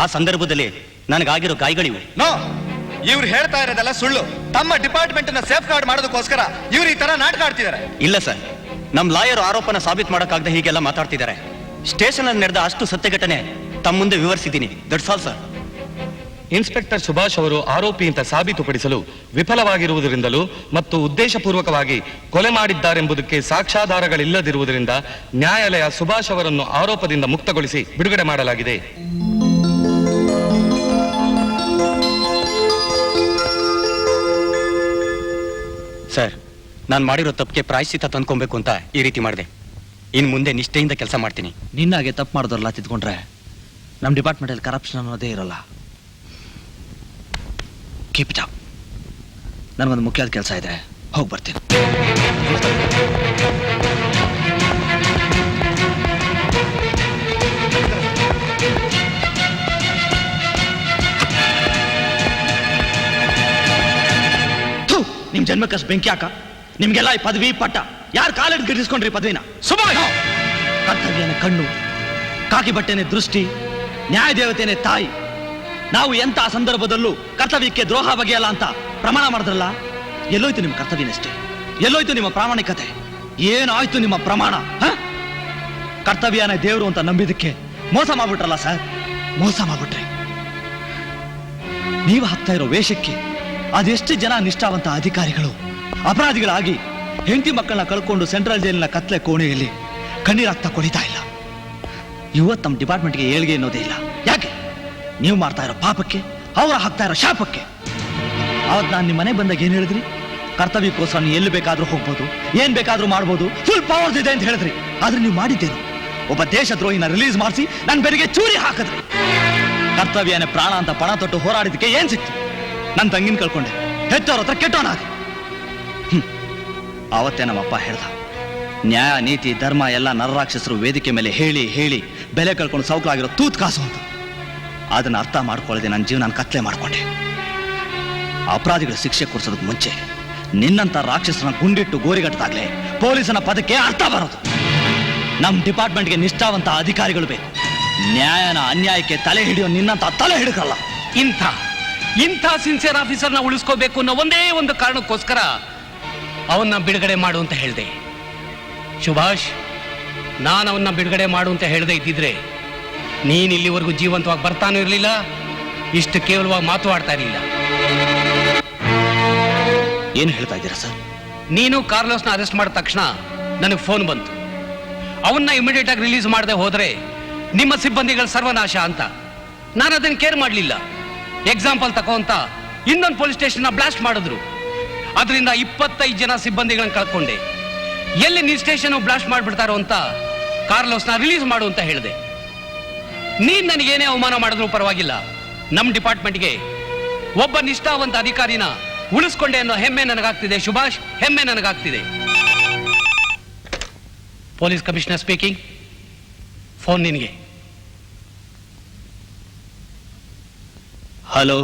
ಆ ಸಂದರ್ಭದಲ್ಲಿ ನನಗಾಗಿರೋ ಗಾಯಗಳಿವೆ. ನೋ, ಇವ್ರು ಹೇಳ್ತಾ ಇರೋದೆಲ್ಲ ಸುಳ್ಳು. ತಮ್ಮ ಡಿಪಾರ್ಟ್ಮೆಂಟ್ ನ ಸೇಫ್ ಗಾರ್ಡ್ ಮಾಡೋದಕ್ಕೋಸ್ಕರ ಇವ್ರು ಈ ತರ ನಾಟಕ ಆಡ್ತಿದ್ದಾರೆ. ಇಲ್ಲ ಸರ್, ನಮ್ ಲಾಯರ್ ಆರೋಪನ ಸಾಬೀತು ಮಾಡೋಕ್ಕಾಗದೆ ಹೀಗೆಲ್ಲ ಮಾತಾಡ್ತಿದ್ದಾರೆ. ಸ್ಟೇಷನ್ ಅಲ್ಲಿ ನಡೆದ ಅಷ್ಟು ಸತ್ಯ ಘಟನೆ ತಮ್ಮ ಮುಂದೆ ವಿವರಿಸಿದ್ದೀನಿ. That's all sir. Inspector Subhash ಅವರು ಆರೋಪಿ ಅಂತ ಸಾಬೀತುಪಡಿಸಲು ವಿಫಲವಾಗಿರುವುದರಿಂದಲೂ ಮತ್ತು ಉದ್ದೇಶಪೂರ್ವಕವಾಗಿ ಕೊಲೆ ಮಾಡಿದ್ದಾರೆಂಬುದಕ್ಕೆ ಸಾಕ್ಷ್ಯಾಧಾರಗಳಿಲ್ಲದಿರುವುದರಿಂದ ನ್ಯಾಯಾಲಯ ಸುಭಾಷ್ ಅವರನ್ನು ಆರೋಪದಿಂದ ಮುಕ್ತಗೊಳಿಸಿ ಬಿಡುಗಡೆ ಮಾಡಲಾಗಿದೆ. ಸರ್, ನಾನು ಮಾಡಿರೋ ತಪ್ಪಿಗೆ ಪ್ರಾಯಶ್ಚಿತ್ತ ತಂದ್ಕೊಬೇಕು ಅಂತ ಈ ರೀತಿ ಮಾಡಿದೆ. ಇನ್ನು ಮುಂದೆ ನಿಷ್ಠೆಯಿಂದ ಕೆಲಸ ಮಾಡ್ತೀನಿ. ನಿನ್ನಾಗೆ ತಪ್ಪು ಮಾಡಿದವ್ರಲ್ಲ ತಿದ್ಕೊಂಡ್ರೆ ನಮ್ಮ ಡಿಪಾರ್ಟ್ಮೆಂಟಲ್ಲಿ ಕರಪ್ಷನ್ ಅನ್ನೋದೇ ಇರಲ್ಲ. Keep it up. ನನಗೊಂದು ಮುಖ್ಯವಾದ ಕೆಲಸ ಇದೆ, ಹೋಗಿ ಬರ್ತೀನಿ. ನಿಮ್ ಜನ್ಮಕ್ಕಷ್ಟು ಬೆಂಕಿ ಹಾಕ. ನಿಮ್ಗೆಲ್ಲ ಈ ಪದವಿ ಪಟ್ಟ ಯಾರು ಕಾಲಿಡ್ ಗಿರಿಸ್ಕೊಂಡ್ರಿ ಪದವಿನ? ಸುಮಾರು ಕರ್ತವ್ಯನೇ ಕಣ್ಣು, ಕಾಕಿ ಬಟ್ಟೆನೆ ದೃಷ್ಟಿ, ನ್ಯಾಯ ದೇವತೆನೆ ತಾಯಿ. ನಾವು ಎಂತ ಸಂದರ್ಭದಲ್ಲೂ ಕರ್ತವ್ಯಕ್ಕೆ ದ್ರೋಹ ಬಗೆಯಲ್ಲ ಅಂತ ಪ್ರಮಾಣ ಮಾಡಿದ್ರಲ್ಲ, ಎಲ್ಲೋಯ್ತು ನಿಮ್ಮ ಕರ್ತವ್ಯನಷ್ಟೇ? ಎಲ್ಲೋಯ್ತು ನಿಮ್ಮ ಪ್ರಾಮಾಣಿಕತೆ? ಏನಾಯ್ತು ನಿಮ್ಮ ಪ್ರಮಾಣ? ಕರ್ತವ್ಯನೇ ದೇವರು ಅಂತ ನಂಬಿದಕ್ಕೆ ಮೋಸ ಮಾಡ್ಬಿಟ್ರಲ್ಲ ಸರ್, ಮೋಸ ಮಾಡ್ಬಿಟ್ರಿ. ನೀವು ಹಾಕ್ತಾ ಇರೋ ವೇಷಕ್ಕೆ ಅದೆಷ್ಟು ಜನ ನಿಷ್ಠಾವಂತ ಅಧಿಕಾರಿಗಳು ಅಪರಾಧಿಗಳಾಗಿ ಹೆಂಡತಿ ಮಕ್ಕಳನ್ನ ಕಳ್ಕೊಂಡು ಸೆಂಟ್ರಲ್ ಜೈಲಿನ ಕತ್ಲೆ ಕೋಣೆಯಲ್ಲಿ ಕಣ್ಣೀರಾಗ್ತಾ ಕೊಡಿತಾ ಇಲ್ಲ. ಇವತ್ತು ನಮ್ಮ ಡಿಪಾರ್ಟ್ಮೆಂಟ್ಗೆ ಏಳ್ಗೆ ಅನ್ನೋದೇ ಇಲ್ಲ. ಯಾಕೆ? ನೀವು ಮಾಡ್ತಾ ಇರೋ ಪಾಪಕ್ಕೆ, ಅವ್ರು ಹಾಕ್ತಾ ಇರೋ ಶಾಪಕ್ಕೆ. ಅವತ್ತು ನಾನು ನಿಮ್ಮ ಮನೆ ಬಂದಾಗ ಏನ್ ಹೇಳಿದ್ರಿ? ಕರ್ತವ್ಯಕ್ಕೋಸ್ಕರ ನೀವು ಎಲ್ಲಿ ಬೇಕಾದ್ರೂ ಹೋಗ್ಬೋದು, ಏನ್ ಬೇಕಾದ್ರೂ ಮಾಡ್ಬೋದು, ಫುಲ್ ಪವರ್ಸ್ ಇದೆ ಅಂತ ಹೇಳಿದ್ರಿ. ಆದ್ರೆ ನೀವು ಮಾಡಿದ್ದೇನು? ಒಬ್ಬ ದೇಶದ್ರೋಹಿನ ರಿಲೀಸ್ ಮಾಡಿಸಿ ನನ್ನ ಬೆರಿಗೆ ಚೂರಿ ಹಾಕಿದ್ರಿ. ಕರ್ತವ್ಯನೇ ಪ್ರಾಣ ಅಂತ ಪಣ ತೊಟ್ಟು ಹೋರಾಡಿದಕ್ಕೆ ಏನ್ ಸಿಕ್ತು? ನನ್ನ ತಂಗಿನ ಕಳ್ಕೊಂಡೆ, ಹೆತ್ತವ್ರ ಹತ್ರ ಕೆಟ್ಟವನಾದ. ಆವತ್ತೇ ನಮ್ಮಪ್ಪ ಹೇಳ್ದ, ನ್ಯಾಯ ನೀತಿ ಧರ್ಮ ಎಲ್ಲ ನರರಾಕ್ಷಸರು ವೇದಿಕೆ ಮೇಲೆ ಹೇಳಿ ಹೇಳಿ ಬೆಲೆ ಕಳ್ಕೊಂಡು ಸೌಕಲಾಗಿರೋ ತೂತ್ ಕಾಸು ಅಂತ. ಅದನ್ನ ಅರ್ಥ ಮಾಡ್ಕೊಳ್ಳದೆ ನನ್ನ ಜೀವನ ಕತ್ಲೆ ಮಾಡ್ಕೊಂಡೆ. ಅಪರಾಧಿಗಳ ಶಿಕ್ಷೆ ಕೊಡಿಸೋದಕ್ಕೆ ಮುಂಚೆ ನಿನ್ನಂತ ರಾಕ್ಷಸನ ಗುಂಡಿಟ್ಟು ಗೋರಿಗಟ್ಟದಾಗ್ಲೇ ಪೊಲೀಸನ ಪದಕ್ಕೆ ಅರ್ಥ ಬರೋದು. ನಮ್ಮ ಡಿಪಾರ್ಟ್ಮೆಂಟ್ಗೆ ನಿಷ್ಠಾವಂತ ಅಧಿಕಾರಿಗಳು ಬೇಕು. ನ್ಯಾಯನ ಅನ್ಯಾಯಕ್ಕೆ ತಲೆ ಹಿಡಿಯೋ ನಿನ್ನಂತ ತಲೆ ಹಿಡಿಕಲ್ಲ. ಇಂಥ ಸಿನ್ಸಿಯರ್ ಆಫೀಸರ್ನ ಉಳಿಸ್ಕೋಬೇಕು ಅನ್ನೋ ಒಂದೇ ಒಂದು ಕಾರಣಕ್ಕೋಸ್ಕರ ಅವನ್ನ ಬಿಡುಗಡೆ ಮಾಡು ಅಂತ ಹೇಳಿದೆ. ಸುಭಾಷ್, ನಾನು ಅವನ್ನ ಬಿಡುಗಡೆ ಮಾಡು ಅಂತ ಹೇಳದೆ ಇದ್ದಿದ್ರೆ ನೀನ್ ಇಲ್ಲಿವರೆಗೂ ಜೀವಂತವಾಗಿ ಬರ್ತಾನೂ ಇರಲಿಲ್ಲ, ಇಷ್ಟು ಕೇವಲವಾಗಿ ಮಾತನಾಡ್ತಾ ಇರಲಿಲ್ಲ. ಏನು ಹೇಳ್ತಾ ಇದ್ದೀರಾ ಸರ್? ನೀನು ಕಾರ್ಲೋಸ್ನ ಅರೆಸ್ಟ್ ಮಾಡಿದ ತಕ್ಷಣ ನನಗೆ ಫೋನ್ ಬಂತು. ಅವನ್ನ ಇಮಿಡಿಯೇಟ್ ಆಗಿ ರಿಲೀಸ್ ಮಾಡದೆ ಹೋದ್ರೆ ನಿಮ್ಮ ಸಿಬ್ಬಂದಿಗಳ ಸರ್ವನಾಶ ಅಂತ. ನಾನು ಅದನ್ನು ಕೇರ್ ಮಾಡಲಿಲ್ಲ. ಎಕ್ಸಾಂಪಲ್ ತಕೋ ಅಂತ ಇನ್ನೊಂದು ಪೊಲೀಸ್ ಸ್ಟೇಷನ್ ಬ್ಲಾಸ್ಟ್ ಮಾಡಿದ್ರು. ಅದರಿಂದ 25 ಜನ ಸಿಬ್ಬಂದಿಗಳನ್ನ ಕಳ್ಕೊಂಡೆ. ಎಲ್ಲಿ ನೀ ಸ್ಟೇಷನ್ ಬ್ಲಾಸ್ಟ್ ಮಾಡಿಬಿಡ್ತಾರೋ ಅಂತ ಕಾರ್ಲೋಸ್ನ ರಿಲೀಸ್ ಮಾಡು ಅಂತ ಹೇಳಿದೆ. ನೀನ್ ನನಗೇನೇ ಅವಮಾನ ಮಾಡಿದ್ರು ಪರವಾಗಿಲ್ಲ, ನಮ್ಮ ಡಿಪಾರ್ಟ್ಮೆಂಟ್ಗೆ ಒಬ್ಬ ನಿಷ್ಠಾವಂತ ಅಧಿಕಾರಿನ ಉಳಿಸ್ಕೊಂಡೆ ಅನ್ನೋ ಹೆಮ್ಮೆ ನನಗಾಗ್ತಿದೆ. ಸುಭಾಷ್, ಹೆಮ್ಮೆ ನನಗಾಗ್ತಿದೆ. Police commissioner speaking. ಫೋನ್ ನಿನಗೆ. ಹಲೋ,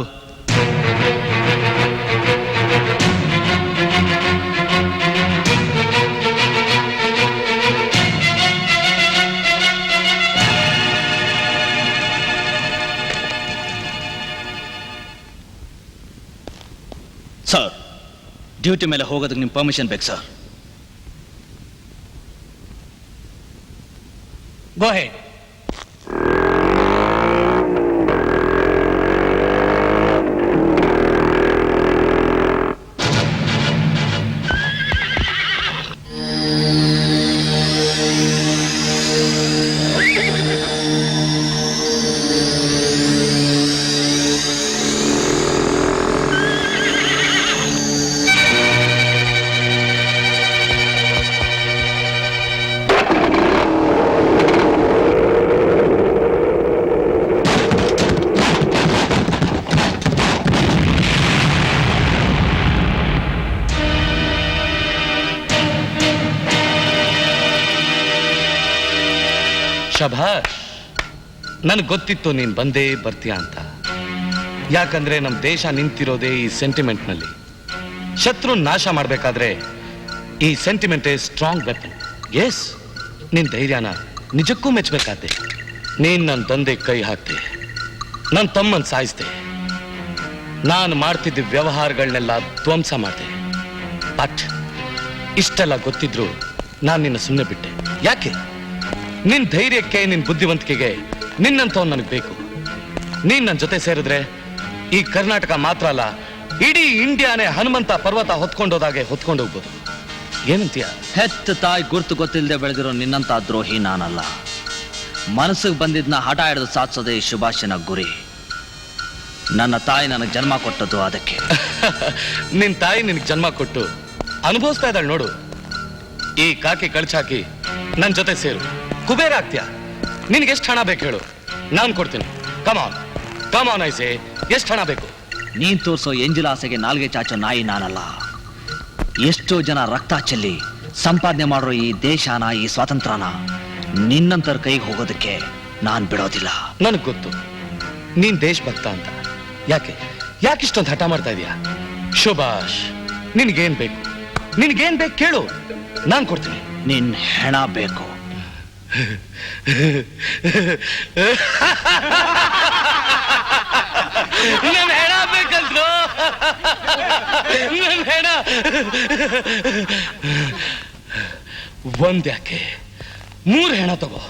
ಸರ್, ಡ್ಯೂಟಿ ಮೇಲೆ ಹೋಗೋದಕ್ಕೆ ನಿಮ್ಮ ಪರ್ಮಿಷನ್ ಬೇಕು ಸರ್. ಗೋ ಹೆಡ್. ಶಭಾಷ್, ನನಗೆ ಗೊತ್ತಿತ್ತು ನೀನ್ ಬಂದೇ ಬರ್ತೀಯ ಅಂತ. ಯಾಕಂದ್ರೆ ನಮ್ಮ ದೇಶ ನಿಂತಿರೋದೇ ಈ ಸೆಂಟಿಮೆಂಟ್ನಲ್ಲಿ. ಶತ್ರು ನಾಶ ಮಾಡಬೇಕಾದ್ರೆ ಈ ಸೆಂಟಿಮೆಂಟೇ ಸ್ಟ್ರಾಂಗ್ ವೆಪನ್. ಎಸ್, ನಿನ್ ಧೈರ್ಯನ ನಿಜಕ್ಕೂ ಮೆಚ್ಚಬೇಕಾದ್ದೆ. ನೀನ್ ನನ್ನ ತಂದೆ ಕೈ ಹಾಕ್ತೆ, ನನ್ನ ತಮ್ಮನ್ ಸಾಯಿಸ್ದೆ, ನಾನು ಮಾಡ್ತಿದ್ದ ವ್ಯವಹಾರಗಳನ್ನೆಲ್ಲ ಧ್ವಂಸ ಮಾಡಿದೆ. ಬಟ್ ಇಷ್ಟೆಲ್ಲ ಗೊತ್ತಿದ್ರು ನಾನು ನಿನ್ನ ಸುಮ್ಮನೆ ಬಿಟ್ಟೆ. ಯಾಕೆ? ನಿನ್ ಧೈರ್ಯಕ್ಕೆ, ನಿನ್ ಬುದ್ಧಿವಂತಿಕೆಗೆ ನಿನ್ನಂತವ್ ನನಗೆ ಬೇಕು. ನೀನ್ ನನ್ನ ಜೊತೆ ಸೇರಿದ್ರೆ ಈ ಕರ್ನಾಟಕ ಮಾತ್ರ ಅಲ್ಲ, ಇಡೀ ಇಂಡಿಯಾನೇ ಹನುಮಂತ ಪರ್ವತ ಹೊತ್ಕೊಂಡೋದಾಗೆ ಹೊತ್ಕೊಂಡು ಹೋಗ್ಬೋದು. ಏನಂತೀಯ? ಹೆತ್ತ ತಾಯಿ ಗುರ್ತು ಗೊತ್ತಿಲ್ಲದೆ ಬೆಳೆದಿರೋ ನಿನ್ನಂತ ದ್ರೋಹಿ ನಾನಲ್ಲ. ಮನಸ್ಸಿಗೆ ಬಂದಿದ್ನ ಹಠ ಹಿಡಿದು ಸಾಧಿಸೋದೇ ಸುಭಾಷನ ಗುರಿ. ನನ್ನ ತಾಯಿ ನನಗೆ ಜನ್ಮ ಕೊಟ್ಟದ್ದು ಅದಕ್ಕೆ. ನಿನ್ ತಾಯಿ ನಿನಗೆ ಜನ್ಮ ಕೊಟ್ಟು ಅನುಭವಿಸ್ತಾ ಇದ್ದಾಳೆ ನೋಡು. ಈ ಕಾಕಿ ಕಳ್ಚಾಕಿ ನನ್ನ ಜೊತೆ ಸೇರು, ಕುಬೇರ ಆಗ್ತೀಯ. ನಿನ್ಗೆ ಎಷ್ಟು ಹಣ ಬೇಕು ಹೇಳು, ನಾನು ಕೊಡ್ತೀನಿ. ಕಮಾನ್ ಕಮಾನ್ ಐಸೆ, ಎಷ್ಟು ಹಣ ಬೇಕು? ನೀನ್ ತೋರ್ಸೋ ಎಂಜಿಲ ಆಸೆಗೆ ನಾಲ್ಗೆ ಚಾಚೋ ನಾಯಿ ನಾನಲ್ಲ. ಎಷ್ಟೋ ಜನ ರಕ್ತ ಚೆಲ್ಲಿ ಸಂಪಾದನೆ ಮಾಡೋ ಈ ದೇಶನ, ಈ ಸ್ವಾತಂತ್ರ್ಯನ ನಿನ್ನಂತರ ಕೈಗೆ ಹೋಗೋದಕ್ಕೆ ನಾನ್ ಬಿಡೋದಿಲ್ಲ. ನನಗ್ ಗೊತ್ತು ನೀನ್ ದೇಶಭಕ್ತ ಅಂತ. ಯಾಕೆ ಯಾಕಿಷ್ಟೊಂದು ಹಠ ಮಾಡ್ತಾ ಇದೀಯಾ? ಸುಭಾಷ್, ನಿನ್ಗೇನ್ ಬೇಕು? ನಿನ್ಗೇನ್ ಬೇಕು ಕೇಳು, ನಾನ್ ಕೊಡ್ತೀನಿ. ನಿನ್ ಹೆಣ ಬೇಕು. ನನ್ ಹೆಣ ಬೇಕಂದ್ರು ನನ್ ಹೆಣ ಒಂದ್ಯಾಕೆ 3 ಹೆಣ ತಗೋ.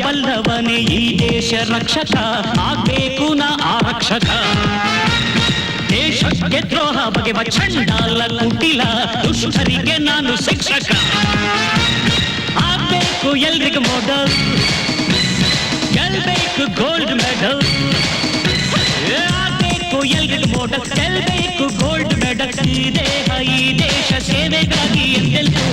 ಬಲ್ಲವನೇ ಈ ದೇಶ ರಕ್ಷಕ ಆಗ್ಬೇಕು ನಾ ಆರಕ್ಷಕ ದೇಶಕ್ಕೆ ದ್ರೋಹ ಬಗೆವ ಚಂಡಾಲ ಕುಟಿಲ ದುಷ್ಟರಿಗೆ ನಾನು ಶಿಕ್ಷಕ ಆಗ್ಬೇಕು ಎಲ್ರಿಗೂ ಮೋಡಲ್ ಗೆಲ್ಬೇಕು ಗೋಲ್ಡ್ ಮೆಡಲ್ ಆಗ್ಬೇಕು ಎಲ್ರಿಗೂ ಮೋಡಲ್ ಗೆಲ್ಬೇಕು ಗೋಲ್ಡ್ ಮೆಡಲ್ ಈ ದೇಹ ಈ ದೇಶ ಸೇವೆಗಾಗಿ ಎಂದೆಲ್ಲೂ